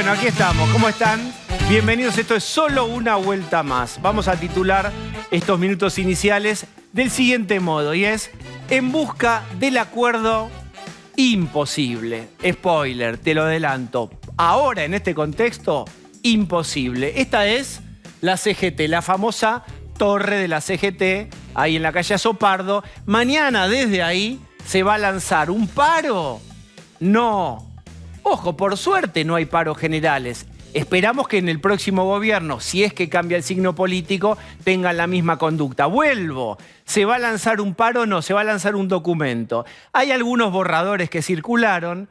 Bueno, aquí estamos. ¿Cómo están? Bienvenidos. Esto es Solo una vuelta más. Vamos a titular estos minutos iniciales del siguiente modo, y es En busca del acuerdo imposible. Spoiler, te lo adelanto. Ahora, en este contexto, imposible. Esta es la CGT, la famosa torre de la CGT, ahí en la calle Azopardo. Mañana, desde ahí, se va a lanzar un paro. No. Ojo, por suerte no hay paros generales. Esperamos que en el próximo gobierno, si es que cambia el signo político, tengan la misma conducta. Vuelvo. ¿Se va a lanzar un paro? No, se va a lanzar un documento. Hay algunos borradores que circularon.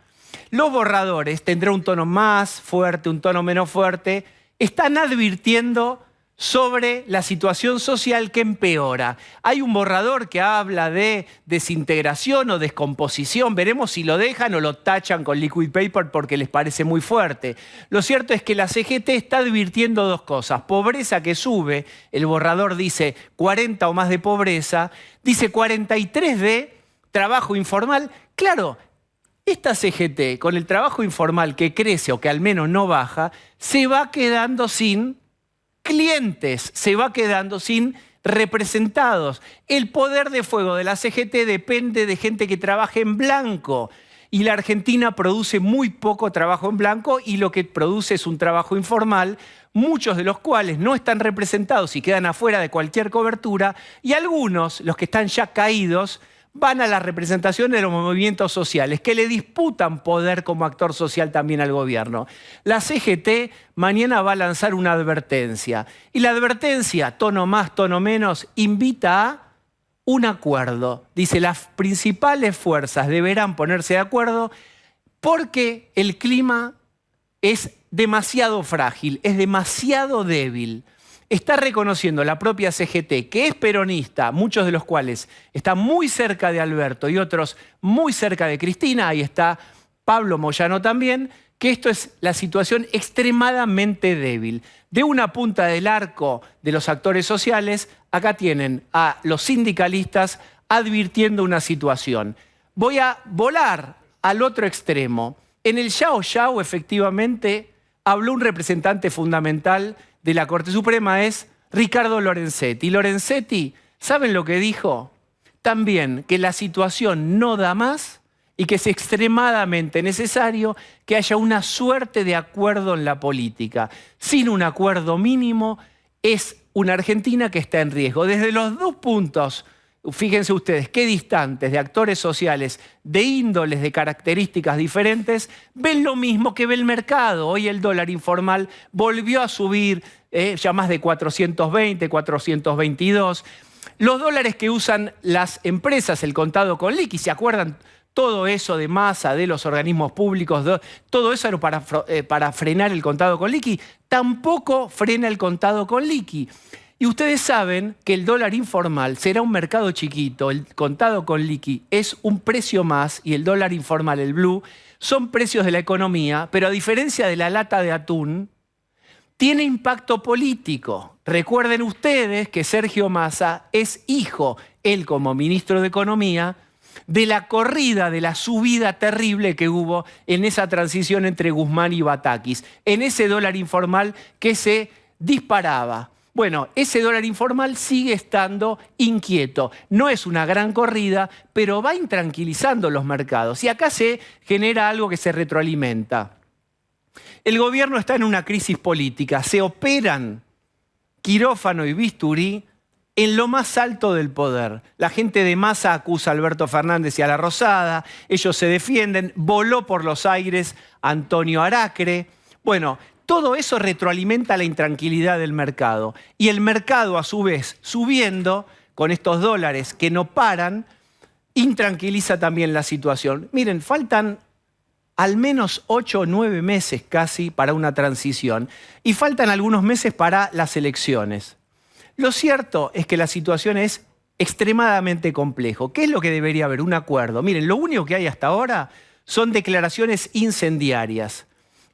Los borradores tendrán un tono más fuerte, un tono menos fuerte. Están advirtiendo sobre la situación social que empeora. Hay un borrador que habla de desintegración o descomposición. Veremos si lo dejan o lo tachan con liquid paper porque les parece muy fuerte. Lo cierto es que la CGT está advirtiendo dos cosas. Pobreza que sube, el borrador dice 40 o más de pobreza, dice 43 de trabajo informal. Claro, esta CGT con el trabajo informal que crece o que al menos no baja, se va quedando sin clientes, se va quedando sin representados. El poder de fuego de la CGT depende de gente que trabaje en blanco. Y la Argentina produce muy poco trabajo en blanco y lo que produce es un trabajo informal, muchos de los cuales no están representados y quedan afuera de cualquier cobertura, y algunos, los que están ya caídos, van a la representación de los movimientos sociales, que le disputan poder como actor social también al gobierno. La CGT mañana va a lanzar una advertencia. Y la advertencia, tono más, tono menos, invita a un acuerdo. Dice, las principales fuerzas deberán ponerse de acuerdo porque el clima es demasiado frágil, es demasiado débil. Está reconociendo la propia CGT, que es peronista, muchos de los cuales están muy cerca de Alberto y otros muy cerca de Cristina, ahí está Pablo Moyano también, que esto es la situación extremadamente débil. De una punta del arco de los actores sociales, acá tienen a los sindicalistas advirtiendo una situación. Voy a volar al otro extremo. En el Yao Yao, efectivamente, habló un representante fundamental de la Corte Suprema, es Ricardo Lorenzetti. Lorenzetti, ¿saben lo que dijo? También que la situación no da más y que es extremadamente necesario que haya una suerte de acuerdo en la política. Sin un acuerdo mínimo es una Argentina que está en riesgo. Desde los dos puntos, fíjense ustedes qué distantes de actores sociales, de índoles, de características diferentes, ven lo mismo que ve el mercado. Hoy el dólar informal volvió a subir ya más de 420, 422. Los dólares que usan las empresas, el contado con liqui, ¿se acuerdan? Todo eso de masa, de los organismos públicos, todo eso era para frenar el contado con liqui. Tampoco frena el contado con liqui. Y ustedes saben que el dólar informal será un mercado chiquito, el contado con liqui es un precio más y el dólar informal, el blue, son precios de la economía, pero a diferencia de la lata de atún, tiene impacto político. Recuerden ustedes que Sergio Massa es hijo, él como ministro de Economía, de la corrida, de la subida terrible que hubo en esa transición entre Guzmán y Batakis, en ese dólar informal que se disparaba. Bueno, ese dólar informal sigue estando inquieto. No es una gran corrida, pero va intranquilizando los mercados. Y acá se genera algo que se retroalimenta. El gobierno está en una crisis política. Se operan quirófano y bisturí en lo más alto del poder. La gente de Massa acusa a Alberto Fernández y a la Rosada. Ellos se defienden. Voló por los aires Antonio Aracre. Bueno, todo eso retroalimenta la intranquilidad del mercado. Y el mercado, a su vez, subiendo con estos dólares que no paran, intranquiliza también la situación. Miren, faltan al menos 8 o 9 meses casi para una transición y faltan algunos meses para las elecciones. Lo cierto es que la situación es extremadamente compleja. ¿Qué es lo que debería haber? Un acuerdo. Miren, lo único que hay hasta ahora son declaraciones incendiarias.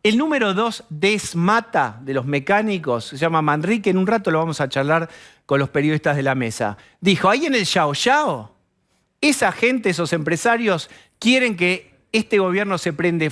El número 2 desmata de los mecánicos, se llama Manrique, en un rato lo vamos a charlar con los periodistas de la mesa. Dijo, ahí en el Yao Yao, esa gente, esos empresarios, quieren que este gobierno se prenda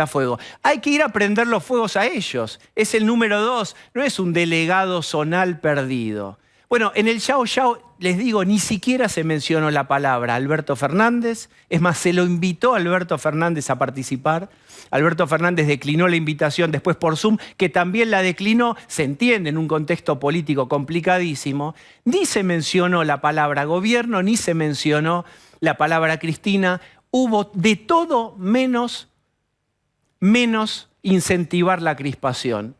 fuego. Hay que ir a prender los fuegos a ellos. Es el número 2, no es un delegado zonal perdido. Bueno, en el Yao Yao, les digo, ni siquiera se mencionó la palabra Alberto Fernández. Es más, se lo invitó a Alberto Fernández a participar. Alberto Fernández declinó la invitación después por Zoom, que también la declinó, se entiende, en un contexto político complicadísimo. Ni se mencionó la palabra gobierno, ni se mencionó la palabra Cristina. Hubo de todo menos incentivar la crispación.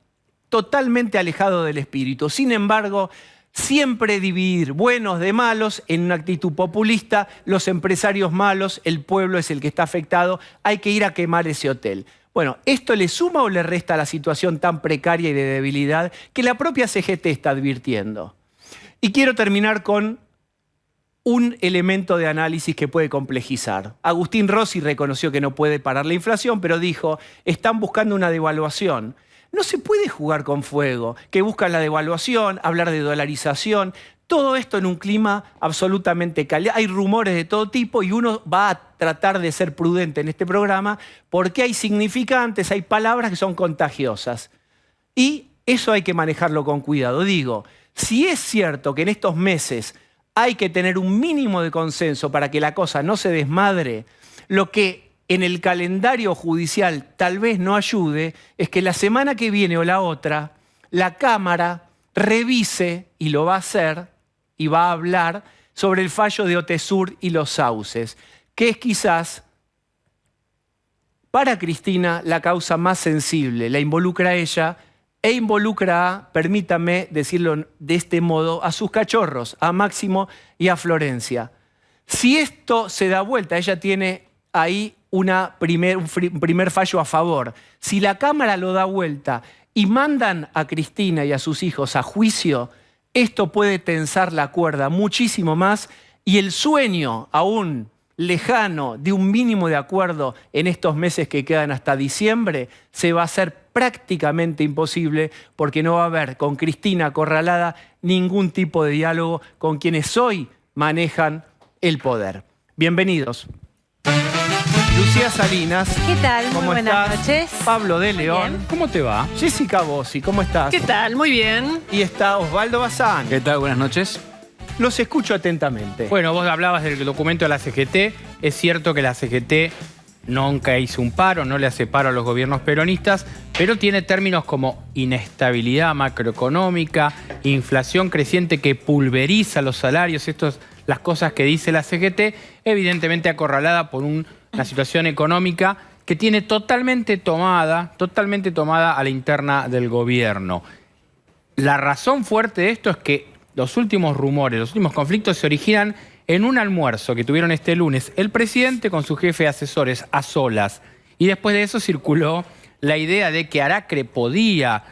Totalmente alejado del espíritu. Sin embargo, siempre dividir buenos de malos en una actitud populista, los empresarios malos, el pueblo es el que está afectado, hay que ir a quemar ese hotel. Bueno, ¿esto le suma o le resta a la situación tan precaria y de debilidad que la propia CGT está advirtiendo? Y quiero terminar con un elemento de análisis que puede complejizar. Agustín Rossi reconoció que no puede parar la inflación, pero dijo, están buscando una devaluación. No se puede jugar con fuego, que buscan la devaluación, hablar de dolarización, todo esto en un clima absolutamente caliente. Hay rumores de todo tipo y uno va a tratar de ser prudente en este programa porque hay significantes, hay palabras que son contagiosas. Y eso hay que manejarlo con cuidado. Digo, si es cierto que en estos meses hay que tener un mínimo de consenso para que la cosa no se desmadre, lo que en el calendario judicial tal vez no ayude, es que la semana que viene o la otra, la Cámara revise, y lo va a hacer, y va a hablar sobre el fallo de Otesur y los sauces, que es quizás, para Cristina, la causa más sensible. La involucra a ella e involucra a, permítame decirlo de este modo, a sus cachorros, a Máximo y a Florencia. Si esto se da vuelta, ella tiene ahí un primer fallo a favor. Si la Cámara lo da vuelta y mandan a Cristina y a sus hijos a juicio, esto puede tensar la cuerda muchísimo más y el sueño aún lejano de un mínimo de acuerdo en estos meses que quedan hasta diciembre se va a hacer prácticamente imposible porque no va a haber con Cristina acorralada ningún tipo de diálogo con quienes hoy manejan el poder. Bienvenidos. Lucía Salinas. ¿Qué tal? Muy buenas noches. Pablo de León. Bien. ¿Cómo te va? Jessica Bossi, ¿cómo estás? ¿Qué tal? Muy bien. Y está Osvaldo Bazán. ¿Qué tal? Buenas noches. Los escucho atentamente. Bueno, vos hablabas del documento de la CGT. Es cierto que la CGT nunca hizo un paro, no le hace paro a los gobiernos peronistas, pero tiene términos como inestabilidad macroeconómica, inflación creciente que pulveriza los salarios. Estas las cosas que dice la CGT, evidentemente acorralada por una situación económica que tiene totalmente tomada a la interna del gobierno. La razón fuerte de esto es que los últimos rumores, los últimos conflictos se originan en un almuerzo que tuvieron este lunes el presidente con su jefe de asesores a solas. Y después de eso circuló la idea de que Aracre podía,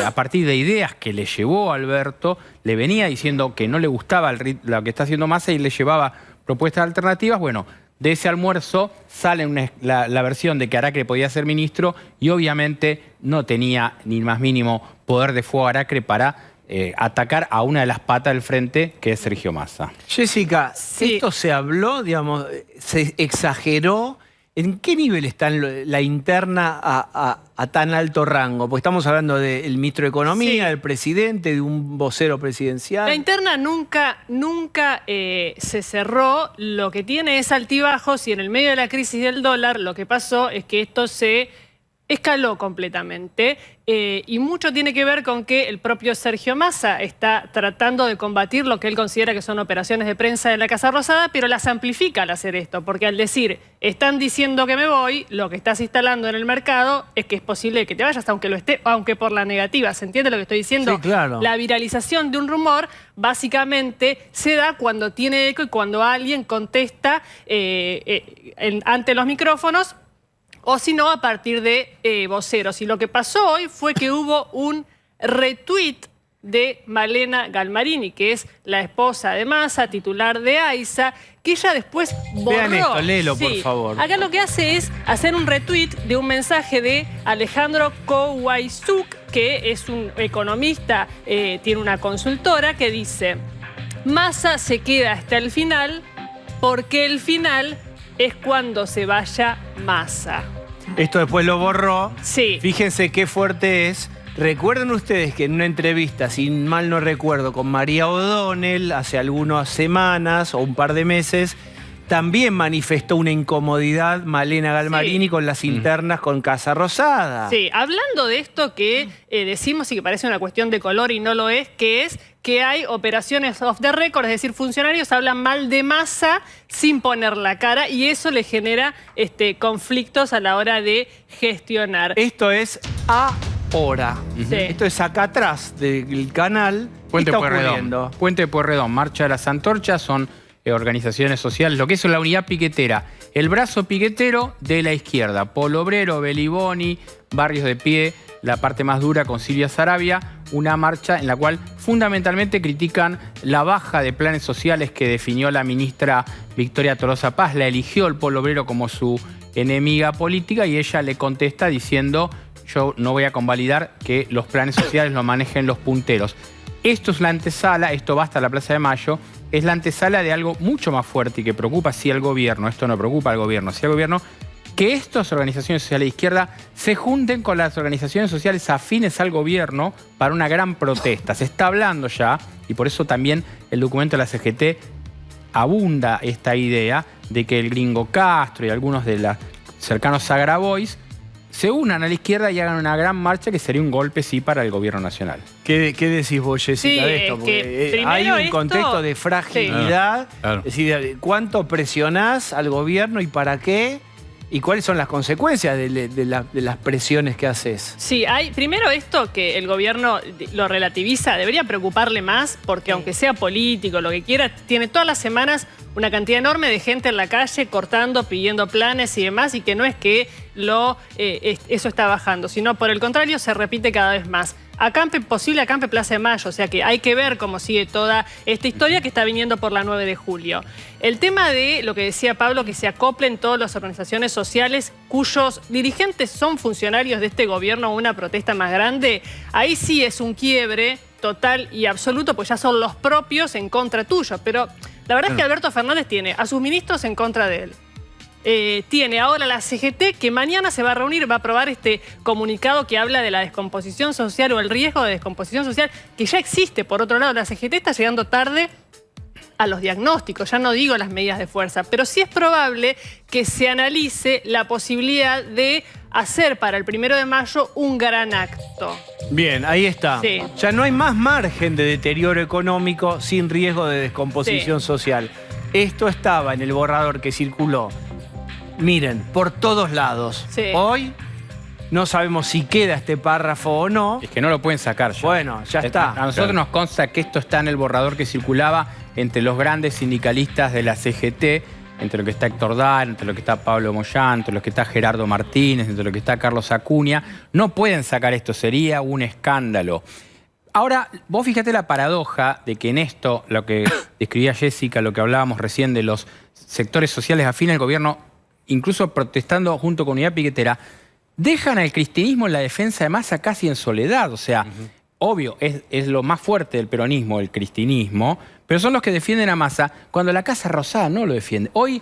a partir de ideas que le llevó Alberto, le venía diciendo que no le gustaba lo que está haciendo Massa y le llevaba propuestas alternativas. Bueno, de ese almuerzo sale la versión de que Aracre podía ser ministro y obviamente no tenía ni más mínimo poder de fuego Aracre para atacar a una de las patas del frente, que es Sergio Massa. Jessica, sí. Esto se habló, digamos, se exageró. ¿En qué nivel está la interna a tan alto rango? Porque estamos hablando del ministro de Economía, del presidente, de un vocero presidencial. La interna nunca se cerró. Lo que tiene es altibajos y en el medio de la crisis del dólar lo que pasó es que esto se escaló completamente y mucho tiene que ver con que el propio Sergio Massa está tratando de combatir lo que él considera que son operaciones de prensa de la Casa Rosada, pero las amplifica al hacer esto, porque al decir, están diciendo que me voy, lo que estás instalando en el mercado es que es posible que te vayas, aunque por la negativa. ¿Se entiende lo que estoy diciendo? Sí, claro. La viralización de un rumor básicamente se da cuando tiene eco y cuando alguien contesta ante los micrófonos, o si no, a partir de voceros. Y lo que pasó hoy fue que hubo un retweet de Malena Galmarini, que es la esposa de Massa, titular de AISA, que ella después borró. Vean esto, léelo, por favor. Acá lo que hace es hacer un retweet de un mensaje de Alejandro Kowalczuk, que es un economista, tiene una consultora, que dice: Massa se queda hasta el final porque el final es cuando se vaya Massa. Esto después lo borró. Sí. Fíjense qué fuerte es. Recuerden ustedes que en una entrevista, si mal no recuerdo, con María O'Donnell, hace algunas semanas o un par de meses, también manifestó una incomodidad Malena Galmarini con las internas con Casa Rosada. Sí, hablando de esto que decimos y que parece una cuestión de color y no lo es que hay operaciones off the record, es decir, funcionarios hablan mal de Massa sin poner la cara y eso le genera conflictos a la hora de gestionar. Esto es ahora. Sí. Esto es acá atrás del canal. Puente ¿Qué está Pueyrredón. ocurriendo? Puente Pueyrredón, Marcha de las Antorchas, son organizaciones sociales, lo que es la unidad piquetera, el brazo piquetero de la izquierda, Polo Obrero, Beliboni, Barrios de Pie, la parte más dura con Silvia Saravia, una marcha en la cual fundamentalmente critican la baja de planes sociales que definió la ministra Victoria Tolosa Paz, la eligió el Polo Obrero como su enemiga política y ella le contesta diciendo: yo no voy a convalidar que los planes sociales lo manejen los punteros. Esto es la antesala, esto va hasta la Plaza de Mayo, es la antesala de algo mucho más fuerte y que preocupa sí al gobierno, esto no preocupa al gobierno, sí al gobierno, que estas organizaciones sociales de izquierda se junten con las organizaciones sociales afines al gobierno para una gran protesta. Se está hablando ya, y por eso también el documento de la CGT abunda esta idea de que el Gringo Castro y algunos de los cercanos a Grabois se unan a la izquierda y hagan una gran marcha que sería un golpe, sí, para el gobierno nacional. ¿Qué decís vos, Jessica, Sí, de esto? es que Porque hay primero un esto- contexto de fragilidad. Sí. Claro. Es decir, ¿cuánto presionás al gobierno y para qué? ¿Y cuáles son las consecuencias de las presiones que haces? Sí, hay primero esto que el gobierno lo relativiza, debería preocuparle más porque aunque sea político, lo que quiera, tiene todas las semanas una cantidad enorme de gente en la calle cortando, pidiendo planes y demás, y que no es que eso está bajando, sino por el contrario se repite cada vez más. Posible acampe Plaza de Mayo, o sea que hay que ver cómo sigue toda esta historia que está viniendo por la 9 de julio. El tema de lo que decía Pablo, que se acoplen todas las organizaciones sociales cuyos dirigentes son funcionarios de este gobierno a una protesta más grande, ahí sí es un quiebre total y absoluto, pues ya son los propios en contra tuyo. Pero la verdad es que Alberto Fernández tiene a sus ministros en contra de él. Tiene ahora la CGT que mañana se va a reunir, va a aprobar este comunicado que habla de la descomposición social o el riesgo de descomposición social que ya existe. Por otro lado, la CGT está llegando tarde a los diagnósticos, ya no digo las medidas de fuerza, pero sí es probable que se analice la posibilidad de hacer para el 1 de mayo un gran acto. Bien, ahí está. Sí. Ya no hay más margen de deterioro económico sin riesgo de descomposición social. Esto estaba en el borrador que circuló. Miren, por todos lados. Sí. Hoy no sabemos si queda este párrafo o no. Es que no lo pueden sacar ya. Bueno, ya está. A nosotros nos consta que esto está en el borrador que circulaba entre los grandes sindicalistas de la CGT, entre lo que está Héctor Daer, entre lo que está Pablo Moyán, entre lo que está Gerardo Martínez, entre lo que está Carlos Acuña. No pueden sacar esto, sería un escándalo. Ahora, vos fíjate la paradoja de que en esto, lo que describía Jessica, lo que hablábamos recién de los sectores sociales afines al gobierno, incluso protestando junto con Unidad Piquetera, dejan al cristianismo en la defensa de Massa casi en soledad. O sea, obvio, es lo más fuerte del peronismo, el cristianismo, pero son los que defienden a Massa cuando la Casa Rosada no lo defiende. Hoy,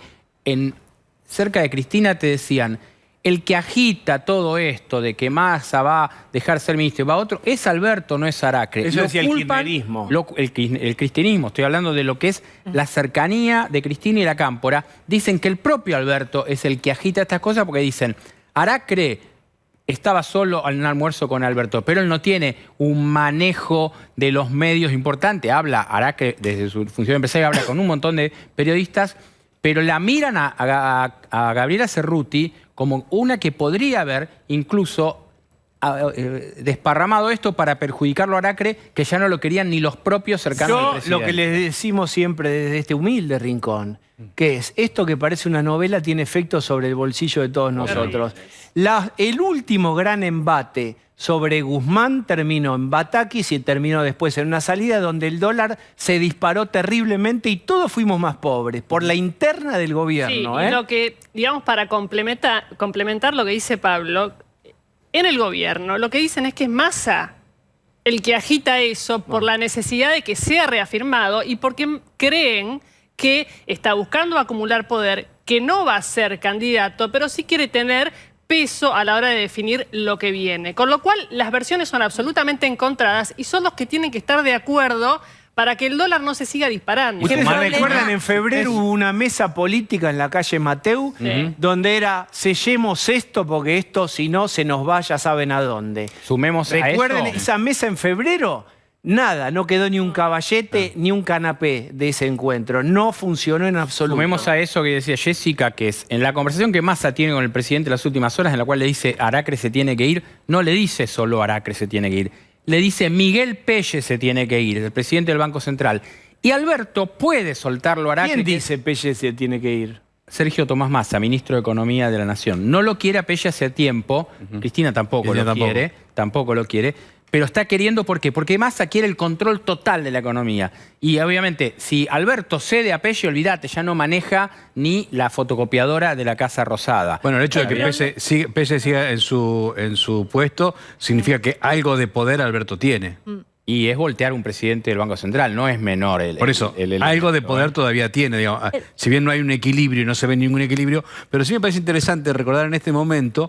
cerca de Cristina, te decían, el que agita todo esto de que Massa va a dejar ser ministro y va a otro, es Alberto, no es Aracre. Eso Lo decía el culpan- kirchnerismo. el cristianismo, estoy hablando de lo que es la cercanía de Cristina y la Cámpora. Dicen que el propio Alberto es el que agita estas cosas porque dicen, Aracre estaba solo en un almuerzo con Alberto, pero él no tiene un manejo de los medios importante. Habla, Aracre, desde su función empresaria, habla con un montón de periodistas, pero la miran a Gabriela Cerruti como una que podría haber incluso desparramado esto para perjudicarlo a Aracre, que ya no lo querían ni los propios cercanos al Yo presidente. lo que les decimos siempre desde este humilde rincón, que es, esto que parece una novela tiene efecto sobre el bolsillo de todos nosotros. El último gran embate sobre Guzmán terminó en Batakis y terminó después en una salida donde el dólar se disparó terriblemente y todos fuimos más pobres por la interna del gobierno. Sí, y lo que, digamos, para complementar lo que dice Pablo, en el gobierno lo que dicen es que es Massa el que agita eso por la necesidad de que sea reafirmado y porque creen que está buscando acumular poder, que no va a ser candidato, pero sí quiere tener peso a la hora de definir lo que viene. Con lo cual, las versiones son absolutamente encontradas y son los que tienen que estar de acuerdo para que el dólar no se siga disparando. ¿Ustedes recuerdan? En febrero hubo una mesa política en la calle Mateu, donde era, sellemos esto porque esto, si no, se nos va, ya saben a dónde. Sumemos a eso. ¿Recuerden esa mesa en febrero? Nada, no quedó ni un caballete ni un canapé de ese encuentro. No funcionó en absoluto. Sumemos a eso que decía Jessica, que es en la conversación que Massa tiene con el presidente en las últimas horas, en la cual le dice Aracre se tiene que ir, no le dice solo Aracre se tiene que ir. Le dice Miguel Pelle se tiene que ir, el presidente del Banco Central. Y Alberto puede soltarlo a Aracre. ¿Quién dice Pelle se tiene que ir? Sergio Tomás Massa, ministro de Economía de la Nación. No lo quiere a Pelle hace tiempo. Cristina tampoco lo quiere. Tampoco lo quiere. Pero está queriendo, ¿por qué? Porque Massa quiere el control total de la economía. Y obviamente, si Alberto cede a Pelle, olvídate, ya no maneja ni la fotocopiadora de la Casa Rosada. Bueno, el hecho de que Pelle siga en su puesto significa que algo de poder Alberto tiene. Y es voltear un presidente del Banco Central, no es menor. Por eso, algo de poder todavía tiene. Digamos. Si bien no hay un equilibrio y no se ve ningún equilibrio, pero sí me parece interesante recordar en este momento,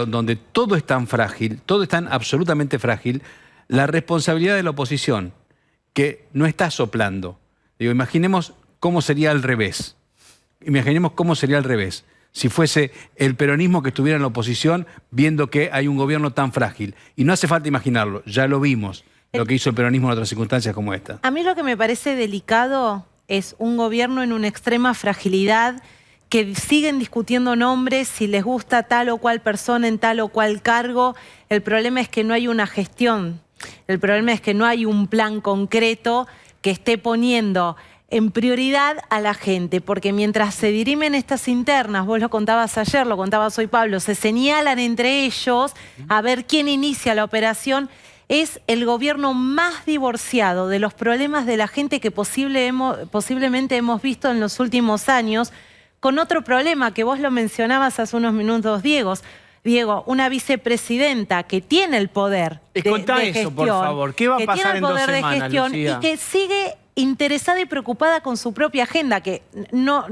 donde todo es tan frágil, todo es tan absolutamente frágil, la responsabilidad de la oposición, que no está soplando. Digo, imaginemos cómo sería al revés. Imaginemos cómo sería al revés. Si fuese el peronismo que estuviera en la oposición viendo que hay un gobierno tan frágil. Y no hace falta imaginarlo, ya lo vimos. Lo que hizo el peronismo en otras circunstancias como esta. A mí lo que me parece delicado es un gobierno en una extrema fragilidad, que siguen discutiendo nombres, si les gusta tal o cual persona en tal o cual cargo. El problema es que no hay una gestión. El problema es que no hay un plan concreto que esté poniendo en prioridad a la gente, porque mientras se dirimen estas internas, vos lo contabas ayer, lo contabas hoy Pablo, se señalan entre ellos a ver quién inicia la operación. Es el gobierno más divorciado de los problemas de la gente que posiblemente hemos visto en los últimos años, con otro problema que vos lo mencionabas hace unos minutos, Diego, una vicepresidenta que tiene el poder de gestión, por favor. ¿Qué va a pasar en 2 semanas, Lucía? Y que sigue interesada y preocupada con su propia agenda, que no...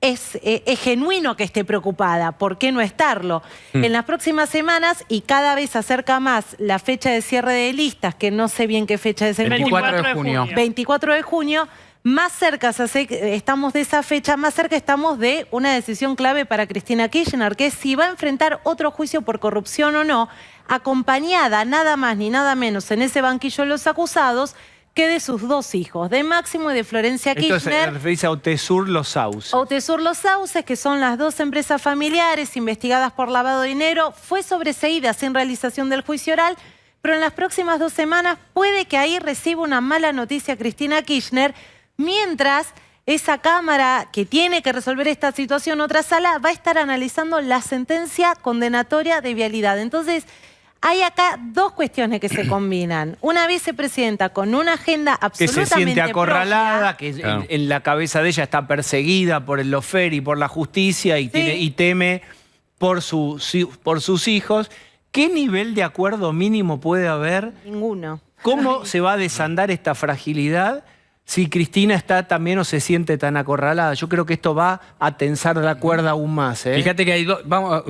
Es genuino que esté preocupada, ¿por qué no estarlo? En las próximas semanas, y cada vez acerca más la fecha de cierre de listas, que no sé bien qué fecha es el 24 de junio. 24 de junio, más cerca estamos de esa fecha, más cerca estamos de una decisión clave para Cristina Kirchner, que es si va a enfrentar otro juicio por corrupción o no, acompañada nada más ni nada menos en ese banquillo de los acusados, que de sus 2 hijos, de Máximo y de Florencia Kirchner. Esto se refiere a Autesur Los Sauces. Autesur Los Sauces, que son las 2 empresas familiares investigadas por lavado de dinero, fue sobreseída sin realización del juicio oral, pero en las próximas 2 semanas puede que ahí reciba una mala noticia Cristina Kirchner, mientras esa Cámara que tiene que resolver esta situación, otra sala, va a estar analizando la sentencia condenatoria de Vialidad. Entonces, hay acá 2 cuestiones que se combinan. Una vicepresidenta con una agenda absolutamente que se siente acorralada, propia, que en la cabeza de ella está perseguida por el lofer y por la justicia y, y teme por sus hijos. ¿Qué nivel de acuerdo mínimo puede haber? Ninguno. ¿Cómo se va a desandar esta fragilidad si Cristina está también o se siente tan acorralada? Yo creo que esto va a tensar la cuerda aún más. Fíjate que hay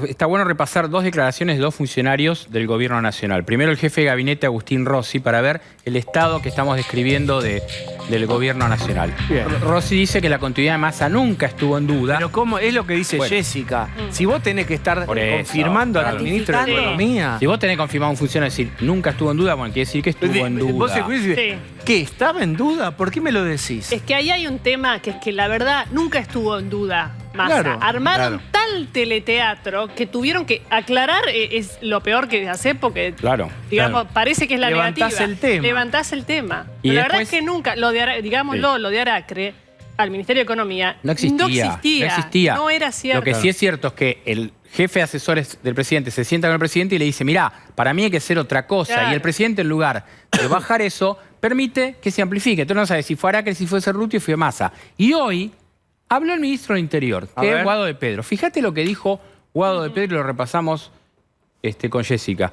está bueno repasar 2 declaraciones de 2 funcionarios del Gobierno Nacional. Primero el jefe de gabinete, Agustín Rossi, para ver el estado que estamos describiendo del Gobierno Nacional. Bien. Rossi dice que la continuidad de Massa nunca estuvo en duda. Pero ¿cómo? Es lo que dice Jessica. Si vos tenés que estar confirmando al ministro de Economía... Si vos tenés confirmado un funcionario y decir nunca estuvo en duda, bueno, quiere decir que estuvo en duda. ¿Vos ¿Qué? ¿Estaba en duda? ¿Por qué me lo decís? Es que ahí hay un tema que es que la verdad nunca estuvo en duda, Massa. Claro, armaron tal teleteatro que tuvieron que aclarar, es lo peor que hace porque, digamos, parece que es la Levantás negativa. el tema. Levantás el tema. Y Pero la después, verdad es que nunca, lo de Aracre, al Ministerio de Economía, no existía. No era cierto. Lo que sí es cierto es que el jefe de asesores del presidente se sienta con el presidente y le dice, mirá, para mí hay que hacer otra cosa. Claro. Y el presidente, en lugar de bajar eso, permite que se amplifique. Tú no sabes si fue Aracre, si fue Cerruti o fue Massa. Y hoy habló el ministro del Interior, que es Guado de Pedro. Fíjate lo que dijo Guado de Pedro y lo repasamos con Jessica.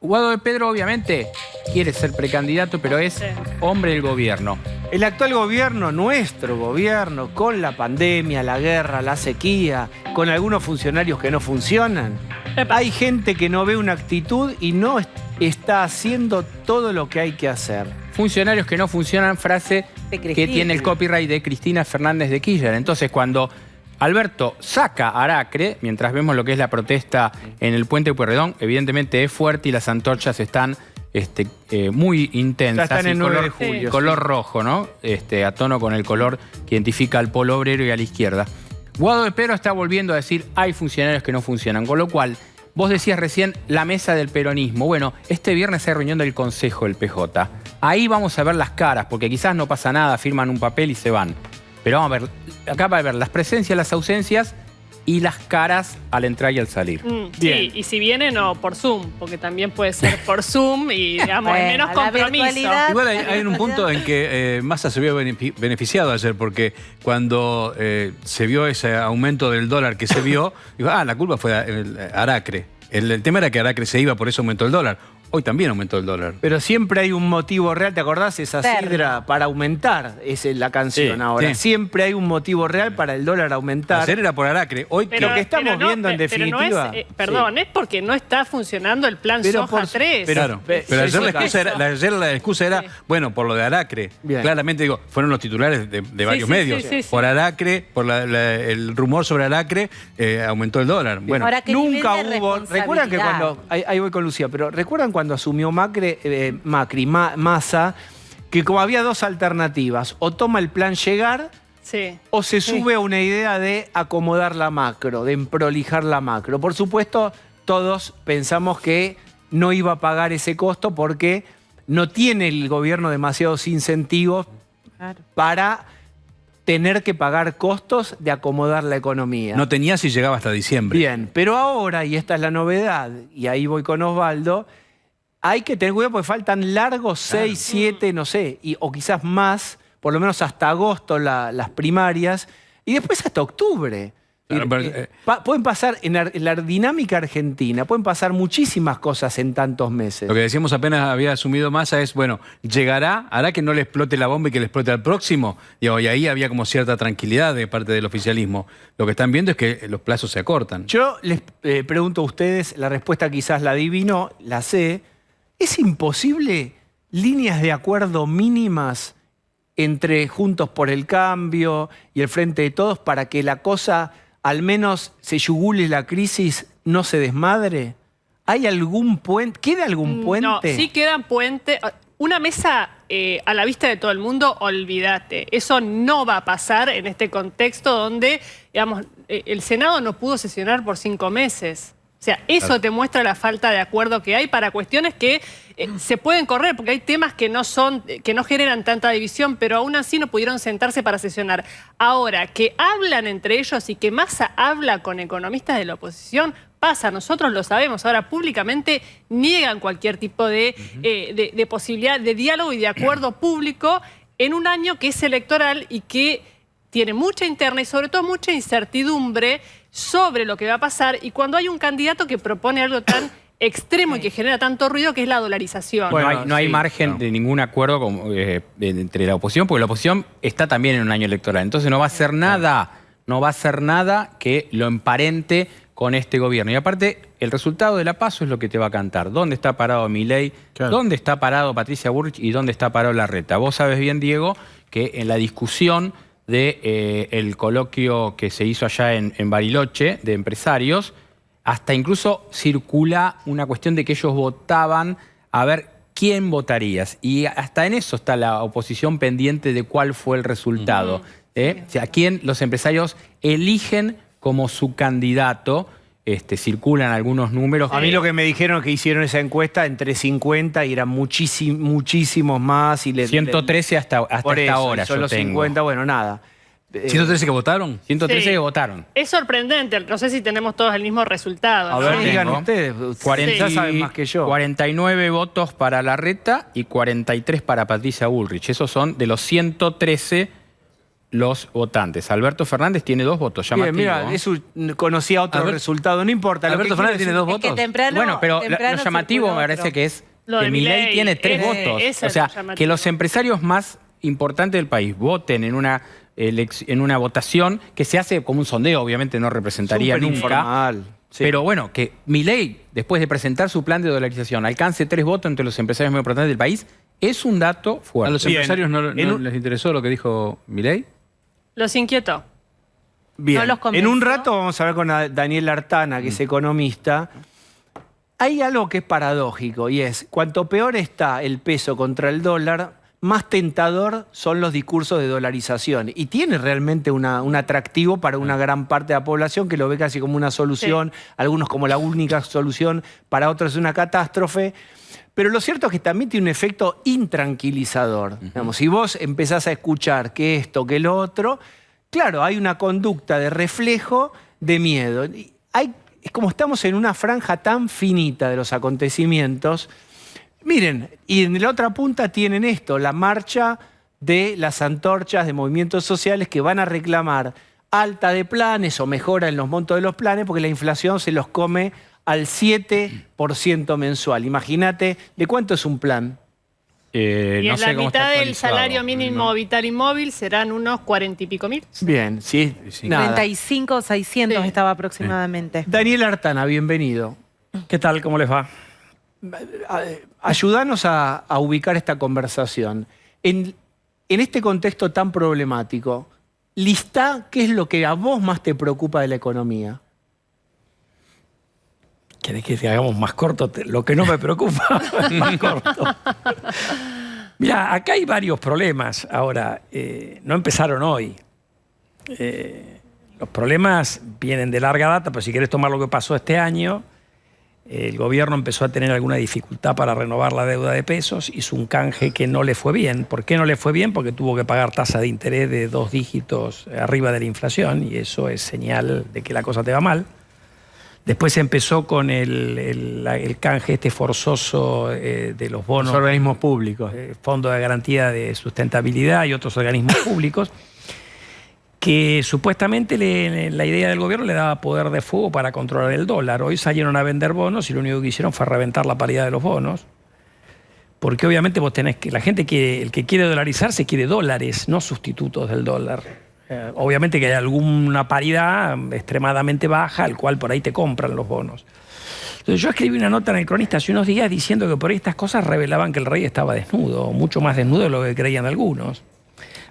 Guado de Pedro obviamente quiere ser precandidato, pero es hombre del gobierno. El actual gobierno, nuestro gobierno, con la pandemia, la guerra, la sequía, con algunos funcionarios que no funcionan, Epa. hay gente que no ve una actitud y no está haciendo todo lo que hay que hacer. Funcionarios que no funcionan, frase De que Cristina. tiene el copyright de Cristina Fernández de Kirchner. Entonces, cuando Alberto saca a Aracre, mientras vemos lo que es la protesta en el Puente de Pueyrredón, evidentemente es fuerte y las antorchas están muy intensas. Ya están en y 9 color, de julio, color rojo, ¿no? A tono con el color que identifica al polo obrero y a la izquierda. Guado de Pedro está volviendo a decir hay funcionarios que no funcionan, con lo cual vos decías recién la mesa del peronismo. Bueno, este viernes hay reunión del Consejo del PJ. Ahí vamos a ver las caras, porque quizás no pasa nada, firman un papel y se van. Pero vamos a ver, acá va a ver las presencias, las ausencias y las caras al entrar y al salir. Sí, y si vienen o por Zoom, porque también puede ser por Zoom y digamos, Bueno, es menos la compromiso. virtualidad. Igual hay un punto en que Massa se vio beneficiado ayer, porque cuando se vio ese aumento del dólar que se vio, dijo, la culpa fue Aracre. El tema era que Aracre se iba, por eso aumentó el dólar. Hoy también aumentó el dólar. Pero siempre hay un motivo real, ¿te acordás? Esa Perla. sidra para aumentar, es la canción Sí, ahora. sí. Siempre hay un motivo real para el dólar aumentar. Ayer era por Aracre. Hoy Lo que estamos viendo, en pero no definitiva, es, perdón, es porque no está funcionando el plan Pero Soja por- 3. Claro, Pero pero eso ayer la es excusa era, Sí. bueno, por lo de Aracre. Bien. Claramente, digo, fueron los titulares de varios sí, medios. sí, sí. Por Aracre, por el rumor sobre Aracre, aumentó el dólar. Bueno, Ahora, ¿qué nunca nivel de hubo. Recuerdan que responsabilidad? cuando. Ahí voy con Lucía, pero ¿recuerdan cuando asumió Massa, que como había dos alternativas, o toma el plan llegar Sí. o se sube a una idea de acomodar la macro, de emprolijar la macro? Por supuesto, todos pensamos que no iba a pagar ese costo porque no tiene el gobierno demasiados incentivos Claro. para tener que pagar costos de acomodar la economía. no tenía si llegaba hasta diciembre. Bien, pero ahora, y esta es la novedad, y ahí voy con Osvaldo, hay que tener cuidado porque faltan largos 6, 7, no sé, o quizás más, por lo menos hasta agosto las primarias, y después hasta octubre. Claro, pero, Pueden pasar, en la dinámica argentina, pueden pasar muchísimas cosas en tantos meses. Lo que decíamos apenas había asumido Massa es, bueno, llegará, hará que no le explote la bomba y que le explote al próximo. Y ahí había como cierta tranquilidad de parte del oficialismo. Lo que están viendo es que los plazos se acortan. Yo les pregunto a ustedes, la respuesta quizás la adivino, la sé. ¿Es imposible líneas de acuerdo mínimas entre Juntos por el Cambio y el Frente de Todos para que la cosa al menos se yugule la crisis, no se desmadre? ¿Hay algún puente? ¿Queda algún puente? No, sí quedan puentes. Una mesa a la vista de todo el mundo, olvídate. Eso no va a pasar en este contexto donde, digamos, el Senado no pudo sesionar por 5 meses. O sea, eso te muestra la falta de acuerdo que hay para cuestiones que se pueden correr, porque hay temas que no generan tanta división, pero aún así no pudieron sentarse para sesionar. Ahora, que hablan entre ellos y que Massa habla con economistas de la oposición, pasa, nosotros lo sabemos. Ahora, públicamente niegan cualquier tipo de posibilidad de diálogo y de acuerdo público en un año que es electoral y que tiene mucha interna y sobre todo mucha incertidumbre sobre lo que va a pasar, y cuando hay un candidato que propone algo tan extremo y que genera tanto ruido, que es la dolarización. Bueno, no hay sí, margen de ningún acuerdo entre la oposición, porque la oposición está también en un año electoral. Entonces no va a hacer nada, que lo emparente con este gobierno. Y aparte, el resultado de la PASO es lo que te va a cantar. ¿Dónde está parado Milei? Claro. ¿Dónde está parado Patricia Bullrich? ¿Y dónde está parado Larreta? Vos sabés bien, Diego, que en la discusión el coloquio que se hizo allá en Bariloche de empresarios, hasta incluso circula una cuestión de que ellos votaban a ver quién votarías. Y hasta en eso está la oposición pendiente de cuál fue el resultado. O sea, quién los empresarios eligen como su candidato. Circulan algunos números. A mí lo que me dijeron es que hicieron esa encuesta entre 50 y eran muchísimos más. Y 113 hasta por esta eso, hora y son yo los tengo. 50, bueno, nada. 113 que votaron. 113 Sí. que votaron. Es sorprendente, no sé si tenemos todos el mismo resultado. A ¿no? ver, Sí. digan Tengo. ustedes. Ustedes ya saben más que yo. 49 votos para Larreta y 43 para Patricia Bullrich. Esos son de los 113 los votantes. Alberto Fernández tiene 2 votos, Bien, llamativo. mira, eso conocía otro resultado, no importa. lo que Alberto Fernández quiero tiene 2 decir- Es que votos. temprano, Bueno, pero temprano lo llamativo circuló me parece otro. que es Lo que de Milei Milei, tiene 3 ese votos. es O sea, lo llamativo. que los empresarios más importante del país voten en una votación que se hace como un sondeo, obviamente no representaría Súper nunca. informal. Sí. Pero bueno, que Milei, después de presentar su plan de dolarización, alcance 3 votos entre los empresarios más importantes del país, es un dato fuerte. ¿A los Bien. empresarios no les interesó lo que dijo Milei? Los inquietó. Bien. No los convenció. En un rato vamos a ver con Daniel Artana, que es economista. Hay algo que es paradójico y es, cuanto peor está el peso contra el dólar, más tentador son los discursos de dolarización. Y tiene realmente un atractivo para una gran parte de la población que lo ve casi como una solución, algunos como la única solución, para otros es una catástrofe. Pero lo cierto es que también tiene un efecto intranquilizador. Digamos, si vos empezás a escuchar que esto, que lo otro, claro, hay una conducta de reflejo de miedo. Es como estamos en una franja tan finita de los acontecimientos. Miren, y en la otra punta tienen esto, la marcha de las antorchas de movimientos sociales que van a reclamar alta de planes o mejora en los montos de los planes porque la inflación se los come al 7% mensual. Imagínate, ¿de cuánto es un plan? Y No en sé la cómo está mitad del actualizado. salario mínimo vital y móvil serán unos 40 y pico mil. Bien, sí, nada. 35 o 600 Sí. estaba aproximadamente. Daniel Artana, bienvenido. ¿Qué tal? ¿Cómo les va? Ayúdanos a ubicar esta conversación. En este contexto tan problemático, listá qué es lo que a vos más te preocupa de la economía. ¿Querés que te hagamos más corto? Lo que no me preocupa es más corto. Mira, acá hay varios problemas. Ahora, no empezaron hoy. Los problemas vienen de larga data, pero si querés tomar lo que pasó este año, el gobierno empezó a tener alguna dificultad para renovar la deuda de pesos, hizo un canje que no le fue bien. ¿Por qué no le fue bien? Porque tuvo que pagar tasa de interés de 2 dígitos arriba de la inflación y eso es señal de que la cosa te va mal. Después empezó con el canje este forzoso de los bonos. Los organismos públicos. Fondo de Garantía de Sustentabilidad y otros organismos públicos, que supuestamente la idea del gobierno le daba poder de fuego para controlar el dólar. Hoy salieron a vender bonos y lo único que hicieron fue reventar la paridad de los bonos. Porque obviamente vos tenés que, el que quiere dolarizarse quiere dólares, no sustitutos del dólar. Obviamente que hay alguna paridad extremadamente baja al cual por ahí te compran los bonos. Entonces yo escribí una nota en El Cronista hace unos días diciendo que por ahí estas cosas revelaban que el rey estaba desnudo, mucho más desnudo de lo que creían algunos.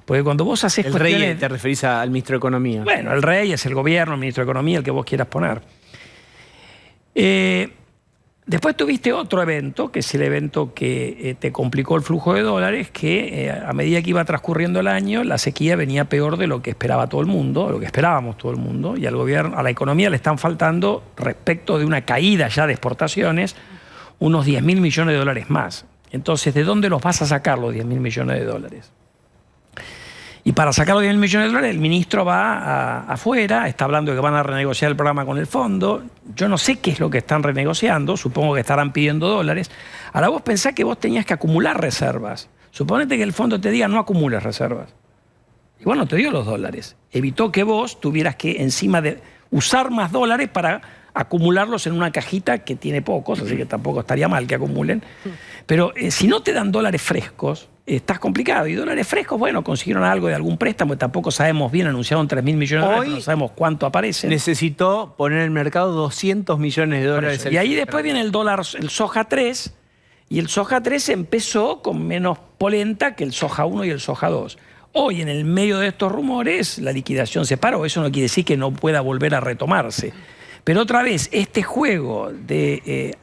Porque cuando vos haces El rey, te referís al ministro de Economía. Bueno, el rey es el gobierno, el ministro de Economía, el que vos quieras poner. Después tuviste otro evento, que es el evento que te complicó el flujo de dólares, que a medida que iba transcurriendo el año, la sequía venía peor de lo que esperaba todo el mundo, lo que esperábamos todo el mundo, y al gobierno, a la economía le están faltando, respecto de una caída ya de exportaciones, unos 10.000 millones de dólares más. Entonces, ¿de dónde los vas a sacar los 10.000 millones de dólares? Y para sacar los 10.000 millones de dólares, el ministro va afuera, está hablando de que van a renegociar el programa con el fondo. Yo no sé qué es lo que están renegociando, supongo que estarán pidiendo dólares. Ahora vos pensás que vos tenías que acumular reservas. Suponete que el fondo te diga no acumules reservas. Y bueno, te dio los dólares. Evitó que vos tuvieras que encima de usar más dólares para acumularlos en una cajita que tiene pocos, así que tampoco estaría mal que acumulen. Pero si no te dan dólares frescos, estás complicado. Y dólares frescos, bueno, consiguieron algo de algún préstamo, tampoco sabemos bien, anunciaron 3.000 millones de dólares, pero no sabemos cuánto aparece. Necesitó poner en el mercado 200 millones de dólares. Y ahí después viene el dólar, el soja 3, y el soja 3 empezó con menos polenta que el soja 1 y el soja 2. Hoy, en el medio de estos rumores, la liquidación se paró. Eso no quiere decir que no pueda volver a retomarse. Pero otra vez, este juego de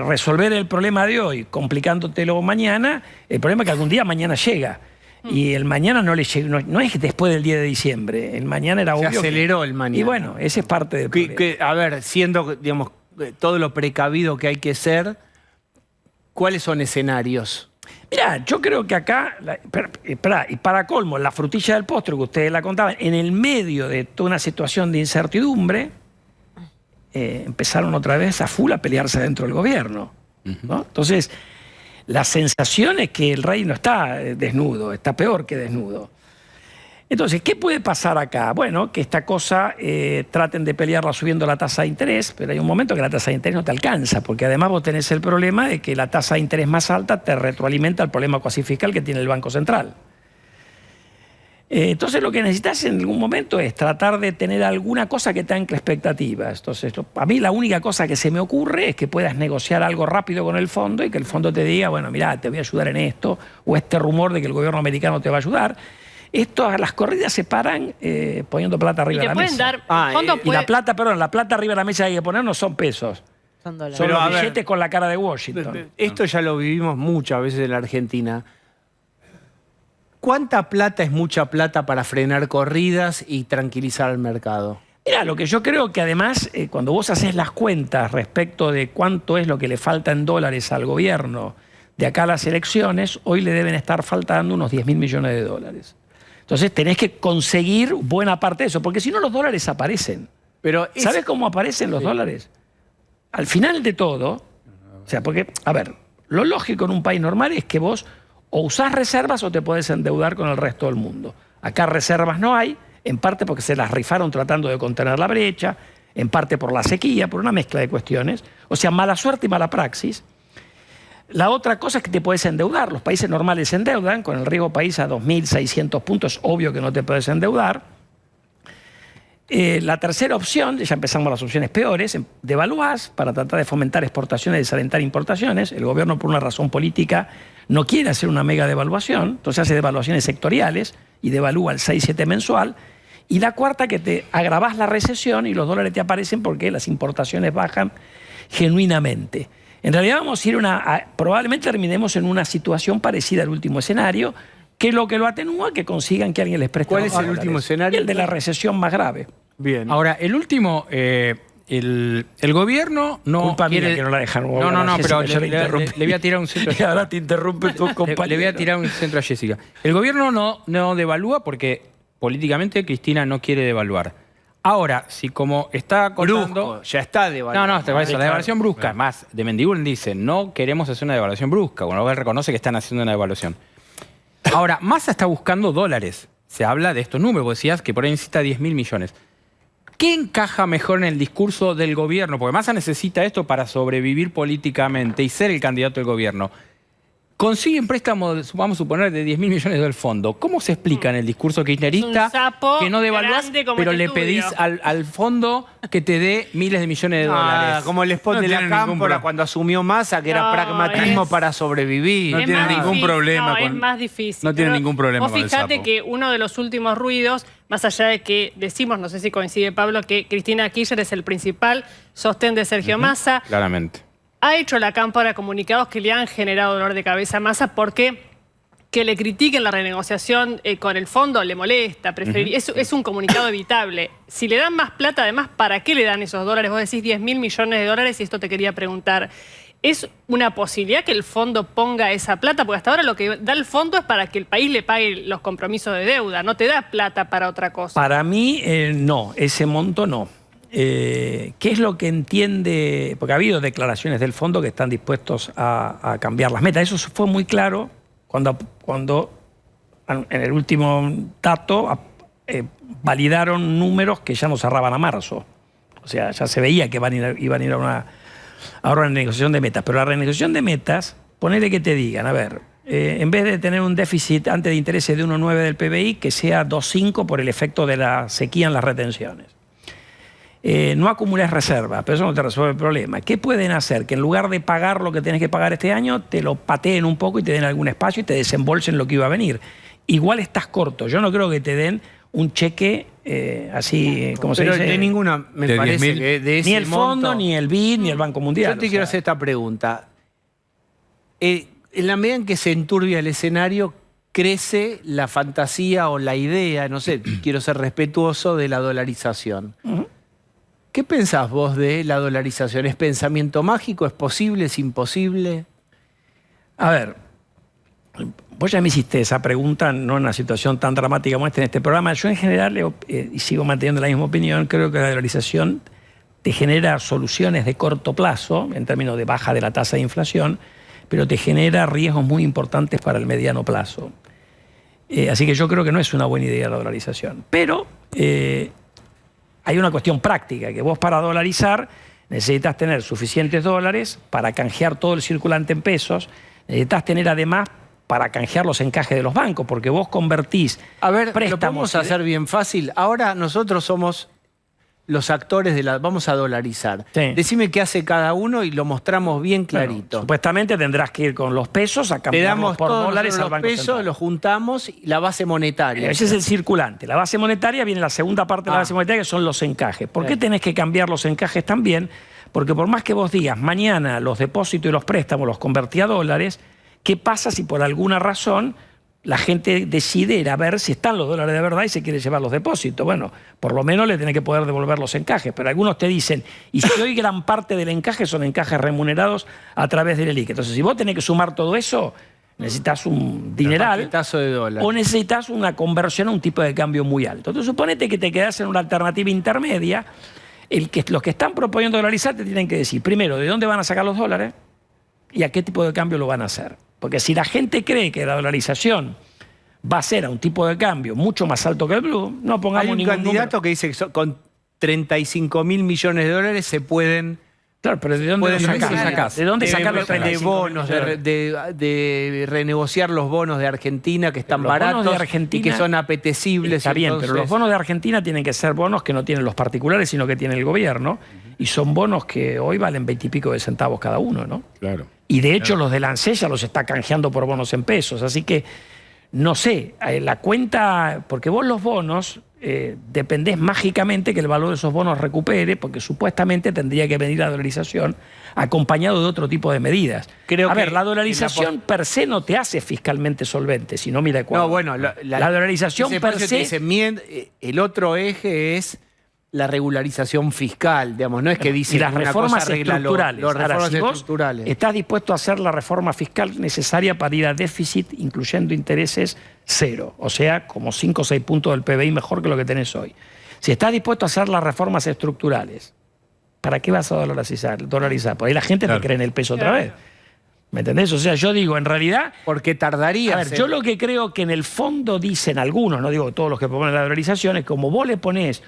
resolver el problema de hoy complicándotelo mañana, el problema es que algún día mañana llega. Y el mañana no es después del 10 de diciembre. El mañana era obvio. Se aceleró el mañana. Y bueno, ese es parte del problema. A ver, siendo, digamos, todo lo precavido que hay que ser, ¿cuáles son escenarios? Mirá, yo creo que acá, y para colmo, la frutilla del postre que ustedes la contaban, en el medio de toda una situación de incertidumbre, empezaron otra vez a full a pelearse dentro del gobierno, ¿no? Entonces, la sensación es que el rey no está desnudo, está peor que desnudo. Entonces, ¿qué puede pasar acá? Bueno, que esta cosa traten de pelearla subiendo la tasa de interés, pero hay un momento que la tasa de interés no te alcanza, porque además vos tenés el problema de que la tasa de interés más alta te retroalimenta el problema cuasi fiscal que tiene el Banco Central. Entonces lo que necesitas en algún momento es tratar de tener alguna cosa que te ancle expectativas. Entonces, a mí la única cosa que se me ocurre es que puedas negociar algo rápido con el fondo y que el fondo te diga, bueno, mira, te voy a ayudar en esto, o este rumor de que el gobierno americano te va a ayudar. Las corridas se paran poniendo plata arriba de la mesa. Y la plata arriba de la mesa que hay que poner no son pesos. Son dólares. Son Pero, los a ver, billetes con la cara de Washington. Esto ya lo vivimos muchas veces en la Argentina. ¿Cuánta plata es mucha plata para frenar corridas y tranquilizar al mercado? Mira, lo que yo creo que además, cuando vos haces las cuentas respecto de cuánto es lo que le falta en dólares al gobierno de acá a las elecciones, hoy le deben estar faltando unos 10.000 millones de dólares. Entonces tenés que conseguir buena parte de eso, porque si no los dólares aparecen. Pero ¿Sabes cómo aparecen los dólares? Al final de todo, o sea, porque, a ver, lo lógico en un país normal es que vos o usás reservas o te podés endeudar con el resto del mundo. Acá reservas no hay, en parte porque se las rifaron tratando de contener la brecha, en parte por la sequía, por una mezcla de cuestiones. O sea, mala suerte y mala praxis. La otra cosa es que te puedes endeudar. Los países normales se endeudan, con el riesgo país a 2.600 puntos, obvio que no te puedes endeudar. La tercera opción, ya empezamos las opciones peores, devaluás para tratar de fomentar exportaciones y desalentar importaciones. El gobierno, por una razón política, no quiere hacer una mega devaluación, entonces hace devaluaciones sectoriales y devalúa el 6-7 mensual. Y la cuarta, que te agravás la recesión y los dólares te aparecen porque las importaciones bajan genuinamente. En realidad vamos a ir probablemente terminemos en una situación parecida al último escenario, que lo atenúa, que consigan que alguien les preste ¿cuál los es el dólares. último escenario? El de la recesión más grave. Bien. Ahora, el último, el gobierno no Culpa quiere... mía que no la dejan. No, pero yo le voy a tirar un centro. Y ahora te interrumpe tu compañero. Le voy a tirar un centro a Jessica. El gobierno no devalúa porque políticamente Cristina no quiere devaluar. Ahora, si como está contando... Brusco, ya está devaluado. No, la devaluación brusca. Más, de Mendiguren dice, no queremos hacer una devaluación brusca. Bueno, él reconoce que están haciendo una devaluación. Ahora, Massa está buscando dólares. Se habla de estos números. Vos decías que por ahí necesita 10.000 millones. ¿Qué encaja mejor en el discurso del gobierno? Porque Massa necesita esto para sobrevivir políticamente y ser el candidato del gobierno. Consiguen préstamos, vamos a suponer, de 10.000 millones del fondo. ¿Cómo se explica en el discurso kirchnerista que no devaluás, pero le pedís al fondo que te dé miles de millones de dólares? Como el spot de la Cámpora cuando asumió Massa, que era pragmatismo para sobrevivir. No tiene ningún problema es más difícil. No tiene ningún problema con el sapo. Vos fijate que uno de los últimos ruidos, más allá de que decimos, no sé si coincide Pablo, que Cristina Kirchner es el principal sostén de Sergio Massa. Claramente. Ha hecho la Cámpora comunicados que le han generado dolor de cabeza a Massa porque que le critiquen la renegociación con el fondo le molesta. Es un comunicado evitable. Si le dan más plata, además, ¿para qué le dan esos dólares? Vos decís 10.000 millones de dólares y esto te quería preguntar. ¿Es una posibilidad que el fondo ponga esa plata? Porque hasta ahora lo que da el fondo es para que el país le pague los compromisos de deuda. No te da plata para otra cosa. Para mí, no. Ese monto no. ¿Qué es lo que entiende? Porque ha habido declaraciones del fondo que están dispuestos a cambiar las metas. Eso fue muy claro cuando en el último dato validaron números que ya no cerraban a marzo. O sea, ya se veía que iban a ir a una renegociación de metas. Pero la renegociación de metas, ponele que te digan, a ver, en vez de tener un déficit antes de intereses de 1,9 del PBI, que sea 2,5 por el efecto de la sequía en las retenciones. No acumules reserva, pero eso no te resuelve el problema. ¿Qué pueden hacer? Que en lugar de pagar lo que tenés que pagar este año, te lo pateen un poco y te den algún espacio y te desembolsen lo que iba a venir. Igual estás corto. Yo no creo que te den un cheque así, como se dice. Pero de ninguna, me parece que de ese ni el fondo, monto, ni el BID, ni el Banco Mundial. Yo te quiero hacer esta pregunta. En la medida en que se enturbia el escenario, crece la fantasía o la idea, no sé, quiero ser respetuoso, de la dolarización. ¿Qué pensás vos de la dolarización? ¿Es pensamiento mágico? ¿Es posible? ¿Es imposible? A ver, vos ya me hiciste esa pregunta, no en una situación tan dramática como esta en este programa. Yo en general, y sigo manteniendo la misma opinión, creo que la dolarización te genera soluciones de corto plazo, en términos de baja de la tasa de inflación, pero te genera riesgos muy importantes para el mediano plazo. Así que yo creo que no es una buena idea la dolarización. Pero hay una cuestión práctica, que vos para dolarizar necesitas tener suficientes dólares para canjear todo el circulante en pesos, necesitas tener además para canjear los encajes de los bancos, porque vos convertís A ver, lo préstamos podemos hacer bien fácil. Ahora nosotros somos los actores de la... Vamos a dolarizar. Sí. Decime qué hace cada uno y lo mostramos bien clarito. Bueno, supuestamente tendrás que ir con los pesos a Te cambiarlos damos por todos dólares al los Banco pesos, Central. los juntamos y la base monetaria. Ese es el circulante. La base monetaria viene la segunda parte de la base monetaria, que son los encajes. ¿Por qué tenés que cambiar los encajes también? Porque por más que vos digas, mañana los depósitos y los préstamos los convertí a dólares, ¿qué pasa si por alguna razón la gente decide ir a ver si están los dólares de verdad y se quiere llevar los depósitos? Bueno, por lo menos le tenés que poder devolver los encajes. Pero algunos te dicen, y si hoy gran parte del encaje son encajes remunerados a través del ELIC. Entonces, si vos tenés que sumar todo eso, necesitas un dineral Paquetazo de dólar. o necesitas una conversión a un tipo de cambio muy alto. Entonces, suponete que te quedás en una alternativa intermedia. Los que están proponiendo dolarizar te tienen que decir, primero, ¿de dónde van a sacar los dólares? ¿Y a qué tipo de cambio lo van a hacer? Porque si la gente cree que la dolarización va a ser a un tipo de cambio mucho más alto que el blue, no pongamos Hay un ningún candidato número. que dice que con 35.000 millones de dólares se pueden... Claro, pero ¿de dónde Pueden lo sacás? sacar. ¿De dónde sacás los de 35 bonos, millones? de renegociar los bonos de Argentina que están Los bonos baratos de Argentina- y que son apetecibles. Está bien, entonces- pero los bonos de Argentina tienen que ser bonos que no tienen los particulares, sino que tiene el gobierno. Y son bonos que hoy valen 20 y pico de centavos cada uno, ¿no? Claro. Y de hecho los de la ANSES ya los está canjeando por bonos en pesos. Así que, no sé, la cuenta, porque vos los bonos dependés mágicamente que el valor de esos bonos recupere, porque supuestamente tendría que venir la dolarización acompañado de otro tipo de medidas. Creo a que ver, la en dolarización per se no te hace fiscalmente solvente, si no mira Ecuador. No, bueno, la dolarización ese per precio se... te dice, el otro eje es la regularización fiscal, digamos, no es que dice y las que una reformas cosa arregla estructurales. los Ahora, reformas si vos estructurales. estás dispuesto a hacer la reforma fiscal necesaria para ir a déficit, incluyendo intereses, cero. O sea, como 5 o 6 puntos del PBI mejor que lo que tenés hoy. Si estás dispuesto a hacer las reformas estructurales, ¿para qué vas a dolarizar? Porque ahí la gente Claro. te cree en el peso otra vez. ¿Me entendés? O sea, yo digo, en realidad... Porque tardaría. A ver, yo lo que creo que en el fondo dicen algunos, no digo todos los que proponen la dolarización, es como vos le ponés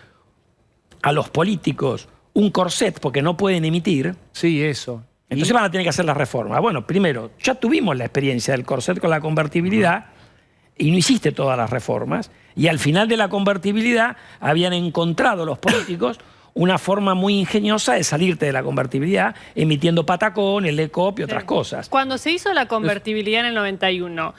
a los políticos un corset porque no pueden emitir, Sí, eso. entonces van a tener que hacer la reforma. Bueno, primero, ya tuvimos la experiencia del corset con la convertibilidad y no hiciste todas las reformas. Y al final de la convertibilidad habían encontrado los políticos una forma muy ingeniosa de salirte de la convertibilidad, emitiendo patacón, el ECOP y otras cosas. Cuando se hizo la convertibilidad en el 91,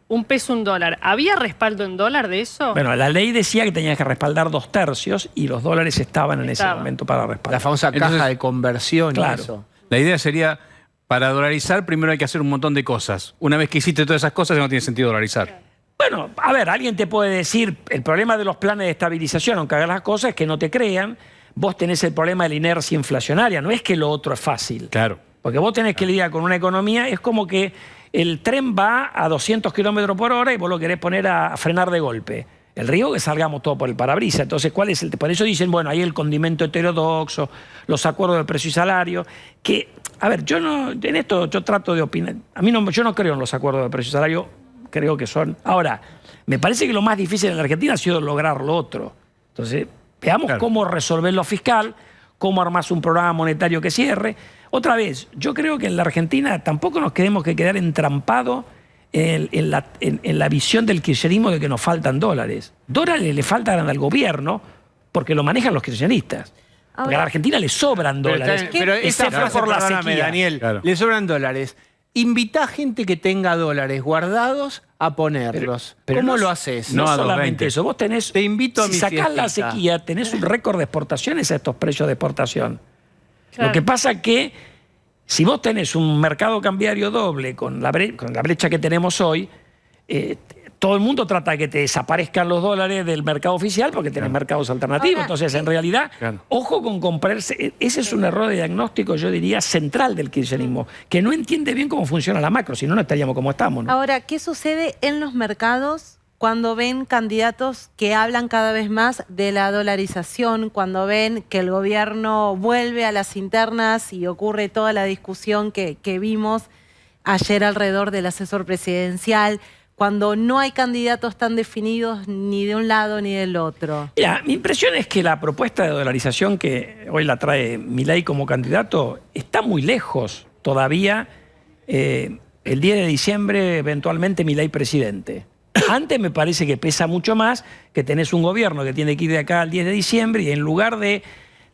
un peso, un dólar, ¿había respaldo en dólar de eso? Bueno, la ley decía que tenías que respaldar 2/3 y los dólares estaban en ese Estaban. momento para La respaldar. famosa Entonces, caja de conversión claro. y eso. La idea sería, para dolarizar, primero hay que hacer un montón de cosas. Una vez que hiciste todas esas cosas, ya no tiene sentido dolarizar. Bueno, a ver, alguien te puede decir, el problema de los planes de estabilización, aunque hagas las cosas, es que no te crean. Vos tenés el problema de la inercia inflacionaria, no es que lo otro es fácil. Claro. Porque vos tenés que lidiar con una economía, es como que el tren va a 200 kilómetros por hora y vos lo querés poner a frenar de golpe. El riesgo es que salgamos todos por el parabrisas. Entonces, ¿cuál es el...? Por eso dicen, bueno, hay el condimento heterodoxo, los acuerdos de precio y salario, que, a ver, yo no, en esto yo trato de opinar. A mí no, yo no creo en los acuerdos de precio y salario, creo que son... Ahora, me parece que lo más difícil en la Argentina ha sido lograr lo otro. Entonces, veamos Claro. cómo resolver lo fiscal, cómo armás un programa monetario que cierre. Otra vez, yo creo que en la Argentina tampoco nos queremos que quedar entrampados en la visión del kirchnerismo de que nos faltan dólares. Dólares le faltan al gobierno porque lo manejan los kirchneristas. Porque a la Argentina le sobran dólares. Pero esa Excepto frase, por la perdóname, sequía. Daniel, Claro. le sobran dólares. Invita a gente que tenga dólares guardados a ponerlos. Pero ¿Cómo no- lo haces? No No a solamente 2.20. eso, vos tenés... Te invito a si mi sacás la fiestita. sequía, tenés un récord de exportaciones a estos precios de exportación. Claro. Lo que pasa es que si vos tenés un mercado cambiario doble con la brecha que tenemos hoy, todo el mundo trata de que te desaparezcan los dólares del mercado oficial porque tenés mercados alternativos. Ahora, Entonces, en realidad, Claro. ojo con comprarse. Ese es un error de diagnóstico, yo diría, central del kirchnerismo, que no entiende bien cómo funciona la macro, si no, no estaríamos como estamos, ¿no? Ahora, ¿qué sucede en los mercados cuando ven candidatos que hablan cada vez más de la dolarización, cuando ven que el gobierno vuelve a las internas y ocurre toda la discusión que vimos ayer alrededor del asesor presidencial, cuando no hay candidatos tan definidos ni de un lado ni del otro? Mira, mi impresión es que la propuesta de dolarización que hoy la trae Milei como candidato está muy lejos todavía el 10 de diciembre eventualmente Milei presidente. Antes me parece que pesa mucho más que tenés un gobierno que tiene que ir de acá al 10 de diciembre y en lugar de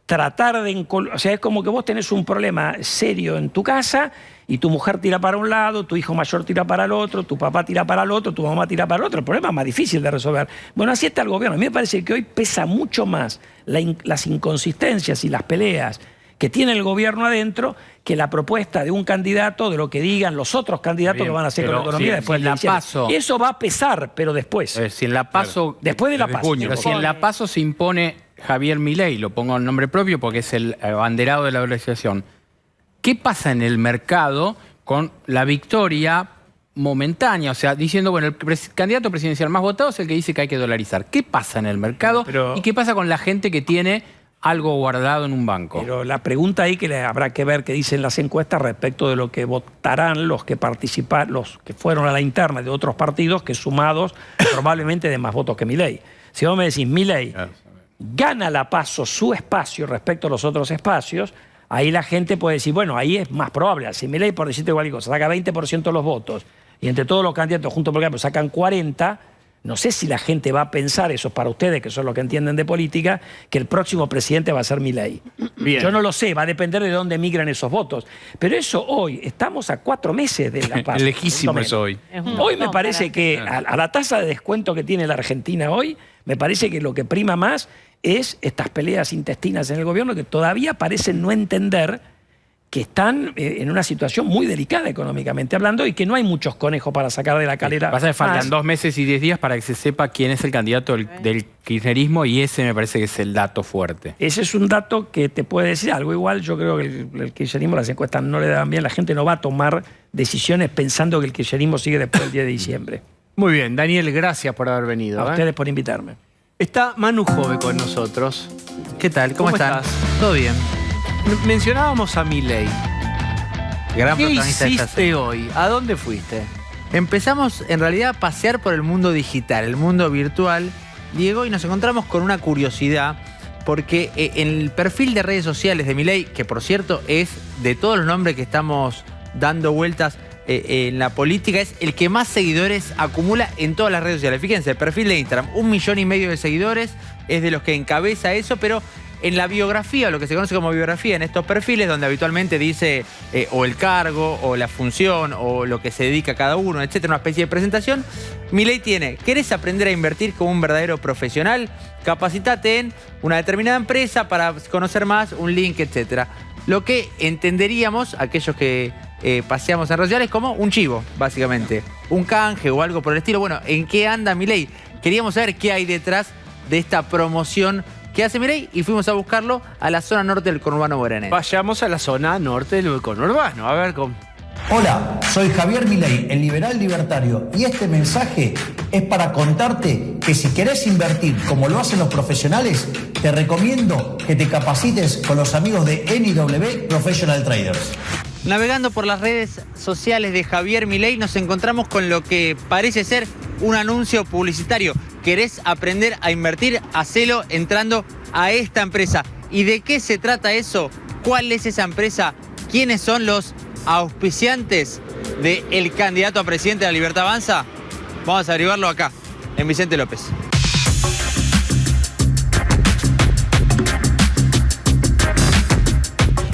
tratar de... O sea, es como que vos tenés un problema serio en tu casa y tu mujer tira para un lado, tu hijo mayor tira para el otro, tu papá tira para el otro, tu mamá tira para el otro. El problema es más difícil de resolver. Bueno, así está el gobierno. A mí me parece que hoy pesa mucho más las inconsistencias y las peleas que tiene el gobierno adentro que la propuesta de un candidato, de lo que digan los otros candidatos que van a hacer con la economía después de la PASO. Eso va a pesar, pero después. Si en la PASO... Después de la PASO. Pero si en la PASO se impone Javier Milei, lo pongo en nombre propio porque es el abanderado de la organización, ¿qué pasa en el mercado con la victoria momentánea? O sea, diciendo, bueno, el candidato presidencial más votado es el que dice que hay que dolarizar. ¿Qué pasa en el mercado? ¿Y qué pasa con la gente que tiene algo guardado en un banco? Pero la pregunta ahí que habrá que ver qué dicen las encuestas respecto de lo que votarán los que participaron, los que fueron a la interna de otros partidos, que sumados probablemente de más votos que Milei. Si vos me decís, Milei gana la PASO su espacio respecto a los otros espacios, ahí la gente puede decir, bueno, ahí es más probable. Si Milei, por decirte cualquier cosa, saca 20% de los votos y entre todos los candidatos juntos, por ejemplo, sacan 40%, no sé si la gente va a pensar, eso es para ustedes, que son los que entienden de política, que el próximo presidente va a ser Milei. Yo no lo sé, va a depender de dónde migran esos votos. Pero eso hoy, estamos a 4 meses de la PASO. Lejísimo eso hoy. Hoy me parece que a la tasa de descuento que tiene la Argentina hoy, me parece que lo que prima más es estas peleas intestinas en el gobierno que todavía parecen no entender que están en una situación muy delicada económicamente hablando y que no hay muchos conejos para sacar de la calera. Pasa que faltan 2 meses y 10 días para que se sepa quién es el candidato del kirchnerismo y ese me parece que es el dato fuerte. Ese es un dato que te puede decir algo. Igual yo creo que el kirchnerismo, las encuestas no le dan bien. La gente no va a tomar decisiones pensando que el kirchnerismo sigue después del 10 de diciembre. Muy bien, Daniel, gracias por haber venido. A ustedes por invitarme. Está Manu Jove con nosotros. ¿Qué tal? ¿Cómo están? estás? Todo bien. Mencionábamos a Milei. Gran ¿Qué protagonista de esta hiciste serie. hoy? ¿A dónde fuiste? Empezamos en realidad a pasear por el mundo digital, el mundo virtual, Diego, y nos encontramos con una curiosidad, porque en el perfil de redes sociales de Milei, que por cierto es de todos los nombres que estamos dando vueltas en la política, es el que más seguidores acumula en todas las redes sociales. Fíjense, el perfil de Instagram, 1,5 millones de seguidores, es de los que encabeza eso, pero en la biografía, lo que se conoce como biografía, en estos perfiles, donde habitualmente dice o el cargo, o la función, o lo que se dedica a cada uno, etcétera, una especie de presentación, Milei tiene: ¿querés aprender a invertir como un verdadero profesional? Capacitate en una determinada empresa para conocer más, un link, etcétera. Lo que entenderíamos, aquellos que paseamos en redes sociales, como un chivo, básicamente. Un canje o algo por el estilo. Bueno, ¿en qué anda Milei? Queríamos saber qué hay detrás de esta promoción que hace Milei y fuimos a buscarlo a la zona norte del conurbano bonaerense. Vayamos a la zona norte del conurbano. A ver cómo. Hola, soy Javier Milei, el liberal libertario, y este mensaje es para contarte que si querés invertir como lo hacen los profesionales, te recomiendo que te capacites con los amigos de NIW Professional Traders. Navegando por las redes sociales de Javier Milei nos encontramos con lo que parece ser un anuncio publicitario. ¿Querés aprender a invertir? Hacelo entrando a esta empresa. ¿Y de qué se trata eso? ¿Cuál es esa empresa? ¿Quiénes son los auspiciantes del candidato a presidente de La Libertad Avanza? Vamos a averiguarlo acá, en Vicente López.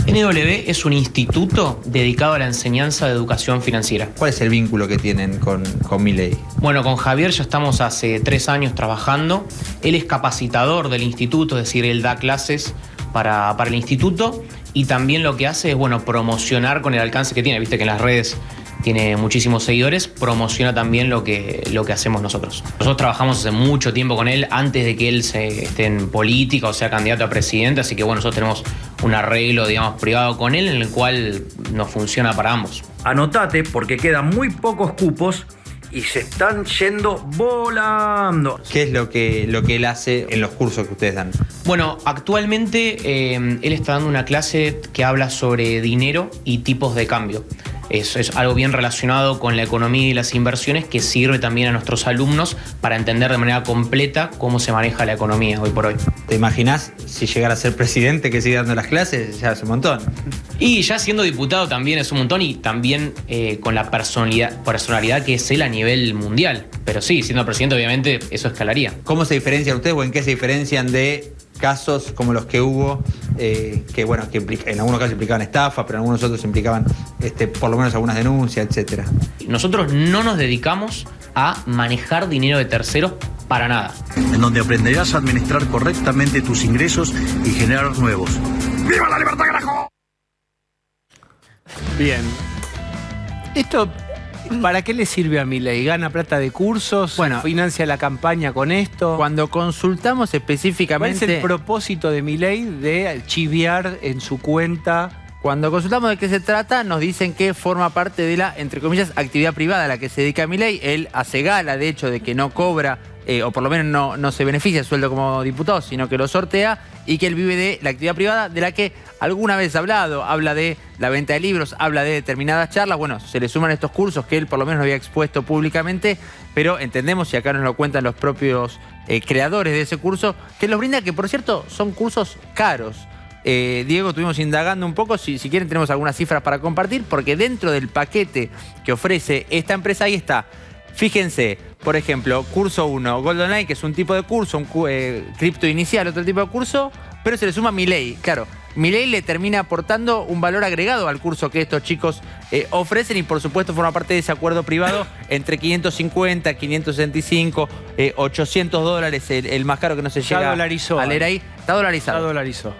NIW es un instituto dedicado a la enseñanza de educación financiera. ¿Cuál es el vínculo que tienen con Milei? Bueno, con Javier ya estamos hace 3 años trabajando. Él es capacitador del instituto, es decir, él da clases para el instituto y también lo que hace es, bueno, promocionar con el alcance que tiene. Viste que en las redes tiene muchísimos seguidores, promociona también lo que hacemos nosotros. Nosotros trabajamos hace mucho tiempo con él, antes de que él esté en política o sea candidato a presidente, así que bueno, nosotros tenemos un arreglo, digamos, privado con él en el cual nos funciona para ambos. Anotate porque quedan muy pocos cupos y se están yendo volando. ¿Qué es lo que él hace en los cursos que ustedes dan? Bueno, actualmente él está dando una clase que habla sobre dinero y tipos de cambio. Es algo bien relacionado con la economía y las inversiones que sirve también a nuestros alumnos para entender de manera completa cómo se maneja la economía hoy por hoy. ¿Te imaginás si llegara a ser presidente que sigue dando las clases? Ya hace un montón. Y ya siendo diputado también es un montón y también con la personalidad que es él a nivel mundial. Pero sí, siendo presidente obviamente eso escalaría. ¿Cómo se diferencian ustedes o en qué se diferencian de casos como los que hubo, que en algunos casos implicaban estafa, pero en algunos otros implicaban por lo menos algunas denuncias, etcétera? Nosotros no nos dedicamos a manejar dinero de terceros para nada. En donde aprenderás a administrar correctamente tus ingresos y generar nuevos. ¡Viva la libertad, carajo! Bien. Esto, ¿para qué le sirve a Milei? ¿Gana plata de cursos? Bueno, ¿financia la campaña con esto? Cuando consultamos ¿Cuál específicamente... es el propósito de Milei de chiviar en su cuenta? Cuando consultamos de qué se trata, nos dicen que forma parte de la, entre comillas, actividad privada a la que se dedica Milei. Él hace gala, de hecho, de que no cobra, o por lo menos no se beneficia el sueldo como diputado, sino que lo sortea, y que él vive de la actividad privada de la que alguna vez ha hablado. Habla de la venta de libros, habla de determinadas charlas. Bueno, se le suman estos cursos que él por lo menos había expuesto públicamente, pero entendemos, y acá nos lo cuentan los propios creadores de ese curso, que los brinda, que por cierto son cursos caros. Diego, estuvimos indagando un poco, si quieren tenemos algunas cifras para compartir, porque dentro del paquete que ofrece esta empresa, ahí está. Fíjense, por ejemplo, curso 1, Gold Online, que es un tipo de curso, un cripto inicial, otro tipo de curso, pero se le suma Milei. Claro, Milei le termina aportando un valor agregado al curso que estos chicos ofrecen, y por supuesto forma parte de ese acuerdo privado entre 550, 565, $800, el más caro que no se llega dolarizó, a leer ahí. Está dolarizado.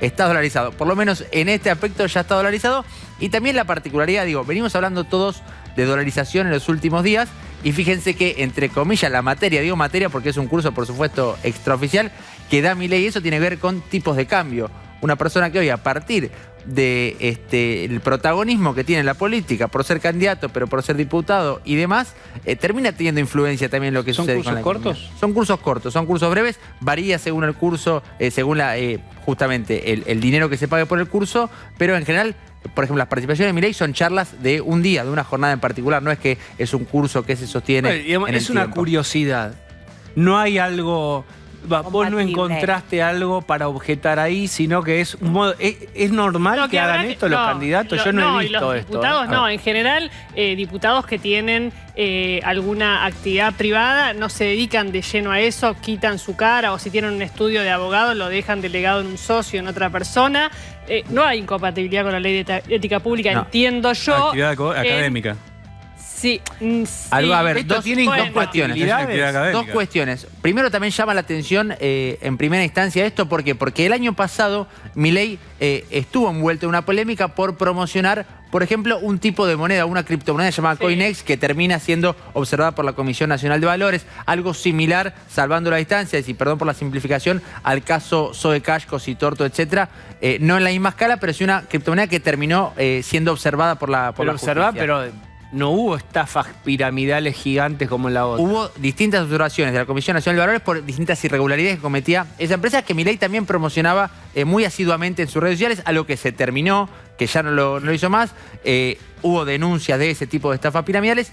Está dolarizado. Por lo menos en este aspecto ya está dolarizado. Y también la particularidad, digo, venimos hablando todos de dolarización en los últimos días, y fíjense que, entre comillas, la materia, digo materia porque es un curso, por supuesto, extraoficial, que da Milei, y eso tiene que ver con tipos de cambio. Una persona que hoy, a partir de el protagonismo que tiene en la política, por ser candidato, pero por ser diputado y demás, termina teniendo influencia también en lo que sucede con la economía. ¿Son cursos cortos? Son cursos cortos, son cursos breves, varía según el curso, según justamente el dinero que se pague por el curso, pero en general, por ejemplo, las participaciones de Milei son charlas de un día, de una jornada en particular, no es que es un curso que se sostiene en el es una tiempo. Curiosidad. No hay algo... Vos no Compatible. encontraste algo para objetar ahí, sino que es un modo... ¿Es normal No, que hagan habrá esto los candidatos? Yo no he y visto los esto. diputados no, en general, diputados que tienen alguna actividad privada no se dedican de lleno a eso, quitan su cara, o si tienen un estudio de abogado lo dejan delegado en un socio, en otra persona. No hay incompatibilidad con la ley de ética pública, No. entiendo yo. Actividad académica. Sí, Algo, a ver, Esto dos tiene cuestiones. Es una actividad académica. Dos cuestiones. Primero, también llama la atención en primera instancia esto. ¿Por qué? Porque el año pasado Milei estuvo envuelto en una polémica por promocionar, por ejemplo, un tipo de moneda, una criptomoneda llamada Coinex, que termina siendo observada por la Comisión Nacional de Valores. Algo similar, salvando la distancia, y perdón por la simplificación, al caso Zoe Cash, Cositorto, etcétera. No en la misma escala, pero sí una criptomoneda que terminó siendo observada por la justicia. Pero no hubo estafas piramidales gigantes como en la otra. Hubo distintas observaciones de la Comisión Nacional de Valores por distintas irregularidades que cometía esa empresa, que Milei también promocionaba muy asiduamente en sus redes sociales, a lo que se terminó, que ya no lo hizo más. Hubo denuncias de ese tipo de estafas piramidales.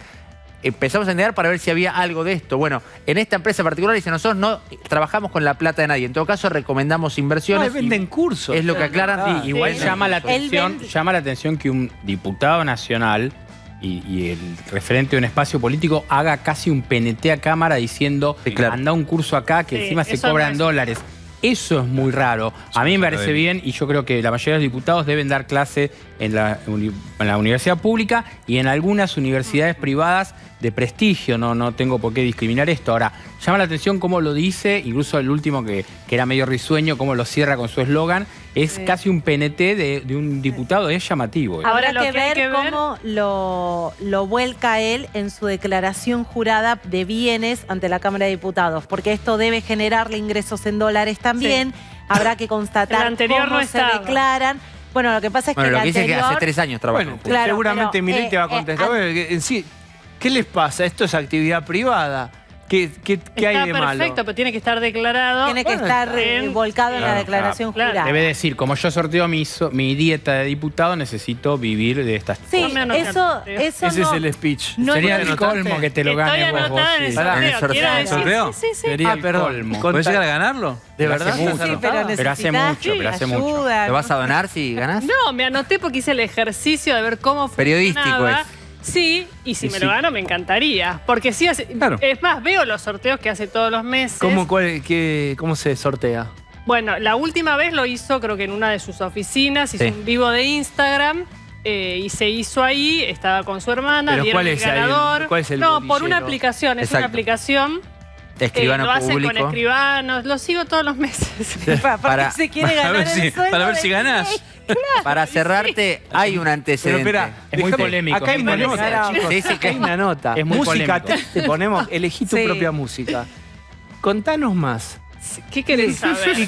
Empezamos a indagar para ver si había algo de esto. Bueno, en esta empresa particular dice, nosotros no trabajamos con la plata de nadie. En todo caso, recomendamos inversiones. No, venden cursos. Es lo que aclaran. Sí, igual Sí. llama la Él atención que un diputado nacional y el referente de un espacio político haga casi un PNT a cámara diciendo, Sí, claro. anda un curso acá que Sí, encima se eso cobran no es- dólares. Eso es muy raro. A mí me parece bien, y yo creo que la mayoría de los diputados deben dar clase en la universidad pública y en algunas universidades privadas de prestigio. No tengo por qué discriminar esto. Ahora, llama la atención cómo lo dice, incluso el último que era medio risueño, cómo lo cierra con su eslogan. Es casi un PNT de un diputado, es llamativo. Ahora Habrá lo que que hay ver que ver- cómo lo vuelca él en su declaración jurada de bienes ante la Cámara de Diputados, porque esto debe generarle ingresos en dólares también. Habrá que constatar El anterior cómo no se estaba. declaran. Bueno, lo que pasa es Bueno, que lo el que dice es que hace anterior... 3 años trabajan. Bueno, Claro, seguramente pero, Milei te va a contestar. Bueno, en sí, ¿qué les pasa? Esto es actividad privada. ¿Qué hay Está de malo? perfecto, pero tiene que estar declarado. Tiene que estar volcado en la declaración jurada. Debe decir, como yo sorteo mi dieta de diputado, necesito vivir de estas Sí, No me anoté. eso Ese es no. el speech. No Sería es el importante. colmo que te lo Estoy ganes vos. anotada en el sí. ¿En el sorteo. Quiero decir, sorteo? sí. Sería el perdón. colmo. ¿Podés llegar a ganarlo? ¿De Pero verdad? hace mucho. Sí, pero Pero hace necesitas mucho, pero hace mucho. ayuda. ¿Lo vas a donar si ganás? No, me anoté porque hice el ejercicio de ver cómo Periodístico funcionaba. es. Sí, y si Y me sí. lo gano me encantaría. Porque sí, Claro. es más, veo los sorteos que hace todos los meses. ¿Cómo se sortea? Bueno, la última vez lo hizo creo que en una de sus oficinas, hizo Sí. un vivo de Instagram y se hizo ahí, estaba con su hermana, Pero dieron ¿cuál el es ahí el- ganador. cuál es el no, por bolillero? una aplicación, es una Exacto. aplicación. Escribano lo hacen público. con escribanos, lo sigo todos los meses. Para- se quiere ganar el sueldo para ver si de- ganás. Para cerrarte, hay un Pero antecedente. espera, Es muy déjame- polémico. Acá hay una Me nota, parece. chicos. Sí, sí, Acá hay una nota. Es muy música, polémico. te ponemos, elegí tu Sí. propia música. Contanos más. ¿Qué querés saber? ¿Y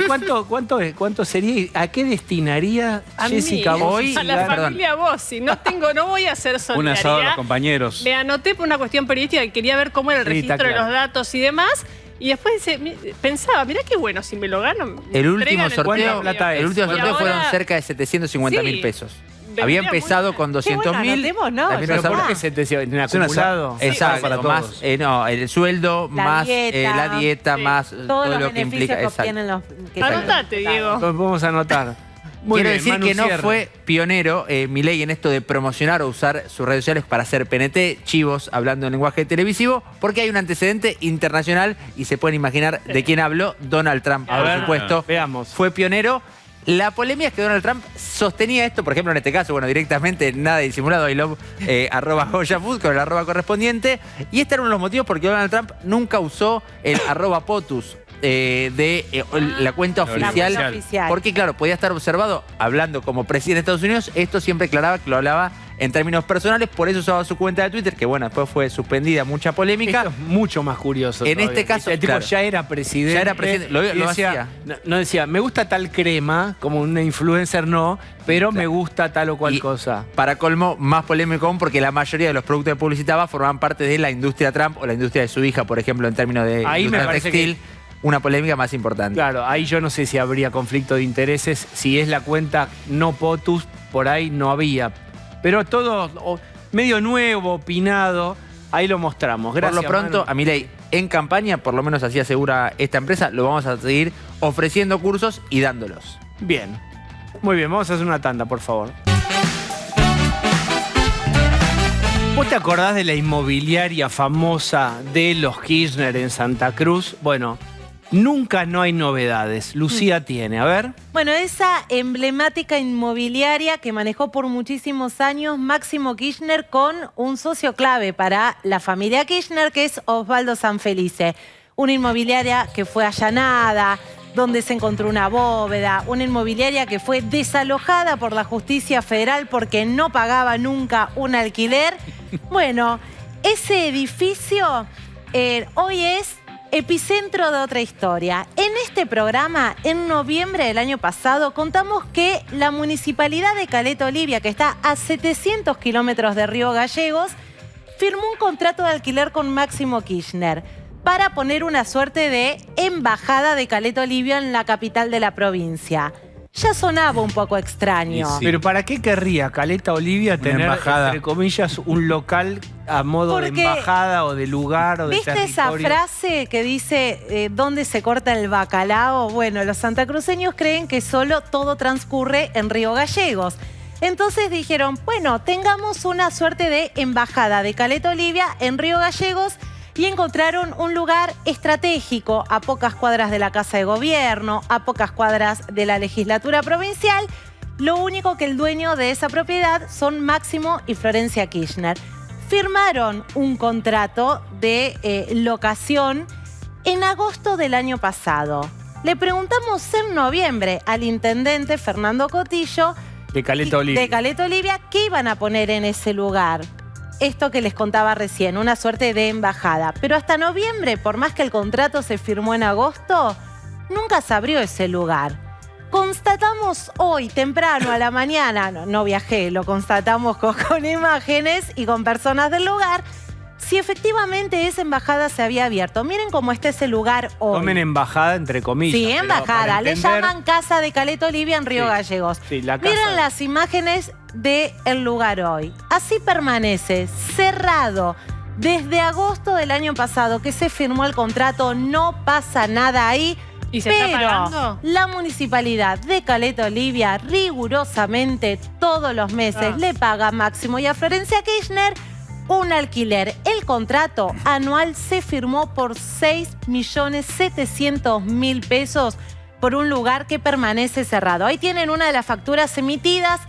cuánto sería? ¿Y a qué destinaría A mí, Jessica Bossi? a la perdón. familia Bossi. No voy a hacer Un solidaridad. asado a los compañeros. Me anoté por una cuestión periodística que quería ver cómo era el Sí, está registro de claro. los datos y demás. Y después pensaba, mirá qué bueno, si me lo gano. me El último entregan sorteo, ¿Cuánta plata es? el último Y sorteo fueron ahora- cerca de 750.000 Sí. pesos. Vendría Había muy empezado bien. con Qué 200.000. bueno, anotemos, ¿no? también ¿Pero nos por habla- qué se te en Es una acumulado? Exacto, para más todos. no, el sueldo, La más dieta. la dieta, Sí. más Todos todo los lo que beneficios implica. que Exacto. obtienen los... que Anotate, Diego. Lo podemos anotar. Muy Quiero bien, decir Manu que no Cierre. fue pionero Milei en esto de promocionar o usar sus redes sociales para hacer PNT, chivos, hablando en lenguaje televisivo, porque hay un antecedente internacional y se pueden imaginar de quién habló. Donald Trump, A por ver, supuesto. veamos. Fue pionero. La polémica es que Donald Trump sostenía esto, por ejemplo, en este caso, bueno, directamente, nada disimulado, I love, @JoyaFood con el arroba correspondiente. Y este era uno de los motivos porque Donald Trump nunca usó el @POTUS la cuenta La oficial. cuenta oficial. Porque, claro, podía estar observado hablando como presidente de Estados Unidos. Esto siempre aclaraba que lo hablaba en términos personales, por eso usaba su cuenta de Twitter, que bueno, después fue suspendida, mucha polémica. Esto es mucho más curioso. En todavía. este caso, el tipo claro. ya era presidente. Ya era presidente, lo y decía, hacía. No decía, me gusta tal crema, como una influencer no, pero me gusta tal o cual Y cosa. Para colmo, más polémico aún, porque la mayoría de los productos que publicitaba formaban parte de la industria Trump o la industria de su hija, por ejemplo, en términos de Ahí me industria parece textil. Una polémica más importante. Claro, ahí yo no sé si habría conflicto de intereses. Si es la cuenta no POTUS, por ahí no había. Pero todo medio nuevo, opinado, ahí lo mostramos. Gracias, Por lo pronto, Manu. a Milei en campaña, por lo menos así asegura esta empresa, lo vamos a seguir ofreciendo cursos y dándolos. Bien. Muy bien, vamos a hacer una tanda, por favor. ¿Vos te acordás de la inmobiliaria famosa de los Kirchner en Santa Cruz? Bueno, nunca no hay novedades. Lucía tiene, a ver. Bueno, esa emblemática inmobiliaria que manejó por muchísimos años Máximo Kirchner con un socio clave para la familia Kirchner, que es Osvaldo Sanfelice. Una inmobiliaria que fue allanada, donde se encontró una bóveda, una inmobiliaria que fue desalojada por la justicia federal porque no pagaba nunca un alquiler. Bueno, ese edificio hoy es epicentro de otra historia. En este programa, en noviembre del año pasado, contamos que la municipalidad de Caleta Olivia, que está a 700 kilómetros de Río Gallegos, firmó un contrato de alquiler con Máximo Kirchner para poner una suerte de embajada de Caleta Olivia en la capital de la provincia. Ya sonaba un poco extraño. Y sí. Pero ¿para qué querría Caleta Olivia tener, embajada. entre comillas, un local a modo de Porque, embajada o de lugar o de ¿Viste esa territorio? frase que dice ¿dónde se corta el bacalao? Bueno, los santacruceños creen que solo todo transcurre en Río Gallegos. Entonces dijeron, bueno, tengamos una suerte de embajada de Caleta Olivia en Río Gallegos y encontraron un lugar estratégico a pocas cuadras de la Casa de Gobierno, a pocas cuadras de la legislatura provincial. Lo único que el dueño de esa propiedad son Máximo y Florencia Kirchner. Firmaron un contrato de locación en agosto del año pasado. Le preguntamos en noviembre al intendente Fernando Cotillo De Caleta Olivia. de Caleta Olivia qué iban a poner en ese lugar. Esto que les contaba recién, una suerte de embajada. Pero hasta noviembre, por más que el contrato se firmó en agosto, nunca se abrió ese lugar. Constatamos hoy, temprano, a la mañana, no viajé, lo constatamos con imágenes y con personas del lugar, si efectivamente esa embajada se había abierto. Miren cómo está ese lugar hoy. Tomen embajada entre comillas. Sí, pero embajada. para Le entender- llaman Casa de Caleta Olivia en Río Sí. Gallegos. Sí, la casa Miren de- las imágenes del lugar hoy. Así permanece, cerrado. Desde agosto del año pasado que se firmó el contrato, no pasa nada ahí. ¿Y se está pagando? La municipalidad de Caleta Olivia rigurosamente todos los meses le paga a Máximo y a Florencia Kirchner un alquiler. El contrato anual se firmó por 6.700.000 pesos por un lugar que permanece cerrado. Ahí tienen una de las facturas emitidas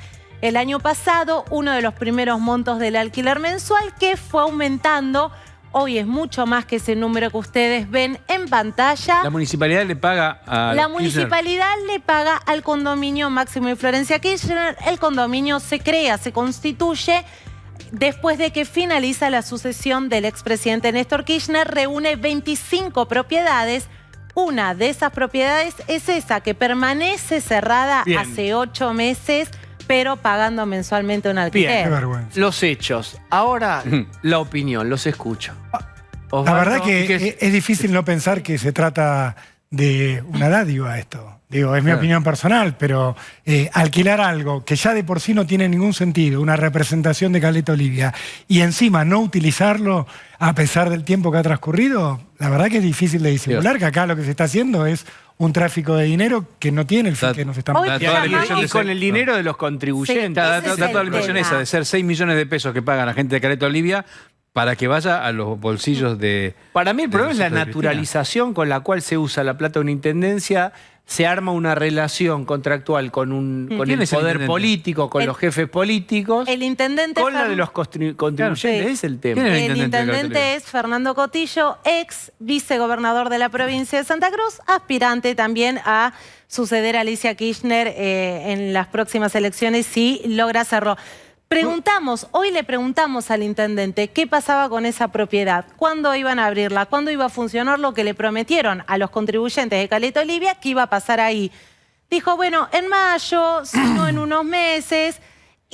el año pasado, uno de los primeros montos del alquiler mensual que fue aumentando. Hoy es mucho más que ese número que ustedes ven en pantalla. La municipalidad le paga a La Kirchner. municipalidad le paga al condominio Máximo y Florencia Kirchner. El condominio se crea, se constituye después de que finaliza la sucesión del expresidente Néstor Kirchner. Reúne 25 propiedades. Una de esas propiedades es esa que permanece cerrada Bien. hace 8 meses, pero pagando mensualmente un alquiler. Qué vergüenza. Los hechos. Ahora, la opinión, los escucho. La Osvaldo, verdad ¿y qué que es difícil no pensar que se trata de una dádiva esto. Digo, es mi opinión personal, pero alquilar algo que ya de por sí no tiene ningún sentido, una representación de Caleta Olivia, y encima no utilizarlo a pesar del tiempo que ha transcurrido, la verdad que es difícil de disimular, que acá lo que se está haciendo es un tráfico de dinero que no tiene el fin que nos estamos... Hoy Da toda la llamamos- ilusión y de con ser- el dinero de los contribuyentes. Sí, Da ese es toda la el ilusión tema. esa de ser 6 millones de pesos que paga la gente de Caleta Olivia para que vaya a los bolsillos de... Para mí el de problema es la nosotros de Cristina. naturalización con la cual se usa la plata de una intendencia, se arma una relación contractual con ¿Quién el es el poder intendente? político, con El- los jefes políticos, El intendente con la Fer- de los contribuyentes. Sí. Ese es el tema. ¿Quién es El intendente de Caleta intendente Olivia? es Fernando Cotillo, ex vicegobernador de la provincia de Santa Cruz, aspirante también a suceder a Alicia Kirchner en las próximas elecciones si logra hacerlo. Hoy le preguntamos al intendente qué pasaba con esa propiedad, cuándo iban a abrirla, cuándo iba a funcionar lo que le prometieron a los contribuyentes de Caleta Olivia que iba a pasar ahí. Dijo, bueno, en mayo, si no en unos meses.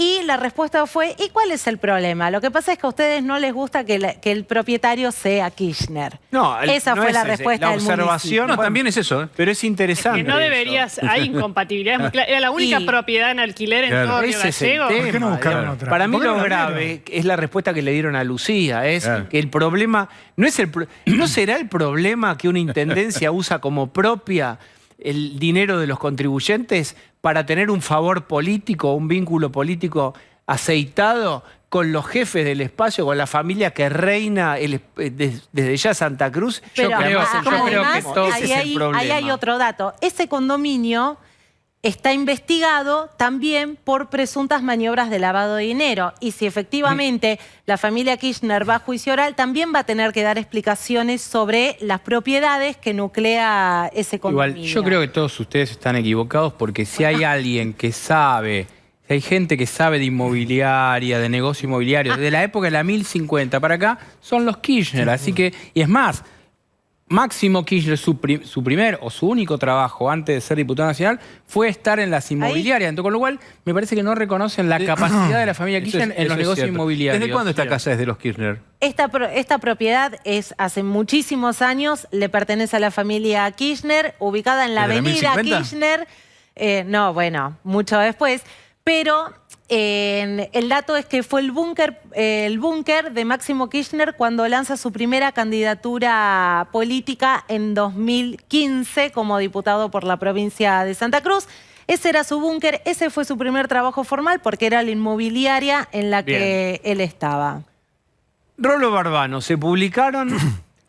Y la respuesta fue, ¿y cuál es el problema? Lo que pasa es que a ustedes no les gusta que el propietario sea Kirchner. No, Esa no fue es la ese. respuesta La del observación, No, bueno, también es eso, ¿eh? pero es interesante. Que no eso. deberías, hay incompatibilidades muy claras. Era la única Y- propiedad en alquiler en Claro. todo Río Ese es el Gallego. tema. ¿Por qué no buscaron digamos. otra? Para mí ¿Por qué lo no la grave es la respuesta que le dieron a Lucía. Es Claro. que el problema no será el problema que una intendencia usa como propia el dinero de los contribuyentes para tener un favor político, un vínculo político aceitado con los jefes del espacio, con la familia que reina desde ya Santa Cruz. Pero creo además, que todo ese es el problema. ahí hay otro dato. Ese condominio está investigado también por presuntas maniobras de lavado de dinero. Y si efectivamente la familia Kirchner va a juicio oral, también va a tener que dar explicaciones sobre las propiedades que nuclea ese condominio. Igual, yo creo que todos ustedes están equivocados porque si hay alguien que sabe, si hay gente que sabe de inmobiliaria, de negocio inmobiliario, desde la época de la 1050 para acá, son los Kirchner. Así que, y es más, Máximo Kirchner, su primer o su único trabajo antes de ser diputado nacional fue estar en las inmobiliarias. Entonces, con lo cual, me parece que no reconocen la capacidad de la familia Kirchner en los negocios inmobiliarios. ¿Desde cuándo esta casa es de los Kirchner? Esta propiedad es hace muchísimos años, le pertenece a la familia Kirchner, ubicada en la ¿Desde la avenida 1050? Kirchner. No, bueno, mucho después. Pero el dato es que fue el búnker de Máximo Kirchner cuando lanza su primera candidatura política en 2015 como diputado por la provincia de Santa Cruz. Ese era su búnker, ese fue su primer trabajo formal porque era la inmobiliaria en la que él estaba. Rolo Barbano, se publicaron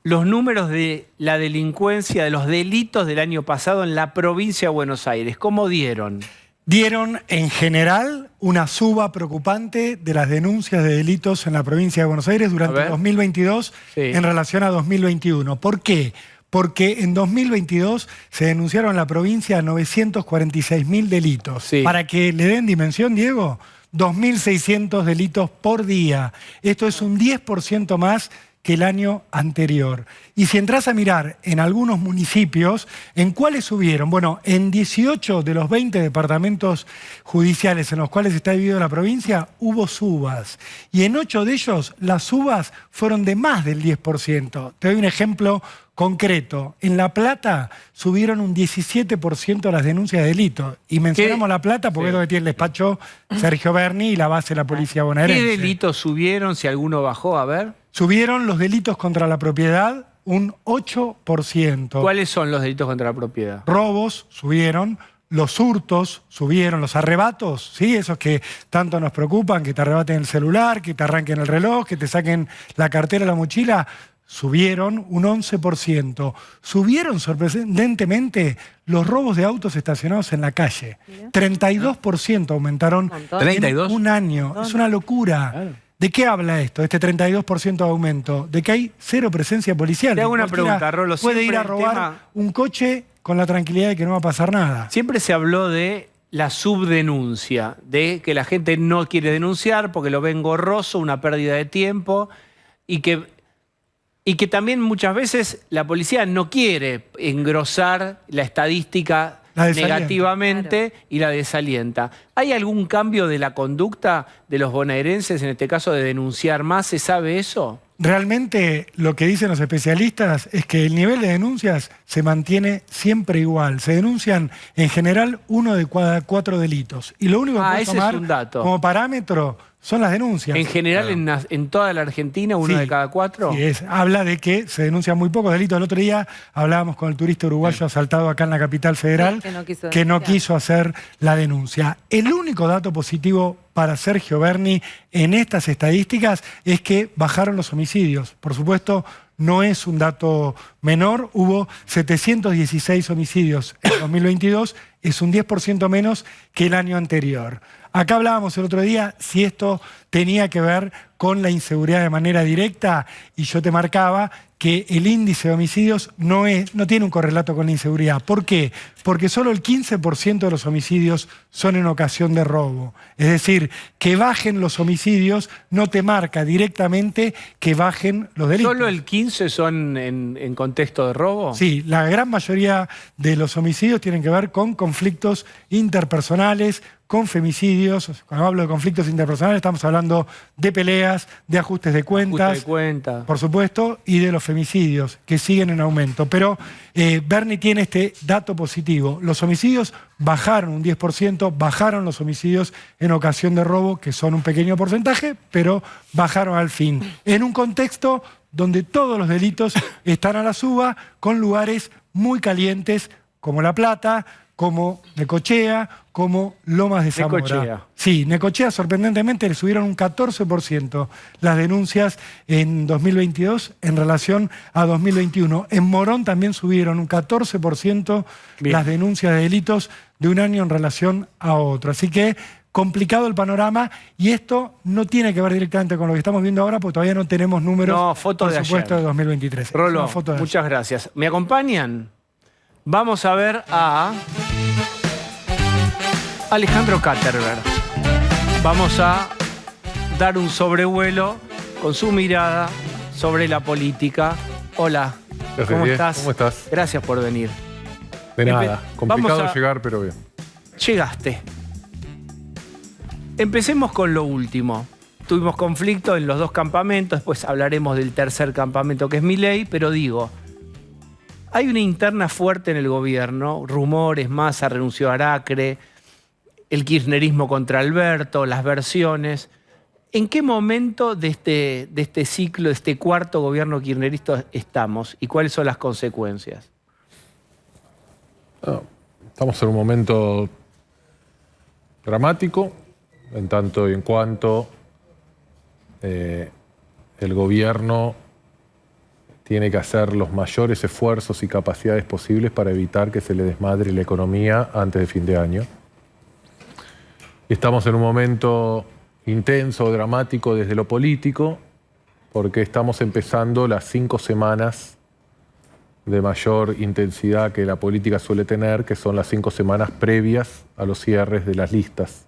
los números de la delincuencia, de los delitos del año pasado en la provincia de Buenos Aires. ¿Cómo dieron? Dieron en general una suba preocupante de las denuncias de delitos en la provincia de Buenos Aires durante 2022 en relación a 2021. ¿Por qué? Porque en 2022 se denunciaron en la provincia 946.000 delitos. Para que le den dimensión, Diego, 2.600 delitos por día. Esto es un 10% más que el año anterior. Y si entras a mirar en algunos municipios, ¿en cuáles subieron? Bueno, en 18 de los 20 departamentos judiciales en los cuales está dividida la provincia, hubo subas. Y en 8 de ellos, las subas fueron de más del 10%. Te doy un ejemplo concreto. En La Plata subieron un 17% las denuncias de delito. Y mencionamos La Plata porque es donde tiene el despacho Sergio Berni y la base de la policía bonaerense. ¿Qué delitos subieron, si alguno bajó? A ver. Subieron los delitos contra la propiedad un 8%. ¿Cuáles son los delitos contra la propiedad? Robos subieron, los hurtos subieron, los arrebatos, ¿sí? Esos que tanto nos preocupan, que te arrebaten el celular, que te arranquen el reloj, que te saquen la cartera o la mochila, subieron un 11%. Subieron sorprendentemente los robos de autos estacionados en la calle. 32% aumentaron en un año. Es una locura. Claro. ¿De qué habla esto, este 32% de aumento? De que hay cero presencia policial. Te hago una pregunta, Rolo. Puede ir a robar un coche con la tranquilidad de que no va a pasar nada. Siempre se habló de la subdenuncia, de que la gente no quiere denunciar porque lo ve engorroso, una pérdida de tiempo, y que también muchas veces la policía no quiere engrosar la estadística negativamente, claro, y la desalienta. ¿Hay algún cambio de la conducta de los bonaerenses, en este caso de denunciar más? ¿Se sabe eso? Realmente lo que dicen los especialistas es que el nivel de denuncias se mantiene siempre igual. Se denuncian en general 1 de cada 4 delitos. Y lo único que puede tomar como parámetro son las denuncias. En general, claro, en toda la Argentina, 1 de cada 4. Sí, habla de que se denuncian muy pocos delitos. El otro día hablábamos con el turista uruguayo asaltado acá en la capital federal, que no quiso hacer la denuncia. El único dato positivo para Sergio Berni en estas estadísticas es que bajaron los homicidios. Por supuesto, no es un dato menor. Hubo 716 homicidios en 2022, es un 10% menos que el año anterior. Acá hablábamos el otro día si esto tenía que ver con la inseguridad de manera directa, y yo te marcaba que el índice de homicidios no tiene un correlato con la inseguridad. ¿Por qué? Porque solo el 15% de los homicidios son en ocasión de robo. Es decir, que bajen los homicidios no te marca directamente que bajen los delitos. ¿Solo el 15% son en contexto de robo? Sí, la gran mayoría de los homicidios tienen que ver con conflictos interpersonales, con femicidios. Cuando hablo de conflictos interpersonales estamos hablando de peleas, de ajustes de cuentas, por supuesto, y de los femicidios que siguen en aumento. Pero Berni tiene este dato positivo. Los homicidios bajaron un 10%, bajaron los homicidios en ocasión de robo, que son un pequeño porcentaje, pero bajaron al fin. En un contexto donde todos los delitos están a la suba, con lugares muy calientes como La Plata, como Necochea, como Lomas de Zamora. Necochea. Sí, Necochea sorprendentemente le subieron un 14% las denuncias en 2022 en relación a 2021. En Morón también subieron un 14% las denuncias de delitos de un año en relación a otro. Así que complicado el panorama, y esto no tiene que ver directamente con lo que estamos viendo ahora porque todavía no tenemos números, por supuesto, de 2023. Rolo, muchas gracias. ¿Me acompañan? Vamos a ver a Alejandro Katterberg. Vamos a dar un sobrevuelo con su mirada sobre la política. Hola, ¿cómo estás? ¿Cómo estás? Gracias por venir. De nada, complicado llegar, pero bien. Llegaste. Empecemos con lo último. Tuvimos conflicto en los 2 campamentos, después hablaremos del tercer campamento que es Milei, pero digo, hay una interna fuerte en el gobierno, rumores, Massa renunció a Aracre, el kirchnerismo contra Alberto, las versiones. ¿En qué momento de este ciclo, de este cuarto gobierno kirchnerista estamos y cuáles son las consecuencias? Estamos en un momento dramático, en tanto y en cuanto el gobierno tiene que hacer los mayores esfuerzos y capacidades posibles para evitar que se le desmadre la economía antes de fin de año. Estamos en un momento intenso, dramático desde lo político, porque estamos empezando las 5 semanas de mayor intensidad que la política suele tener, que son las 5 semanas previas a los cierres de las listas.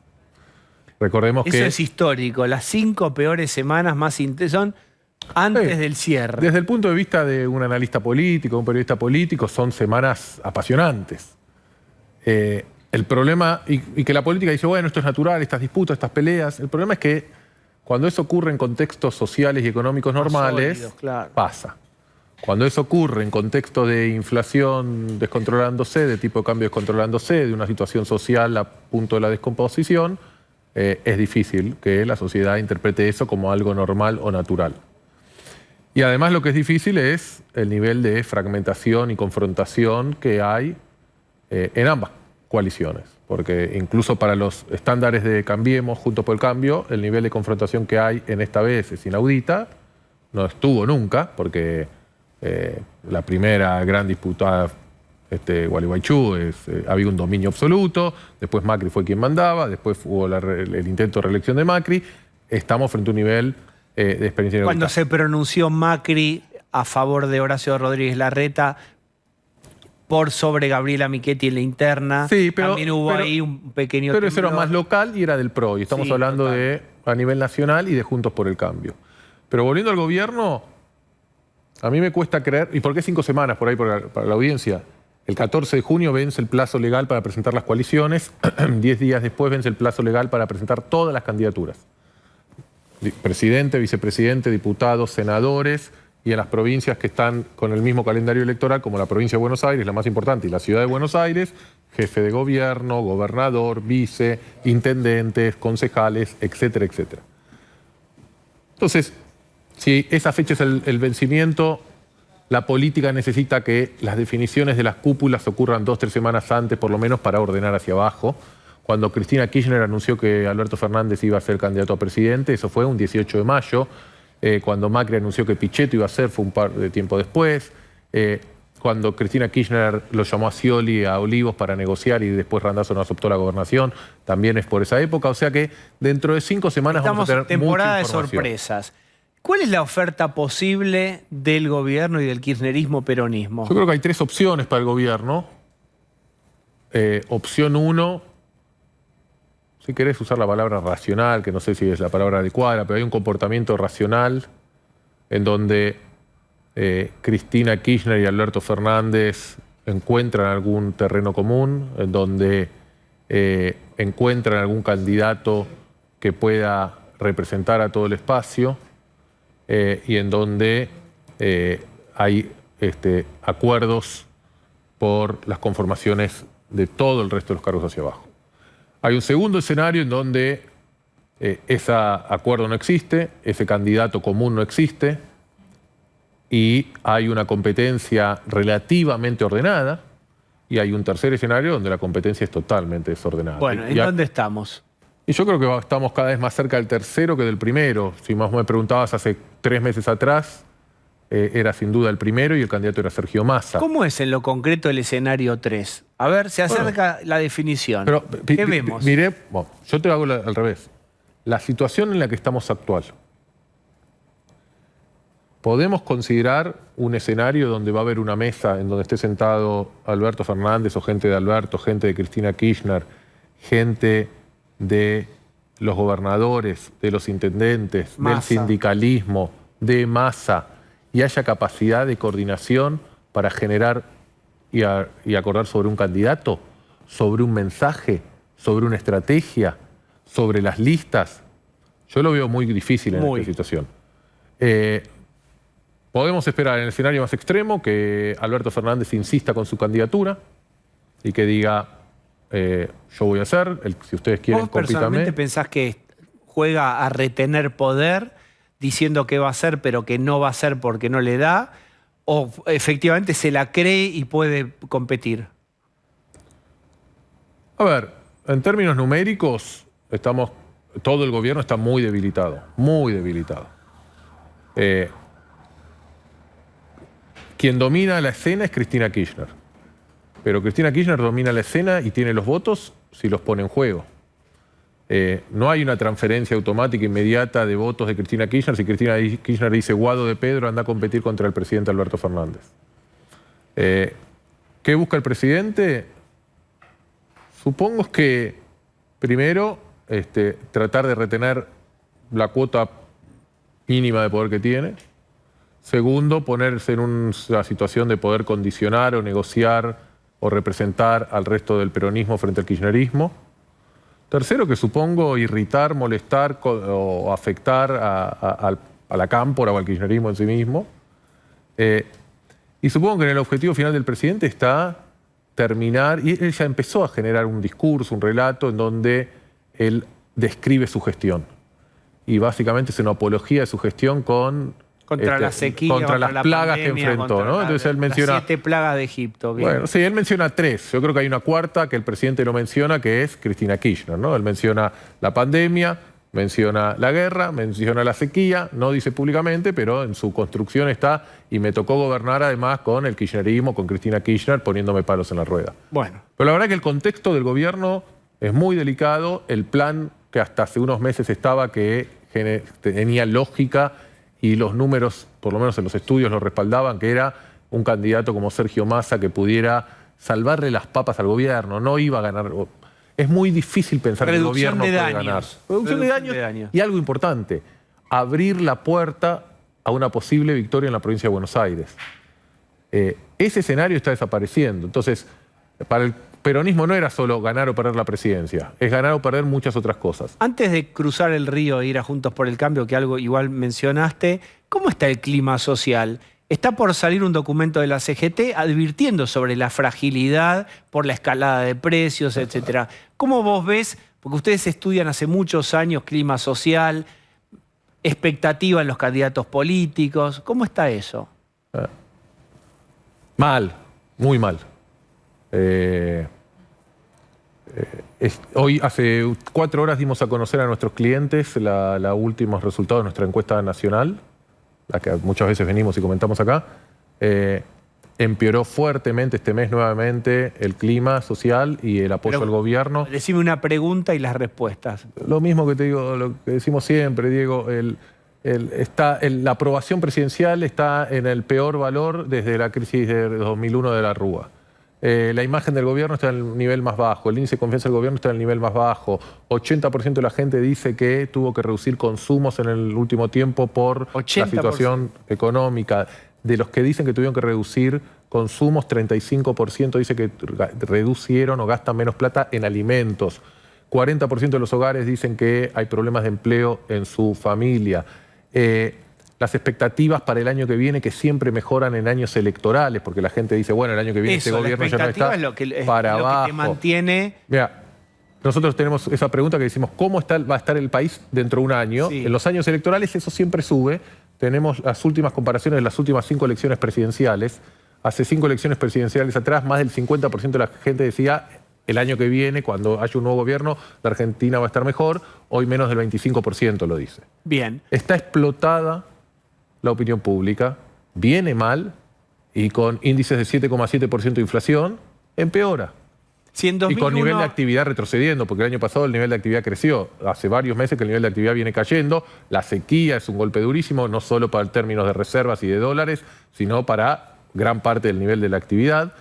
Recordemos que... Eso es histórico, las 5 peores semanas más intensas son Antes del cierre. Desde el punto de vista de un analista político, un periodista político, son semanas apasionantes. El problema, y que la política dice, bueno, esto es natural, estas disputas, estas peleas. El problema es que cuando eso ocurre en contextos sociales y económicos normales, sólidos, claro. pasa. Cuando eso ocurre en contextos de inflación descontrolándose, de tipo de cambio descontrolándose, de una situación social a punto de la descomposición, es difícil que la sociedad interprete eso como algo normal o natural. Y además lo que es difícil es el nivel de fragmentación y confrontación que hay en ambas coaliciones. Porque incluso para los estándares de Cambiemos, Juntos por el Cambio, el nivel de confrontación que hay en esta vez es inaudita. No estuvo nunca, porque la primera gran disputada, Gualeguaychú, había un dominio absoluto, después Macri fue quien mandaba, después hubo el intento de reelección de Macri. Estamos frente a un nivel de experiencia. Cuando se pronunció Macri a favor de Horacio Rodríguez Larreta por sobre Gabriela Michetti en la interna, sí, pero, también hubo ahí un pequeño Pero eso era temblor. más local y era del PRO, y estamos hablando de a nivel nacional y de Juntos por el Cambio. Pero volviendo al gobierno, a mí me cuesta creer, ¿y por qué 5 semanas por ahí para la audiencia? El 14 de junio vence el plazo legal para presentar las coaliciones, 10 días después vence el plazo legal para presentar todas las candidaturas. Presidente, vicepresidente, diputados, senadores, y en las provincias que están con el mismo calendario electoral, como la provincia de Buenos Aires, la más importante, y la ciudad de Buenos Aires, jefe de gobierno, gobernador, vice, intendentes, concejales, etcétera, etcétera. Entonces, si esa fecha es el vencimiento, la política necesita que las definiciones de las cúpulas ocurran 2 o 3 semanas antes, por lo menos, para ordenar hacia abajo. Cuando Cristina Kirchner anunció que Alberto Fernández iba a ser candidato a presidente, eso fue un 18 de mayo. Cuando Macri anunció que Pichetto iba a ser, fue un par de tiempo después. Cuando Cristina Kirchner lo llamó a Scioli a Olivos para negociar y después Randazzo no aceptó la gobernación, también es por esa época. O sea que dentro de 5 semanas Estamos vamos a tener en temporada mucha de información. sorpresas. ¿Cuál es la oferta posible del gobierno y del kirchnerismo-peronismo? Yo creo que hay 3 opciones para el gobierno. Opción 1, si querés usar la palabra racional, que no sé si es la palabra adecuada, pero hay un comportamiento racional en donde Cristina Kirchner y Alberto Fernández encuentran algún terreno común, en donde encuentran algún candidato que pueda representar a todo el espacio y en donde hay acuerdos por las conformaciones de todo el resto de los cargos hacia abajo. Hay un segundo escenario en donde ese acuerdo no existe, ese candidato común no existe y hay una competencia relativamente ordenada, y hay un tercer escenario donde la competencia es totalmente desordenada. Bueno, ¿en dónde estamos? Y yo creo que estamos cada vez más cerca del tercero que del primero. Si más me preguntabas hace 3 meses atrás, era sin duda el primero y el candidato era Sergio Massa. ¿Cómo es en lo concreto el escenario 3? A ver, se acerca la definición. Pero, ¿Qué vemos? Miré, bueno, yo te hago al revés. La situación en la que estamos actual. ¿Podemos considerar un escenario donde va a haber una mesa en donde esté sentado Alberto Fernández o gente de Alberto, gente de Cristina Kirchner, gente de los gobernadores, de los intendentes, Massa, del sindicalismo, de Massa, y haya capacidad de coordinación para generar y acordar sobre un candidato, sobre un mensaje, sobre una estrategia, sobre las listas? Yo lo veo muy difícil en esta situación. Podemos esperar en el escenario más extremo que Alberto Fernández insista con su candidatura y que diga, yo voy a hacer, si ustedes quieren, ¿Vos personalmente pensás que juega a retener poder diciendo que va a hacer pero que no va a hacer porque no le da? ¿O efectivamente se la cree y puede competir? A ver, en términos numéricos, todo el gobierno está muy debilitado, muy debilitado. Quien domina la escena es Cristina Kirchner. Pero Cristina Kirchner domina la escena y tiene los votos si los pone en juego. No hay una transferencia automática inmediata de votos de Cristina Kirchner si Cristina Kirchner dice Guado de Pedro anda a competir contra el presidente Alberto Fernández. ¿Qué busca el presidente? Supongo que primero tratar de retener la cuota mínima de poder que tiene, Segundo, ponerse en una situación de poder condicionar o negociar o representar al resto del peronismo frente al kirchnerismo. Tercero, que supongo irritar, molestar o afectar a la cámpora o al kirchnerismo en sí mismo. Y supongo que en el objetivo final del presidente está terminar, y él ya empezó a generar un discurso, un relato en donde él describe su gestión. Y básicamente es una apología de su gestión contra la sequía, contra las la plagas pandemia, que enfrentó, ¿no? Entonces él menciona las 7 plagas de Egipto. Bien. Bueno, sí, él menciona 3. Yo creo que hay una cuarta que el presidente no menciona, que es Cristina Kirchner, ¿no? Él menciona la pandemia, menciona la guerra, menciona la sequía, no dice públicamente, pero en su construcción está, y me tocó gobernar además con el kirchnerismo, con Cristina Kirchner, poniéndome palos en la rueda. Bueno. Pero la verdad que el contexto del gobierno es muy delicado, el plan que hasta hace unos meses estaba, que tenía lógica, y los números, por lo menos en los estudios, lo respaldaban, que era un candidato como Sergio Massa que pudiera salvarle las papas al gobierno, no iba a ganar. Es muy difícil pensar que el gobierno puede ganar. Reducción de daños. Y algo importante, abrir la puerta a una posible victoria en la provincia de Buenos Aires. Ese escenario está desapareciendo. Entonces, para el peronismo no era solo ganar o perder la presidencia, es ganar o perder muchas otras cosas. Antes de cruzar el río e ir a Juntos por el Cambio, que algo igual mencionaste, ¿cómo está el clima social? Está por salir un documento de la CGT advirtiendo sobre la fragilidad por la escalada de precios, etcétera. ¿Cómo vos ves, porque ustedes estudian hace muchos años clima social, expectativa en los candidatos políticos, ¿cómo está eso? Mal, muy mal. Hoy, hace 4 horas, dimos a conocer a nuestros clientes los últimos resultados de nuestra encuesta nacional, la que muchas veces venimos y comentamos acá. Empeoró fuertemente este mes nuevamente el clima social y el apoyo al gobierno. Decime una pregunta y las respuestas. Lo mismo que te digo, lo que decimos siempre, Diego, la aprobación presidencial está en el peor valor desde la crisis de 2001 de la Rúa. La imagen del gobierno está en el nivel más bajo, el índice de confianza del gobierno está en el nivel más bajo, 80% de la gente dice que tuvo que reducir consumos en el último tiempo por 80%. La situación económica. De los que dicen que tuvieron que reducir consumos, 35% dice que reducieron o gastan menos plata en alimentos. 40% de los hogares dicen que hay problemas de empleo en su familia. Las expectativas para el año que viene, que siempre mejoran en años electorales, porque la gente dice, bueno, el año que viene este gobierno ya no está, es lo que te mantiene. Mira, nosotros tenemos esa pregunta que decimos, ¿cómo va a estar el país dentro de un año? Sí. En los años electorales eso siempre sube. Tenemos las últimas comparaciones de las últimas 5 elecciones presidenciales. Hace 5 elecciones presidenciales atrás, más del 50% de la gente decía, el año que viene, cuando haya un nuevo gobierno, la Argentina va a estar mejor. Hoy menos del 25% lo dice. Bien. Está explotada la opinión pública, viene mal, y con índices de 7,7% de inflación, empeora. Si en 2001... Y con nivel de actividad retrocediendo, porque el año pasado el nivel de actividad creció. Hace varios meses que el nivel de actividad viene cayendo. La sequía es un golpe durísimo, no solo para términos de reservas y de dólares, sino para gran parte del nivel de la actividad.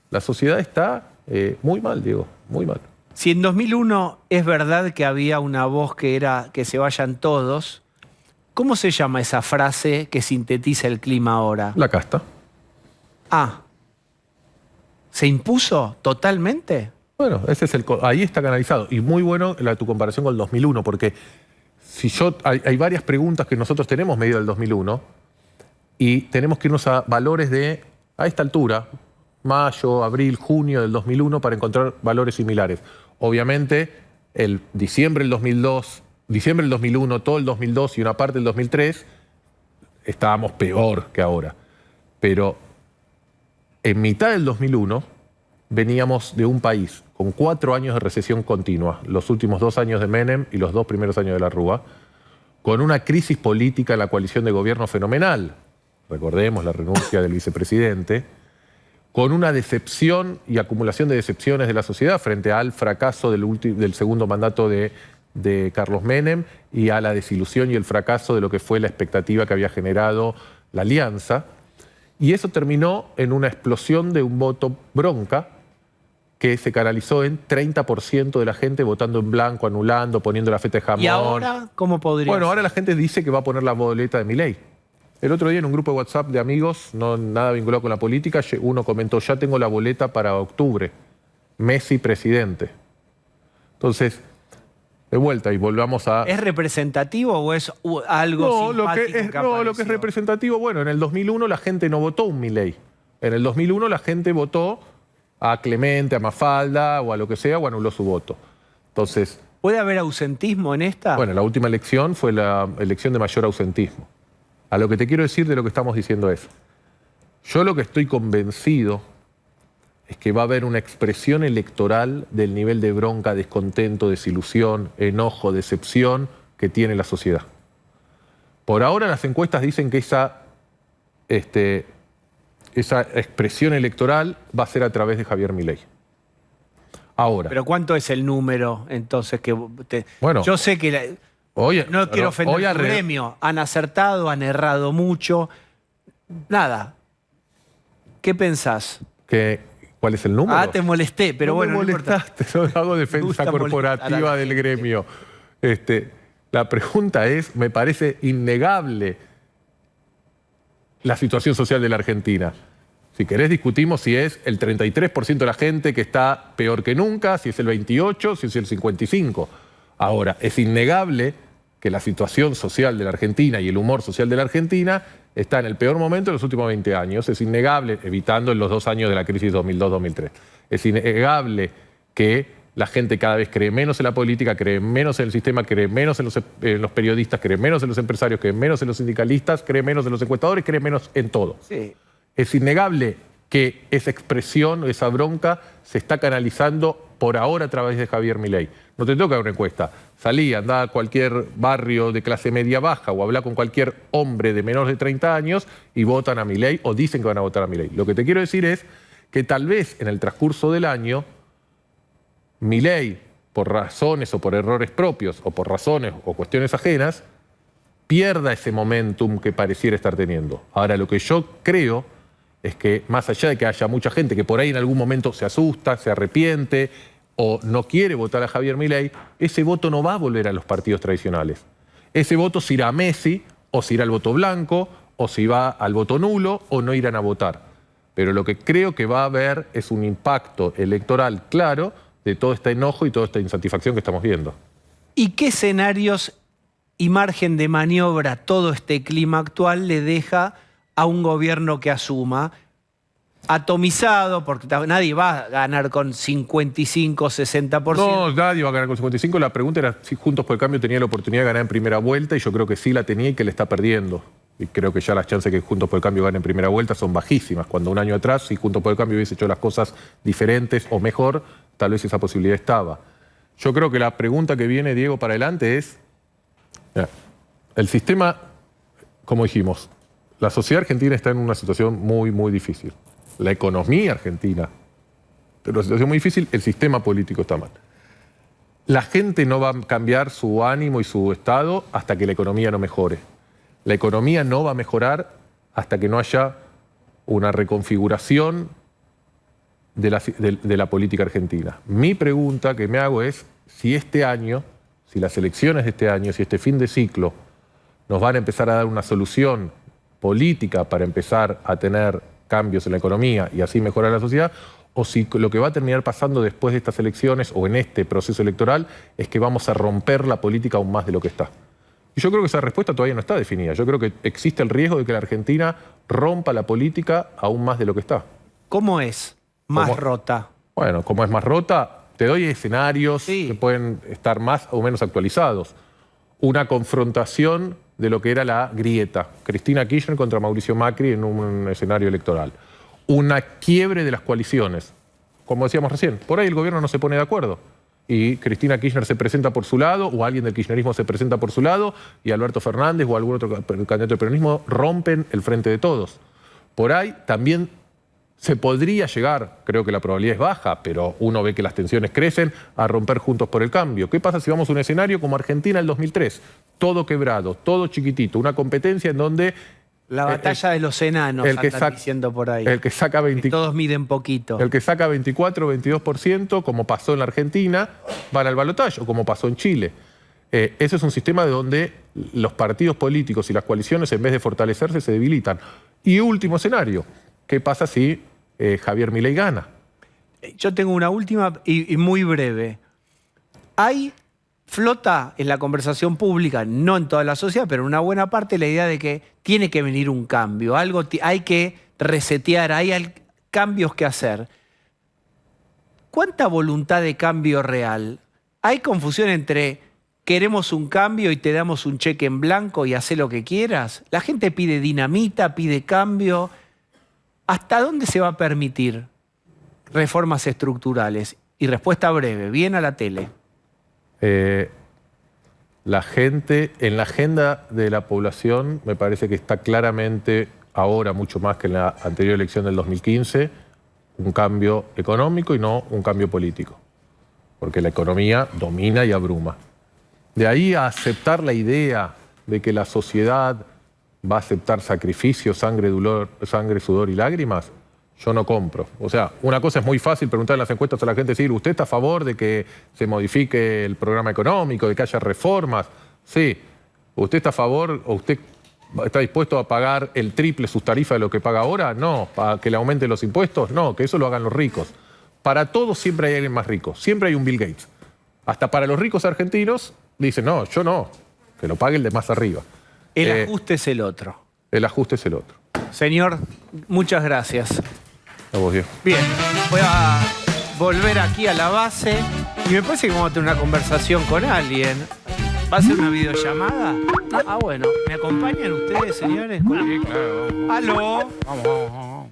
La sociedad está muy mal, Diego, muy mal. Si en 2001 es verdad que había una voz que era que se vayan todos, ¿cómo se llama esa frase que sintetiza el clima ahora? La casta. Ah. ¿Se impuso totalmente? Bueno, ahí está canalizado. Y muy bueno tu comparación con el 2001, porque hay varias preguntas que nosotros tenemos medio del 2001 y tenemos que irnos a valores a esta altura, mayo, abril, junio del 2001, para encontrar valores similares. Obviamente, el diciembre del 2002, diciembre del 2001, todo el 2002 y una parte del 2003, estábamos peor que ahora. Pero en mitad del 2001 veníamos de un país con 4 años de recesión continua, los últimos 2 años de Menem y los 2 primeros años de la Rúa, con una crisis política en la coalición de gobierno fenomenal, recordemos la renuncia del vicepresidente, con una decepción y acumulación de decepciones de la sociedad frente al fracaso del segundo mandato de Carlos Menem y a la desilusión y el fracaso de lo que fue la expectativa que había generado la alianza. Y eso terminó en una explosión de un voto bronca que se canalizó en 30% de la gente votando en blanco, anulando, poniendo la feta de jamón. ¿Y ahora cómo podría Bueno, ser? ahora la gente dice que va a poner la boleta de Milei. El otro día en un grupo de WhatsApp de amigos, no nada vinculado con la política, uno comentó, ya tengo la boleta para octubre, Messi presidente. Entonces, de vuelta y volvamos a... ¿Es representativo o es algo simpático? Lo que es representativo, bueno, en el 2001 la gente no votó un Milei. En el 2001 la gente votó a Clemente, a Mafalda o a lo que sea, o anuló su voto. Entonces... ¿Puede haber ausentismo en esta? Bueno, la última elección fue la elección de mayor ausentismo. A lo que te quiero decir de lo que estamos diciendo es, yo lo que estoy convencido es que va a haber una expresión electoral del nivel de bronca, descontento, desilusión, enojo, decepción que tiene la sociedad. Por ahora las encuestas dicen que esa expresión electoral va a ser a través de Javier Milei. Ahora. ¿Pero cuánto es el número entonces que Bueno, yo sé que no quiero ofender al gremio, han acertado, han errado mucho. Nada. ¿Qué pensás? ¿Cuál es el número? Ah, te molesté, pero no bueno, me molestaste, no hago defensa corporativa del gremio. La pregunta es, me parece innegable la situación social de la Argentina. Si querés discutimos si es el 33% de la gente que está peor que nunca, si es el 28%, si es el 55%. Ahora, es innegable que la situación social de la Argentina y el humor social de la Argentina está en el peor momento de los últimos 20 años. Es innegable, evitando en los 2 años de la crisis 2002-2003. Es innegable que la gente cada vez cree menos en la política, cree menos en el sistema, cree menos en los periodistas, cree menos en los empresarios, cree menos en los sindicalistas, cree menos en los encuestadores, cree menos en todo. Sí. Es innegable que esa expresión, esa bronca, se está canalizando por ahora a través de Javier Milei. No te toca una encuesta. Salí, andá a cualquier barrio de clase media baja o habla con cualquier hombre de menos de 30 años y votan a Milei o dicen que van a votar a Milei. Lo que te quiero decir es que tal vez en el transcurso del año, Milei, por razones o por errores propios o por razones o cuestiones ajenas, pierda ese momentum que pareciera estar teniendo. Ahora, lo que yo creo es que más allá de que haya mucha gente que por ahí en algún momento se asusta, se arrepiente o no quiere votar a Javier Milei, ese voto no va a volver a los partidos tradicionales. Ese voto se irá a Messi, o se irá al voto blanco, o se va al voto nulo, o no irán a votar. Pero lo que creo que va a haber es un impacto electoral claro de todo este enojo y toda esta insatisfacción que estamos viendo. ¿Y qué escenarios y margen de maniobra todo este clima actual le deja a un gobierno que asuma atomizado, porque nadie va a ganar con 55, 60%? No, nadie va a ganar con 55%. La pregunta era si Juntos por el Cambio tenía la oportunidad de ganar en primera vuelta, y yo creo que sí la tenía y que le está perdiendo. Y creo que ya las chances de que Juntos por el Cambio gane en primera vuelta son bajísimas. Cuando un año atrás, si Juntos por el Cambio hubiese hecho las cosas diferentes o mejor, tal vez esa posibilidad estaba. Yo creo que la pregunta que viene, Diego, para adelante es... El sistema, como dijimos, la sociedad argentina está en una situación muy, muy difícil. La economía argentina está en una situación muy difícil, el sistema político está mal. La gente no va a cambiar su ánimo y su estado hasta que la economía no mejore. La economía no va a mejorar hasta que no haya una reconfiguración de la política argentina. Mi pregunta que me hago es si este año, si las elecciones de este año, si este fin de ciclo nos van a empezar a dar una solución política para empezar a tener cambios en la economía y así mejorar la sociedad, o si lo que va a terminar pasando después de estas elecciones o en este proceso electoral es que vamos a romper la política aún más de lo que está. Y yo creo que esa respuesta todavía no está definida. Yo creo que existe el riesgo de que la Argentina rompa la política aún más de lo que está. ¿Cómo es más rota? Bueno, como es más rota, te doy escenarios que pueden estar más o menos actualizados. Una confrontación de lo que era la grieta. Cristina Kirchner contra Mauricio Macri en un escenario electoral. Una quiebre de las coaliciones. Como decíamos recién, por ahí el gobierno no se pone de acuerdo. Y Cristina Kirchner se presenta por su lado, o alguien del kirchnerismo se presenta por su lado, y Alberto Fernández o algún otro candidato del peronismo rompen el frente de todos. Por ahí también se podría llegar, creo que la probabilidad es baja, pero uno ve que las tensiones crecen, a romper Juntos por el Cambio. ¿Qué pasa si vamos a un escenario como Argentina del 2003? Todo quebrado, todo chiquitito, una competencia en donde... La batalla de los enanos, andan diciendo por ahí. El que saca 20, todos miden poquito. El que saca 24 o 22%, como pasó en la Argentina, van al balotaje, o como pasó en Chile. Ese es un sistema donde los partidos políticos y las coaliciones, en vez de fortalecerse, se debilitan. Y último escenario, ¿qué pasa si Javier Milei gana? Yo tengo una última y muy breve. Flota en la conversación pública, no en toda la sociedad, pero en una buena parte, la idea de que tiene que venir un cambio, hay que resetear, hay cambios que hacer. ¿Cuánta voluntad de cambio real? ¿Hay confusión entre queremos un cambio y te damos un cheque en blanco y hacé lo que quieras? La gente pide dinamita, pide cambio. ¿Hasta dónde se va a permitir reformas estructurales? Y respuesta breve, bien a la tele. La gente, en la agenda de la población, me parece que está claramente, ahora mucho más que en la anterior elección del 2015, un cambio económico y no un cambio político. Porque la economía domina y abruma. De ahí a aceptar la idea de que la sociedad va a aceptar sacrificios, sangre, sudor y lágrimas, yo no compro. O sea, una cosa es muy fácil preguntar en las encuestas a la gente, decir, ¿usted está a favor de que se modifique el programa económico, de que haya reformas? Sí. ¿Usted está a favor o usted está dispuesto a pagar el triple sus tarifas de lo que paga ahora? No. ¿Para que le aumenten los impuestos? No, que eso lo hagan los ricos. Para todos siempre hay alguien más rico. Siempre hay un Bill Gates. Hasta para los ricos argentinos dicen, no, yo no. Que lo pague el de más arriba. El ajuste es el otro. El ajuste es el otro. Señor, muchas gracias. A vos, Diego. Bien, voy a volver aquí a la base y me parece que vamos a tener una conversación con alguien. ¿Va a ser una videollamada? Ah, bueno. ¿Me acompañan ustedes, señores? Sí, claro. ¿Aló? Vamos.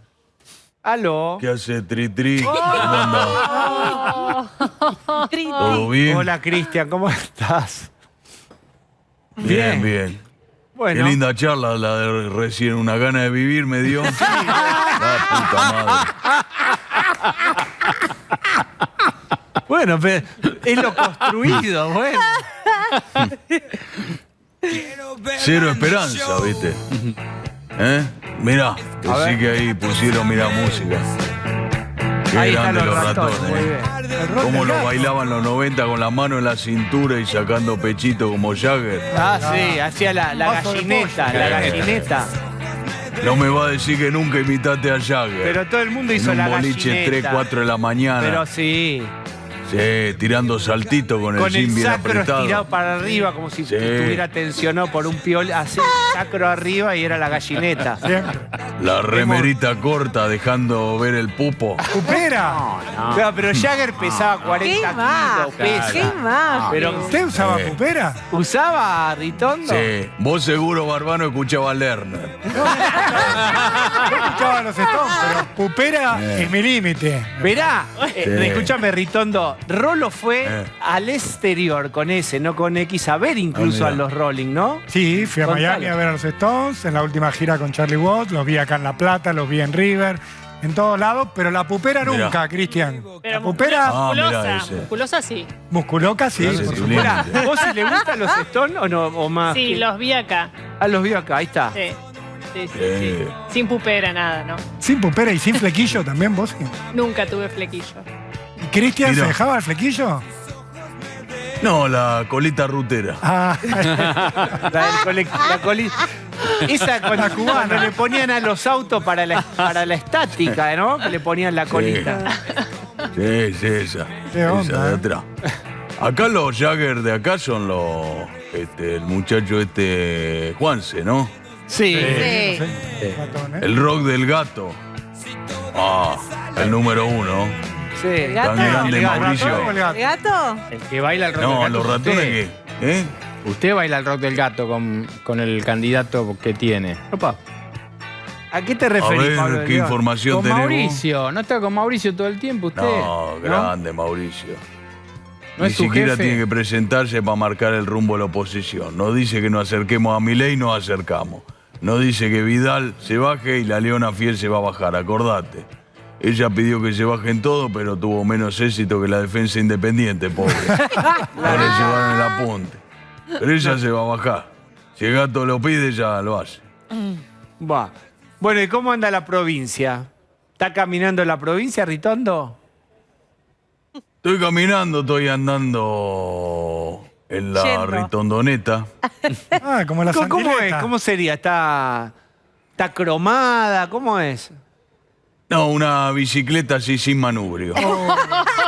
¿Aló? ¿Qué hace, Tri? ¿Cómo andás? ¿Todo bien? Hola, Cristian, ¿cómo estás? Bien. Bueno. Qué linda charla la de recién, una gana de vivir me dio. La puta madre. Bueno, pero es lo construido, bueno. Cero esperanza, ¿viste? Mirá, sí que ahí pusieron, mirá, música. Qué ahí grande están los ratones. Muy bien. Cómo lo bailaban los 90 con la mano en la cintura y sacando pechito como Jagger. Ah, sí, hacía la gallineta. No me va a decir que nunca imitaste a Jagger. Pero todo el mundo hizo la gallineta. En un boliche 3, 4 de la mañana. Pero sí. Sí, tirando saltito con el jean bien sacro apretado. estirado para arriba, como si estuviera tensionado por un piol. Así, sacro arriba y era la gallineta. La remerita corta, dejando ver el pupo. ¡Pupera! No. Pero Jagger pesaba 40 kilos. Pesa. ¿Qué más? Pero ¿Usted usaba pupera? ¿Usaba Ritondo? Sí. Vos seguro, Barbano, escuchabas Lerner. Yo escuchaba los Stones, pero pupera es mi límite. Verá, escúchame, Ritondo. Rolo fue al exterior con S, no con X, a ver incluso a los Rolling, ¿no? Sí, fui a Contalo. Miami a ver a los Stones, en la última gira con Charlie Watts, los vi acá en La Plata, los vi en River, en todos lados, pero la pupera nunca, Cristian. Pero La pupera musculosa sí. musculoca, sí. Ese por es supuesto. Mirá, ¿vos si le gustan los Stones o no? O más Sí, que- los vi acá. Ah, los vi acá, ahí está. Sí. Sí. Sin pupera, nada, ¿no? Sin pupera y sin flequillo también, vos. Nunca tuve flequillo. ¿Y Cristian se Mira. dejaba el flequillo? No, la colita rutera. Ah, La esa cuando le ponían a los autos para la estática, ¿no? Que le ponían la colita. Sí, esa. Qué onda, Esa de atrás. Acá los Jagger de acá son los... el muchacho Juanse, ¿no? Sí. ratón, ¿eh? El rock del gato. Ah, el número 1. Sí. Tan grande, Mauricio. ¿Ratón o el gato? ¿El gato? El que baila el rock No, del gato. los es ratones usted. que... Usted baila el rock del gato con el candidato que tiene. Opa. ¿A qué te A referís, Pablo ver de qué León? información Con tenemos. Mauricio. ¿No está con Mauricio todo el tiempo usted? No, grande Mauricio. ¿No Ni es su siquiera jefe? tiene que presentarse para marcar el rumbo a la oposición. No dice que nos acerquemos a Milei, nos acercamos. No dice que Vidal se baje y la Leona Fiel se va a bajar, acordate. Ella pidió que se bajen todos, pero tuvo menos éxito que la defensa independiente, pobre. Ahora llevaron el apunte. Pero ella se va a bajar. Si el gato lo pide, ya lo hace. Va. Bueno, ¿y cómo anda la provincia? ¿Está caminando la provincia, Ritondo? Estoy caminando, estoy andando en la Yendo. Ritondoneta. Ah, como la ¿Cómo es? santileta. ¿Cómo sería? ¿Está cromada? ¿Cómo es? No, una bicicleta así sin manubrio. Oh,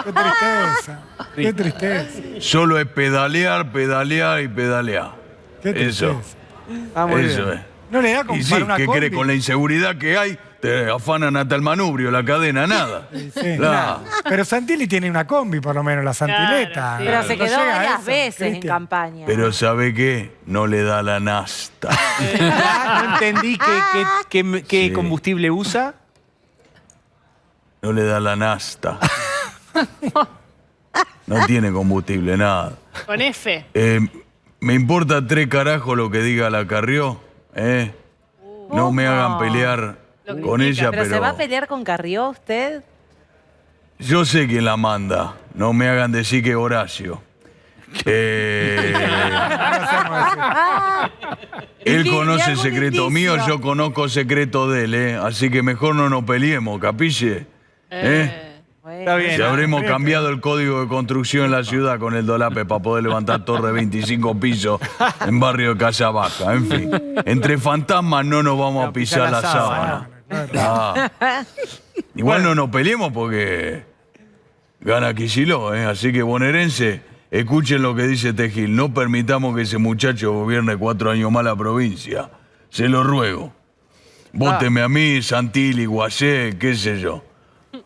qué tristeza. Qué tristeza. Solo es pedalear, pedalear y pedalear. Qué tristeza. Eso. Ah, muy Eso bien. es. No le da como Y sí, para una ¿qué combi. crees? Con la inseguridad que hay, te afanan hasta el manubrio, la cadena, nada. Sí. La- Pero Santilli tiene una combi, por lo menos, la santileta. Claro, sí. Pero se No quedó llega a varias eso, veces en Cristian. campaña. Pero ¿sabe qué? No le da la nasta. No entendí qué Sí. combustible usa. No le da la nasta. No tiene combustible, nada. Con F. Me importa 3 carajos lo que diga la Carrió, ¿eh? No me hagan pelear Lo con critica. ella, ¿Pero pero se va a pelear con Carrió usted? yo sé quién la manda. No me hagan decir que Horacio. Él ¿Y conoce algún secreto indicio? mío, yo conozco secreto de él, ¿eh? Así que mejor no nos peleemos, ¿capille? Está bien. Si habremos cambiado el código de construcción en la ciudad con el dolape para poder levantar torre de 25 pisos en barrio de Casa Baja. En fin, entre fantasmas no nos vamos a pisar la sábana. Ah. Igual no nos peleemos porque gana Kicillof, ¿eh? Así que bonaerense, escuchen lo que dice Tejil. No permitamos que ese muchacho gobierne 4 años más la provincia. Se lo ruego. Vóteme a mí, Santilli, Guasé, qué sé yo.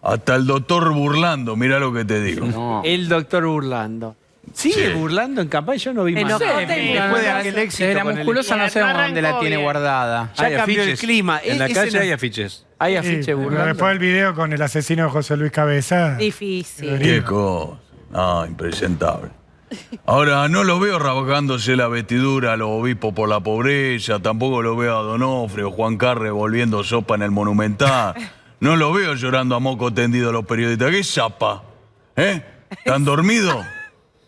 Hasta el doctor burlando, mira lo que te digo. El doctor burlando. ¿Sigue Sí. burlando en campaña? Yo no vi más. Enojate, nada. enojate. Después de aquel éxito De la con el- musculosa no Y sabemos dónde la arrancó tiene bien. guardada. Ya cambió el clima. En la Ese calle no- hay afiches. Hay Sí, afiche pero burlando. después del video con el asesino de José Luis Cabeza. Difícil. Qué cosa. No, impresentable. Ahora, no lo veo rabajándose la vestidura a los obispos por la pobreza, tampoco lo veo a Donofrio o Juan Carre volviendo sopa en el Monumental. No lo veo llorando a moco tendido a los periodistas. ¿Qué zapa? ¿Eh? ¿Están dormidos?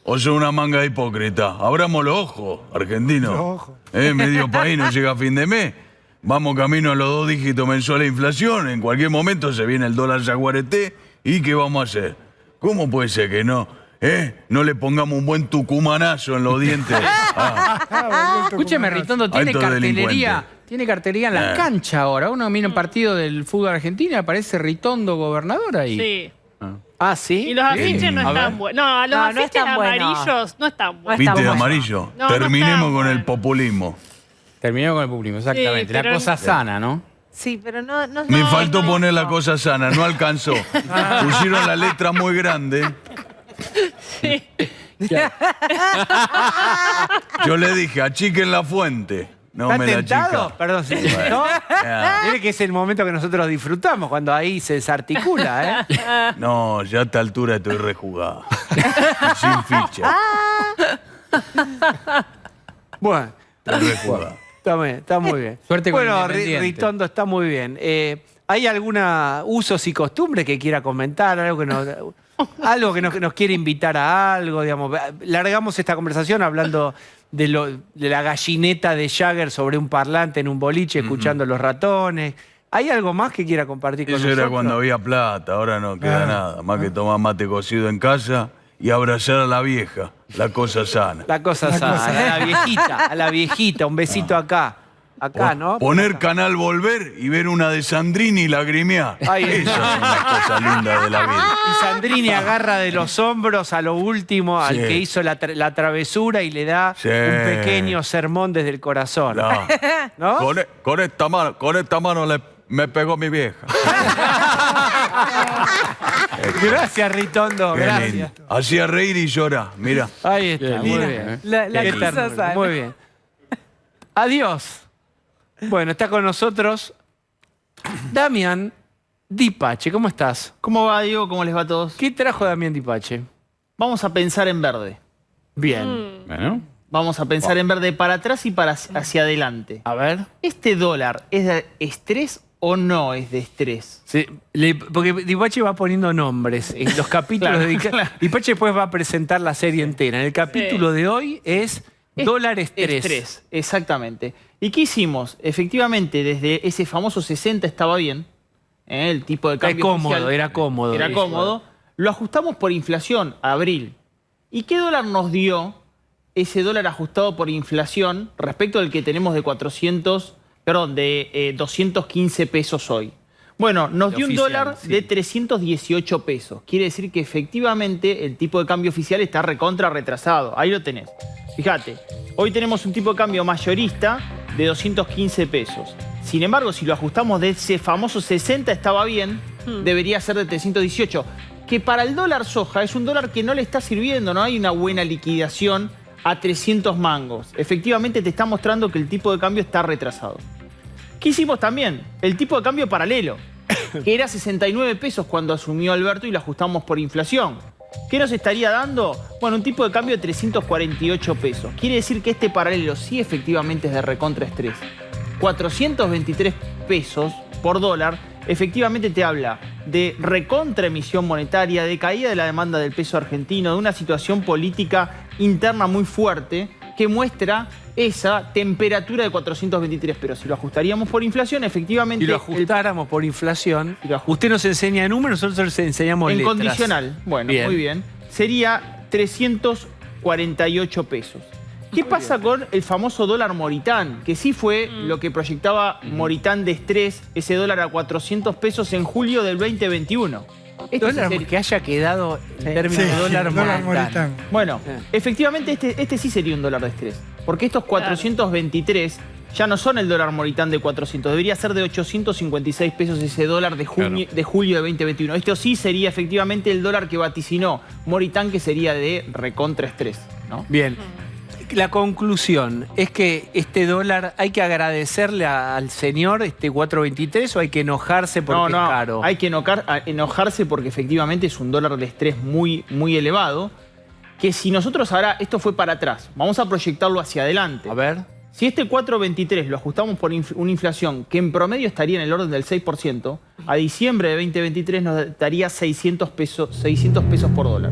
¿O son una manga de hipócrita? Abramos los ojos, argentinos. Los ojos. Medio país no llega a fin de mes. Vamos camino a los 2 dígitos mensuales de inflación. En cualquier momento se viene el dólar jaguareté. ¿Y qué vamos a hacer? ¿Cómo puede ser que no? No le pongamos un buen tucumanazo en los dientes. Ah, Escúcheme, Ritondo, tiene Alto cartelería. delincuente. Tiene cartelería en la cancha ahora. Uno mira un partido del fútbol argentino y aparece Ritondo gobernador ahí. Sí. Ah, ¿sí? Y los afiches no A ver. están buenos. No, los No, no afiches están buenos. amarillos no están buenos. ¿Viste de bueno. amarillo? No, no Terminemos está con bueno. el populismo. Terminó con el populismo, exactamente. Sí, la pero- cosa sana, ¿no? Sí, pero no. Me no, faltó no. poner la cosa sana, no alcanzó. Pusieron la letra muy grande. Yo le dije, achiquen la fuente. No ¿Está me la tentado? achica. Perdón, ¿sí? ¿No? Mire que es el momento que nosotros disfrutamos, cuando ahí se desarticula, ¿eh? No, ya a esta altura estoy rejugada. Y sin ficha. Bueno, Estoy rejugada. está muy bien. Suerte con bueno, Independiente. Ritondo, está muy bien. ¿Hay alguna usos y costumbres que quiera comentar? Algo que nos quiere invitar a algo, digamos. Largamos esta conversación hablando de la gallineta de Jagger sobre un parlante en un boliche, escuchando los ratones. ¿Hay algo más que quiera compartir con Eso nosotros? era cuando había plata, ahora no queda nada. Más que tomar mate cocido en casa y abrazar a la vieja, la cosa sana. La cosa sana, a la viejita, un besito acá. Acá, ¿no? Poner canal Volver y ver una de Sandrini y lagrimear. Ahí Esas está. son las cosas lindas de la vida. Y Sandrini agarra de los hombros a lo último al Sí. que hizo la travesura y le da Sí. un pequeño sermón desde el corazón. No. ¿No? Con esta mano me pegó mi vieja. Gracias, Ritondo, Qué gracias. lindo. Hacía reír y llorar, mira. Ahí está, Bien, muy mira, bien. La Qué quiso ternura, saber. muy bien. Adiós. Bueno, está con nosotros Damián Dipache. ¿Cómo estás? ¿Cómo va, Diego? ¿Cómo les va a todos? ¿Qué trajo Damián Dipache? Vamos a pensar en verde. Bien. Bueno. Vamos a pensar en verde para atrás y para hacia adelante. A ver. ¿Este dólar es de estrés o no es de estrés? Sí, porque Dipache va poniendo nombres en los capítulos. Claro. Dipache después va a presentar la serie entera. En el capítulo de hoy es dólar estrés. Estrés, exactamente. ¿Y qué hicimos? Efectivamente, desde ese famoso 60 estaba bien, el tipo de cambio cómodo, oficial. era cómodo. Era Eso. cómodo. Lo ajustamos por inflación, abril. ¿Y qué dólar nos dio ese dólar ajustado por inflación respecto al que tenemos de 215 pesos hoy? Bueno, nos dio un dólar de 318 pesos. Quiere decir que efectivamente el tipo de cambio oficial está recontra retrasado. Ahí lo tenés. Fíjate, hoy tenemos un tipo de cambio mayorista de 215 pesos. Sin embargo, si lo ajustamos de ese famoso 60 estaba bien, debería ser de 318. Que para el dólar soja es un dólar que no le está sirviendo, no hay una buena liquidación a 300 mangos. Efectivamente te está mostrando que el tipo de cambio está retrasado. ¿Qué hicimos también? El tipo de cambio paralelo, que era 69 pesos cuando asumió Alberto y lo ajustamos por inflación. ¿Qué nos estaría dando? Bueno, un tipo de cambio de 348 pesos. Quiere decir que este paralelo sí efectivamente es de recontraestrés. 423 pesos por dólar efectivamente te habla de recontraemisión monetaria, de caída de la demanda del peso argentino, de una situación política interna muy fuerte que muestra esa temperatura de 423. Pero si lo ajustaríamos por inflación, efectivamente... Si lo ajustáramos por inflación, usted nos enseña números, nosotros les enseñamos en letras. Condicional. Bueno, bien. Muy bien. Sería 348 pesos. ¿Qué pasa con el famoso dólar Moritán? Que sí fue lo que proyectaba Moritán de estrés, ese dólar a 400 pesos en julio del 2021. Dólar que haya quedado en términos de dólar Moritán. Bueno, efectivamente este sí sería un dólar de estrés. Porque estos 423 ya no son el dólar Moritán de 400. Debería ser de 856 pesos ese dólar de julio de 2021. Esto sí sería efectivamente el dólar que vaticinó Moritán, que sería de recontraestrés, ¿no? Bien. La conclusión es que este dólar hay que agradecerle al señor, 4.23, o hay que enojarse porque es caro. Hay que enojarse porque efectivamente es un dólar de estrés muy, muy elevado. Que si nosotros ahora, esto fue para atrás, vamos a proyectarlo hacia adelante. A ver. Si este 4.23 lo ajustamos por una inflación que en promedio estaría en el orden del 6%, a diciembre de 2023 nos daría 600 pesos por dólar.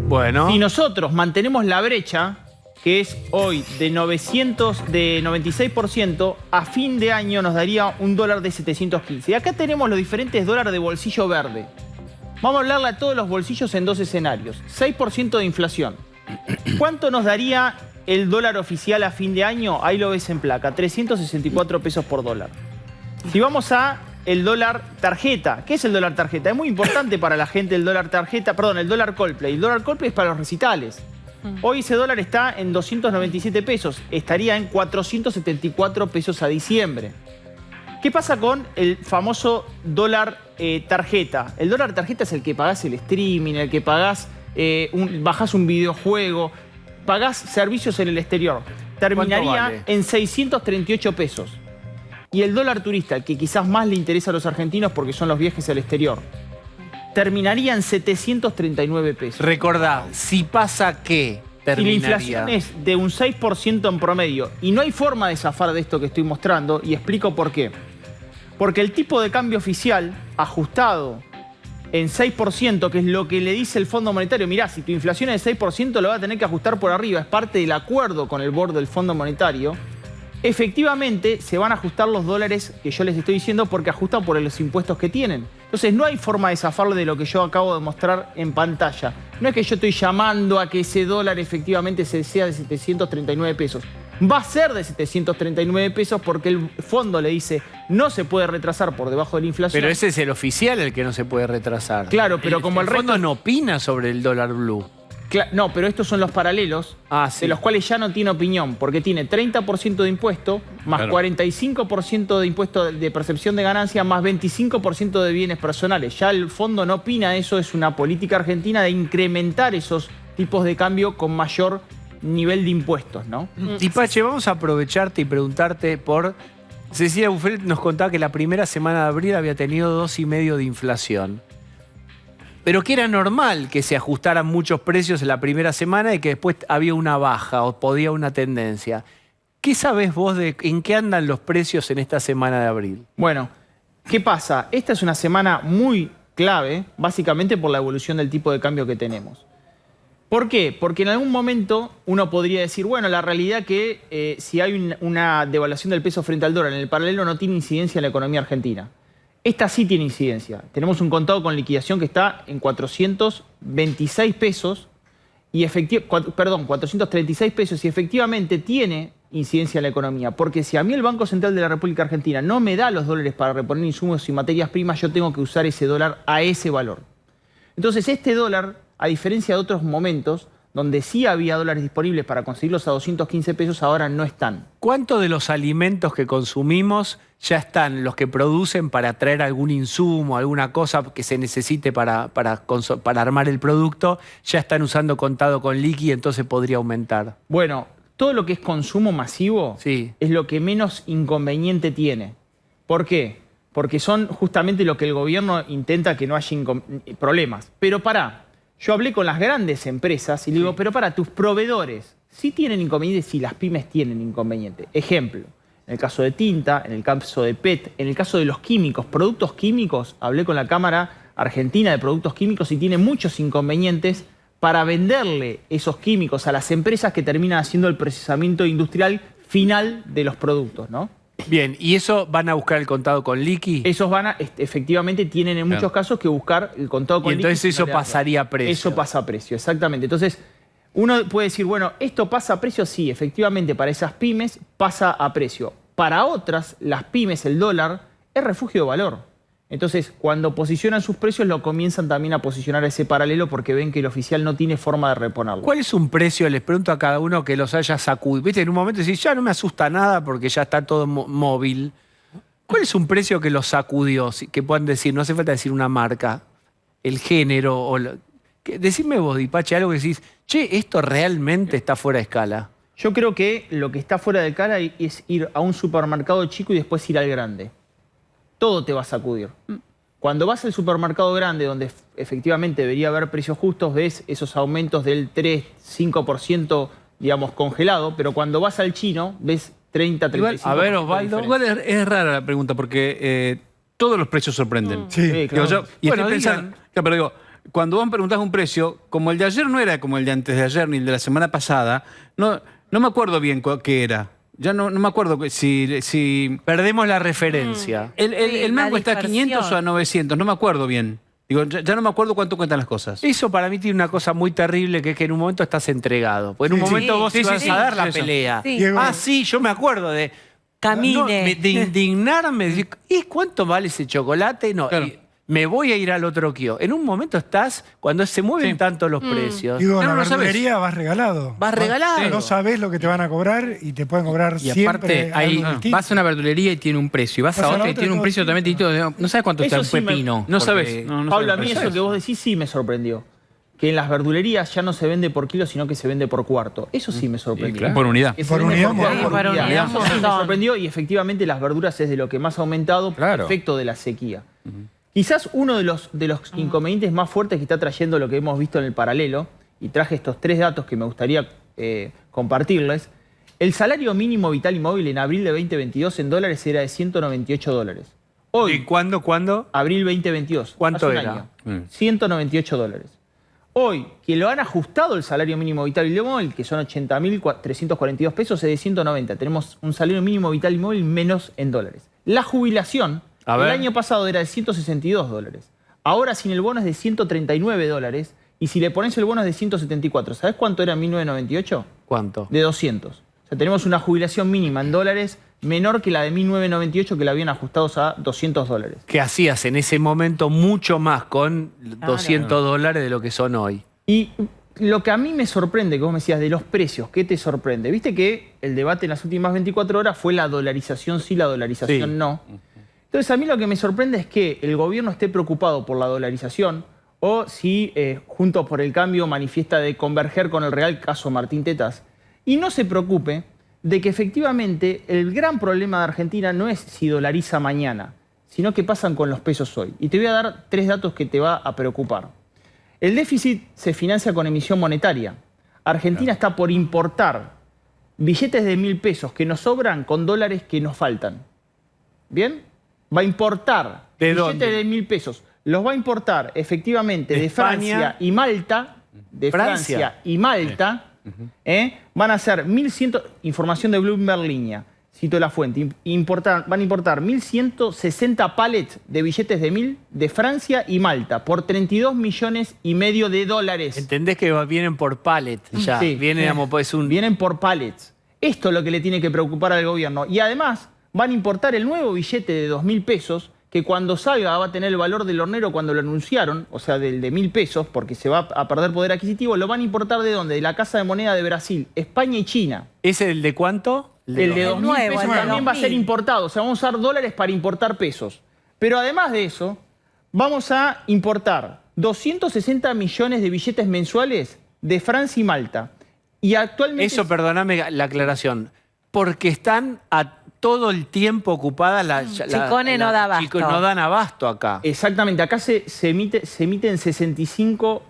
Bueno. Si nosotros mantenemos la brecha, que es hoy de 96%, a fin de año nos daría un dólar de 715. Y acá tenemos los diferentes dólares de bolsillo verde. Vamos a hablarle a todos los bolsillos en dos escenarios. 6% de inflación. ¿Cuánto nos daría el dólar oficial a fin de año? Ahí lo ves en placa, 364 pesos por dólar. Si vamos a el dólar tarjeta, ¿qué es el dólar tarjeta? Es muy importante para la gente el dólar tarjeta, perdón, el dólar Coldplay. El dólar Coldplay es para los recitales. Hoy ese dólar está en 297 pesos, estaría en 474 pesos a diciembre. ¿Qué pasa con el famoso dólar tarjeta? El dólar tarjeta es el que pagás el streaming, el que pagás, bajás un videojuego, pagás servicios en el exterior. Terminaría en 638 pesos. Y el dólar turista, el que quizás más le interesa a los argentinos porque son los viajes al exterior, terminaría en 739 pesos. Recordá, si pasa ¿qué? Si la inflación es de un 6% en promedio, y no hay forma de zafar de esto que estoy mostrando, y explico por qué. Porque el tipo de cambio oficial, ajustado en 6%, que es lo que le dice el Fondo Monetario, mirá, si tu inflación es de 6%, lo va a tener que ajustar por arriba, es parte del acuerdo con el board del Fondo Monetario. Efectivamente, se van a ajustar los dólares que yo les estoy diciendo porque ajustan por los impuestos que tienen. Entonces, no hay forma de zafarle de lo que yo acabo de mostrar en pantalla. No es que yo estoy llamando a que ese dólar efectivamente sea de 739 pesos. Va a ser de 739 pesos porque el fondo le dice no se puede retrasar por debajo de la inflación. Pero ese es el oficial el que no se puede retrasar. Claro, pero como el fondo no opina sobre el dólar blue. No, pero estos son los paralelos, de los cuales ya no tiene opinión, porque tiene 30% de impuesto, más 45% de impuesto de percepción de ganancia, más 25% de bienes personales. Ya el fondo no opina, eso es una política argentina de incrementar esos tipos de cambio con mayor nivel de impuestos, ¿no? Y Pache, vamos a aprovecharte y preguntarte por... Cecilia Buffet nos contaba que la primera semana de abril había tenido 2,5% de inflación. Pero que era normal que se ajustaran muchos precios en la primera semana y que después había una baja o podía una tendencia. ¿Qué sabés vos de en qué andan los precios en esta semana de abril? Bueno, ¿qué pasa? Esta es una semana muy clave, básicamente por la evolución del tipo de cambio que tenemos. ¿Por qué? Porque en algún momento uno podría decir, bueno, la realidad que si hay una devaluación del peso frente al dólar en el paralelo no tiene incidencia en la economía argentina. Esta sí tiene incidencia. Tenemos un contado con liquidación que está en 426 pesos y 436 pesos y efectivamente tiene incidencia en la economía. Porque si a mí el Banco Central de la República Argentina no me da los dólares para reponer insumos y materias primas, yo tengo que usar ese dólar a ese valor. Entonces este dólar, a diferencia de otros momentos, donde sí había dólares disponibles para conseguirlos a 215 pesos, ahora no están. ¿Cuánto de los alimentos que consumimos ya están los que producen para traer algún insumo, alguna cosa que se necesite para armar el producto, ya están usando contado con liqui, entonces podría aumentar? Bueno, todo lo que es consumo masivo es lo que menos inconveniente tiene. ¿Por qué? Porque son justamente lo que el gobierno intenta que no haya problemas. Pero yo hablé con las grandes empresas y le digo, pero tus proveedores sí tienen inconvenientes si las pymes tienen inconvenientes. Ejemplo, en el caso de tinta, en el caso de PET, en el caso de los químicos, productos químicos, hablé con la Cámara Argentina de Productos Químicos y tiene muchos inconvenientes para venderle esos químicos a las empresas que terminan haciendo el procesamiento industrial final de los productos, ¿no? Bien, ¿y eso van a buscar el contado con liqui? Esos efectivamente tienen en muchos casos que buscar el contado con liqui. Y entonces eso pasaría a precio. Eso pasa a precio, exactamente. Entonces, uno puede decir, bueno, ¿esto pasa a precio? Sí, efectivamente, para esas pymes pasa a precio. Para otras, las pymes, el dólar, es refugio de valor. Entonces, cuando posicionan sus precios, lo comienzan también a posicionar ese paralelo porque ven que el oficial no tiene forma de reponerlo. ¿Cuál es un precio? Les pregunto a cada uno que los haya sacudido. Viste, en un momento decís, ya no me asusta nada porque ya está todo móvil. ¿Cuál es un precio que los sacudió? Que puedan decir, no hace falta decir una marca, el género. Decime vos, Dipache, algo que decís, che, esto realmente está fuera de escala. Yo creo que lo que está fuera de escala es ir a un supermercado chico y después ir al grande. Todo te va a sacudir. Cuando vas al supermercado grande, donde efectivamente debería haber precios justos, ves esos aumentos del 3, 5%, digamos, congelado, pero cuando vas al chino, ves 30, 35%. A ver, Osvaldo, igual es rara la pregunta, porque todos los precios sorprenden. Sí, claro. Estoy pensando, pero digo, cuando vos me preguntás un precio, como el de ayer no era como el de antes de ayer, ni el de la semana pasada, no me acuerdo bien qué era. Ya no me acuerdo si perdemos la referencia. El mango está a 500 o a 900, no me acuerdo bien. Digo, ya no me acuerdo cuánto cuentan las cosas. Eso para mí tiene una cosa muy terrible, que es que en un momento estás entregado. Porque en un momento vos ibas a dar la pelea. Sí, yo me acuerdo de... Camine. De indignarme, de decir, ¿y cuánto vale ese chocolate? No, claro. Me voy a ir al otro kiosco. En un momento estás, cuando se mueven tanto los precios. Digo, en la verdulería vas regalado. Vas regalado. No sabés lo que te van a cobrar y te pueden cobrar siempre. Y aparte, vas a una verdulería y tiene un precio. Y vas a otra y tiene un precio totalmente distinto. No sabes cuánto está un pepino. No sabes. Pablo, a mí eso que vos decís sí me sorprendió. Que en las verdulerías ya no se vende por kilo, sino que se vende por cuarto. Eso sí me sorprendió. Claro. Por unidad. Por unidad. Eso sí me sorprendió y efectivamente las verduras es de lo que más ha aumentado por efecto de la sequía. Quizás uno de los inconvenientes más fuertes que está trayendo lo que hemos visto en el paralelo, y traje estos 3 datos que me gustaría compartirles, el salario mínimo vital y móvil en abril de 2022 en dólares era de $198. Hoy, ¿y cuándo? Abril 2022. ¿Cuánto era? $198. Hoy, que lo han ajustado el salario mínimo vital y móvil, que son 80.342 pesos, es de 190. Tenemos un salario mínimo vital y móvil menos en dólares. La jubilación... El año pasado era de $162. Ahora sin el bono es de $139. Y si le pones el bono es de 174. ¿Sabes cuánto era en 1998? ¿Cuánto? De 200. O sea, tenemos una jubilación mínima en dólares menor que la de 1998, que la habían ajustado a $200. Que hacías en ese momento mucho más con $200 de lo que son hoy. Y lo que a mí me sorprende, que vos me decías, de los precios, ¿qué te sorprende? Viste que el debate en las últimas 24 horas fue la dolarización sí, la dolarización no. Entonces, a mí lo que me sorprende es que el gobierno esté preocupado por la dolarización o si Juntos por el Cambio manifiesta de converger con el real, caso Martín Tetas, y no se preocupe de que efectivamente el gran problema de Argentina no es si dolariza mañana, sino qué pasan con los pesos hoy. Y te voy a dar 3 datos que te va a preocupar. El déficit se financia con emisión monetaria. Argentina está por importar billetes de 1.000 pesos que nos sobran con dólares que nos faltan. ¿Bien? Va a importar billetes de 1.000 pesos. Los va a importar efectivamente de Francia y Malta. De Francia y Malta. Van a ser 1.100, información de Bloomberg Línea, cito la fuente, van a importar 1.160 pallets de billetes de 1.000 de Francia y Malta por 32 millones y medio de dólares. ¿Entendés que vienen por pallet ya? Sí, Vienen por pallets. Esto es lo que le tiene que preocupar al gobierno. Y además van a importar el nuevo billete de 2.000 pesos, que cuando salga va a tener el valor del hornero cuando lo anunciaron, o sea, del de 1.000 pesos, porque se va a perder poder adquisitivo. Lo van a importar ¿de dónde? De la Casa de Moneda de Brasil, España y China. ¿Ese el de cuánto? El de 2.000 pesos también va a ser importado. O sea, vamos a usar dólares para importar pesos. Pero además de eso, vamos a importar 260 millones de billetes mensuales de Francia y Malta. Y actualmente... Eso, perdóname la aclaración. Porque están todo el tiempo ocupadas Chicone no da abasto. No dan abasto acá. Exactamente. Acá se emiten 65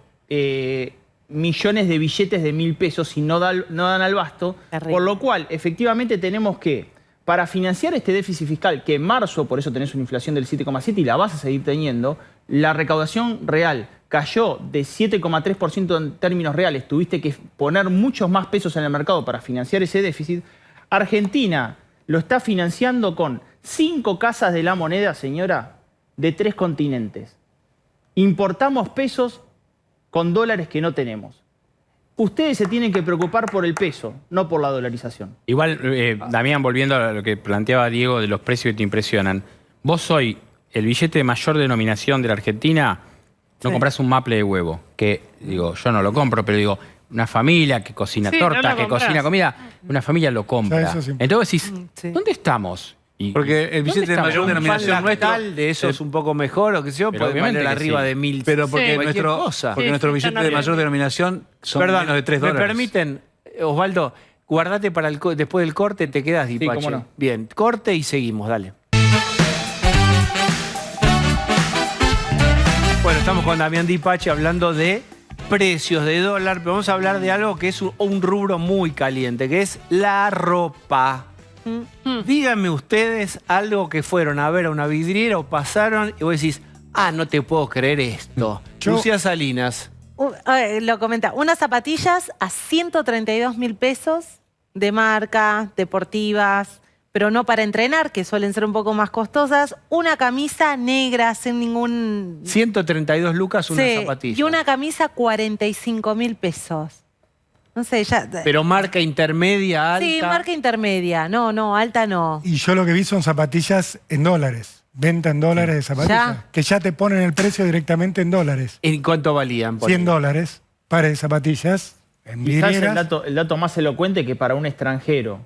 millones de billetes de 1.000 pesos y no dan al basto. Por lo cual, efectivamente, tenemos que, para financiar este déficit fiscal, que en marzo, por eso tenés una inflación del 7,7 y la vas a seguir teniendo, la recaudación real cayó de 7,3% en términos reales. Tuviste que poner muchos más pesos en el mercado para financiar ese déficit. Argentina lo está financiando con 5 casas de la moneda, señora, de 3 continentes. Importamos pesos con dólares que no tenemos. Ustedes se tienen que preocupar por el peso, no por la dolarización. Igual, Damián, volviendo a lo que planteaba Diego de los precios que te impresionan. Vos hoy, el billete de mayor denominación de la Argentina, no compras un maple de huevo. Que, digo, yo no lo compro, pero digo, una familia que cocina tortas, que cocina comida, una familia lo compra. Entonces decís, ¿dónde estamos? Porque el billete de mayor denominación nuestro de eso es un poco mejor, o que sea, puede valer arriba de 1.000. Pero porque nuestros billetes de mayor denominación son menos de $3. ¿Me permiten, Osvaldo? Guardate para después del corte, te quedas, Dipache. Sí, cómo no. Bien, corte y seguimos, dale. Bueno, estamos con Damián Dipache hablando de precios de dólar, pero vamos a hablar de algo que es un rubro muy caliente, que es la ropa. Díganme ustedes algo que fueron a ver a una vidriera o pasaron y vos decís, no te puedo creer esto. Lucía Salinas. Lo comenta. Unas zapatillas a 132.000 pesos de marca, deportivas, pero no para entrenar, que suelen ser un poco más costosas. Una camisa negra sin ningún... 132 lucas una zapatilla. Y una camisa 45.000 pesos. No sé, ya... Pero marca intermedia, alta. Sí, marca intermedia. No, alta no. Y yo lo que vi son zapatillas en dólares. Venta en dólares de zapatillas. ¿Ya? Que ya te ponen el precio directamente en dólares. ¿En cuánto valían? $100, pares de zapatillas en Quizás vidrieras. el dato más elocuente que para un extranjero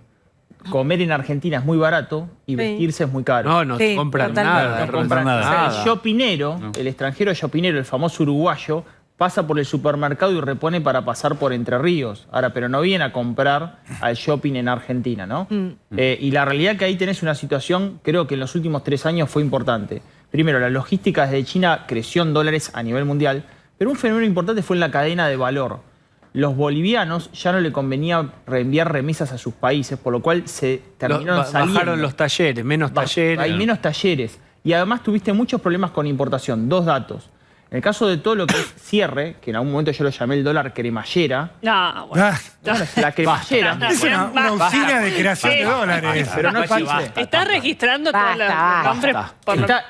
comer en Argentina es muy barato y vestirse es muy caro. No compran nada. No compran nada. O sea, el shoppinero, el extranjero shoppinero, el famoso uruguayo, pasa por el supermercado y repone para pasar por Entre Ríos. Ahora, pero no viene a comprar al shopping en Argentina, ¿no? Y la realidad que ahí tenés una situación, creo que en los últimos 3 años fue importante. Primero, la logística desde China creció en dólares a nivel mundial, pero un fenómeno importante fue en la cadena de valor. Los bolivianos ya no le convenía reenviar remesas a sus países, por lo cual se terminaron saliendo. Bajaron los talleres, menos talleres. Hay menos talleres. Y además tuviste muchos problemas con importación. 2 datos. En el caso de todo lo que es cierre, que en algún momento yo lo llamé el dólar cremallera. No, bueno. La cremallera. Es una usina de creación de dólares. Pero no existe. Estás registrando todos los nombres.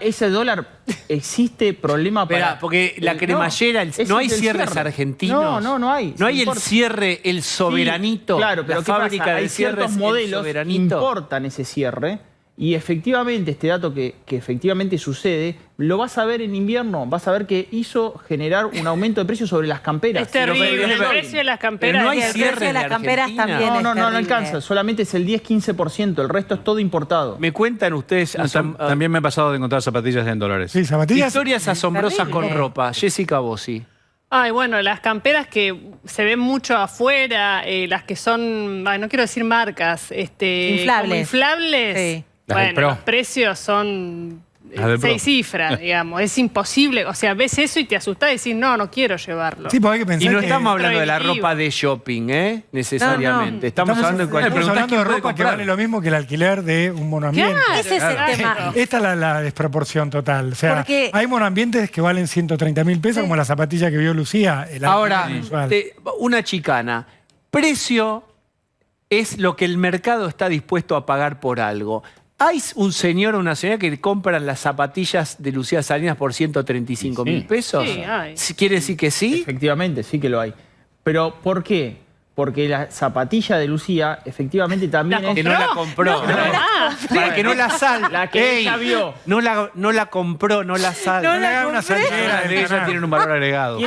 Ese dólar existe problema para... porque la cremallera, no hay cierres argentinos. No hay. No hay el cierre, el soberanito. Sí, claro, pero la ¿qué fábrica pasa? de Hay ciertos modelos que importan ese cierre. Y efectivamente, este dato que efectivamente sucede, lo vas a ver en invierno, vas a ver que hizo generar un aumento de precios sobre las camperas. Es terrible, el precio de las camperas. Pero no hay el cierre precio de las camperas también No es terrible. alcanza, solamente es el 10-15%, el resto es todo importado. Me cuentan ustedes... También me ha pasado de encontrar zapatillas en dólares. Sí, zapatillas. Historias asombrosas terrible. con ropa. Jessica Bossi. Ay, bueno, las camperas que se ven mucho afuera, las que son, no quiero decir marcas, inflables. como inflables. Sí. Bueno, los precios son Las del 6 Pro. cifras, digamos. Es imposible. O sea, ves eso y te asustás y decís, no quiero llevarlo. Sí, porque hay que pensar Y no que estamos hablando de la prohibitivo. ropa de shopping, necesariamente. Estamos hablando de cualquier hablando de ropa que comprar. vale lo mismo que el alquiler de un monoambiente. Claro, Ese es el tema. Esta es la desproporción total. O sea, Porque- hay monoambientes que valen 130.000 pesos, como la zapatilla que vio Lucía. El Ahora, alquiler mensual. una chicana. Precio es lo que el mercado está dispuesto a pagar por algo. Hay un señor o una señora que compran las zapatillas de Lucía Salinas por 135.000 pesos. Sí, hay. ¿Quiere decir que sí? Efectivamente, sí que lo hay. Pero ¿por qué? Porque la zapatilla de Lucía, efectivamente, también Que no la compró. Para que no la salga. La que ella vio. No la compró, no la salga. No le haga una saldera. Ellas tienen un valor agregado.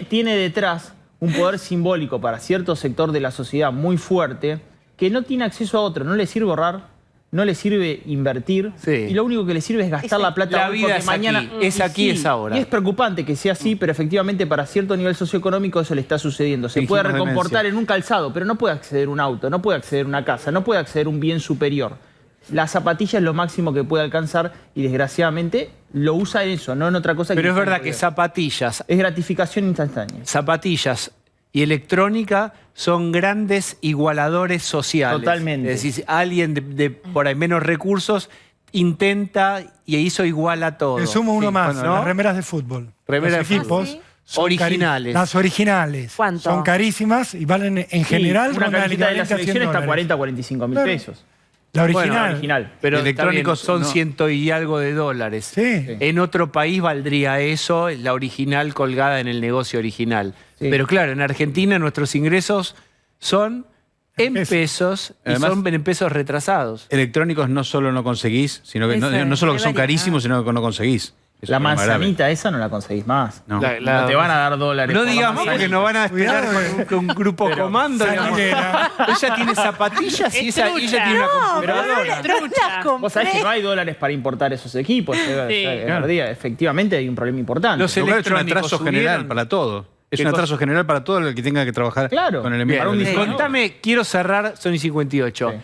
Tiene detrás un poder simbólico para cierto sector de la sociedad muy fuerte que no tiene acceso a otro, no le sirve ahorrar, no le sirve invertir y lo único que le sirve es gastar la plata. La vida es mañana aquí, es aquí, es ahora. Y es preocupante que sea así, pero efectivamente para cierto nivel socioeconómico eso le está sucediendo. Se puede recomportar en un calzado, pero no puede acceder a un auto, no puede acceder a una casa, no puede acceder a un bien superior. La zapatilla es lo máximo que puede alcanzar y desgraciadamente lo usa en eso, no en otra cosa. Pero es verdad que zapatillas... Es gratificación instantánea. Zapatillas y electrónica son grandes igualadores sociales. Totalmente. Es decir, alguien de por ahí menos recursos intenta y hizo igual a todo. Te sumo uno más, bueno, ¿no? las remeras de fútbol. Remeras Los de equipos fútbol. son Originales. Las originales. ¿Cuánto? Son carísimas y valen en general una ronda el camiseta de la equivalente a 100 selección está dólares. 40 a 45 mil Claro. pesos. La original. Bueno, la original. Pero Electrónicos son no. 100 y algo de dólares. Sí. En otro país valdría eso, la original colgada en el negocio original. Sí. Pero claro, en Argentina nuestros ingresos son en pesos y Además, son en pesos retrasados. Electrónicos no solo no conseguís, sino que Eso, no solo que son qué variedad. carísimos, sino que no conseguís. Eso La es un problema grave. manzanita esa no la conseguís más. No. No te van a dar dólares. No por la digamos manzanita. porque nos van a esperar Cuidado, con un grupo comando. digamos. Sandilera. Ella tiene zapatillas y ella tiene una computadora. Vos sabés que no hay dólares para importar esos equipos. Efectivamente hay un problema importante. Los Lo cual es un electrónicos atraso general subieron. para todo. Es ¿Qué un cosa? atraso general para todo el que tenga que trabajar Claro. con el envío. Para un diseñador. Contame, quiero cerrar, son y 58. Sí.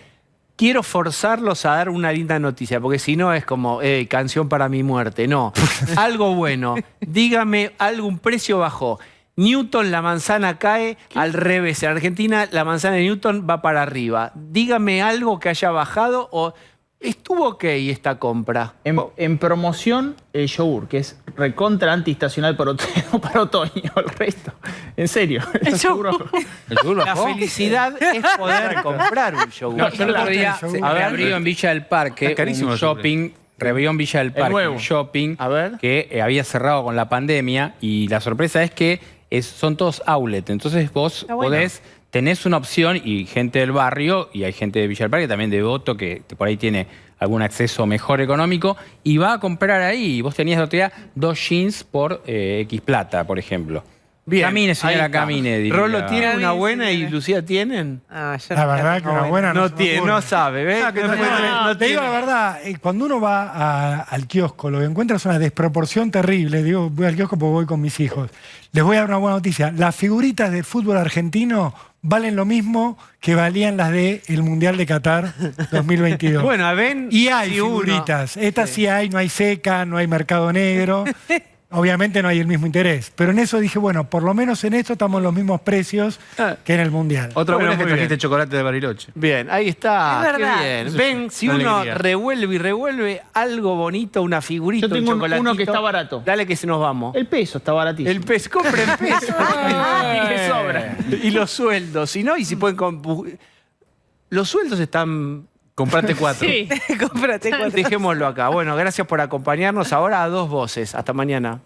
Quiero forzarlos a dar una linda noticia, porque si no es como, canción para mi muerte. No, algo bueno. Dígame, algún precio bajó. Newton, la manzana cae al revés. En Argentina, la manzana de Newton va para arriba. Dígame algo que haya bajado o estuvo ok esta compra. En promoción, el yogur, que es recontra antiestacional para otoño. El resto. En serio. El yogur. La felicidad es poder comprar un yogur. No, yo el otro día A ver. reabrió en Villa del Parque Está carísimo un el yogur. shopping, reabrió en Villa del Parque nuevo. un shopping A ver. que había cerrado con la pandemia y la sorpresa es que son todos outlet. Entonces vos bueno. tenés una opción y gente del barrio y hay gente de Villa del Parque, también de Devoto, que por ahí tiene algún acceso mejor económico y va a comprar ahí. Vos tenías la otra día 2 jeans por X plata, por ejemplo. Bien, Camine, ahí señora, está. camine. diría. ¿Rolo tiene una Camine, buena y señora. Lucía tienen? Ah, yo La verdad que una buena No se me tiene, ocurre. no sabe, ¿ves? Te digo la verdad, cuando uno va al kiosco, lo que encuentra es una desproporción terrible. Digo, voy al kiosco porque voy con mis hijos. Les voy a dar una buena noticia. Las figuritas del fútbol argentino valen lo mismo que valían las del Mundial de Qatar 2022. Bueno, ven. Y hay si uno- figuritas. Estas sí hay, no hay seca, no hay mercado negro. Obviamente no hay el mismo interés. Pero en eso dije, bueno, por lo menos en esto estamos en los mismos precios que en el Mundial. Otra Bueno, buena es que muy trajiste bien. chocolate de Bariloche. Bien, ahí está. Es verdad. Qué bien. Ven, si una uno alegría. revuelve y revuelve algo bonito, una figurita, Yo tengo un chocolatito. uno que está barato. Dale que se nos vamos. El peso está baratísimo. El peso, compren peso. Y que sobra. Y los sueldos, si no, y si pueden... Los sueldos están... Comprate 4. Sí. Cómprate cuatro. Dejémoslo acá. Bueno, gracias por acompañarnos. Ahora a 2 voces. Hasta mañana.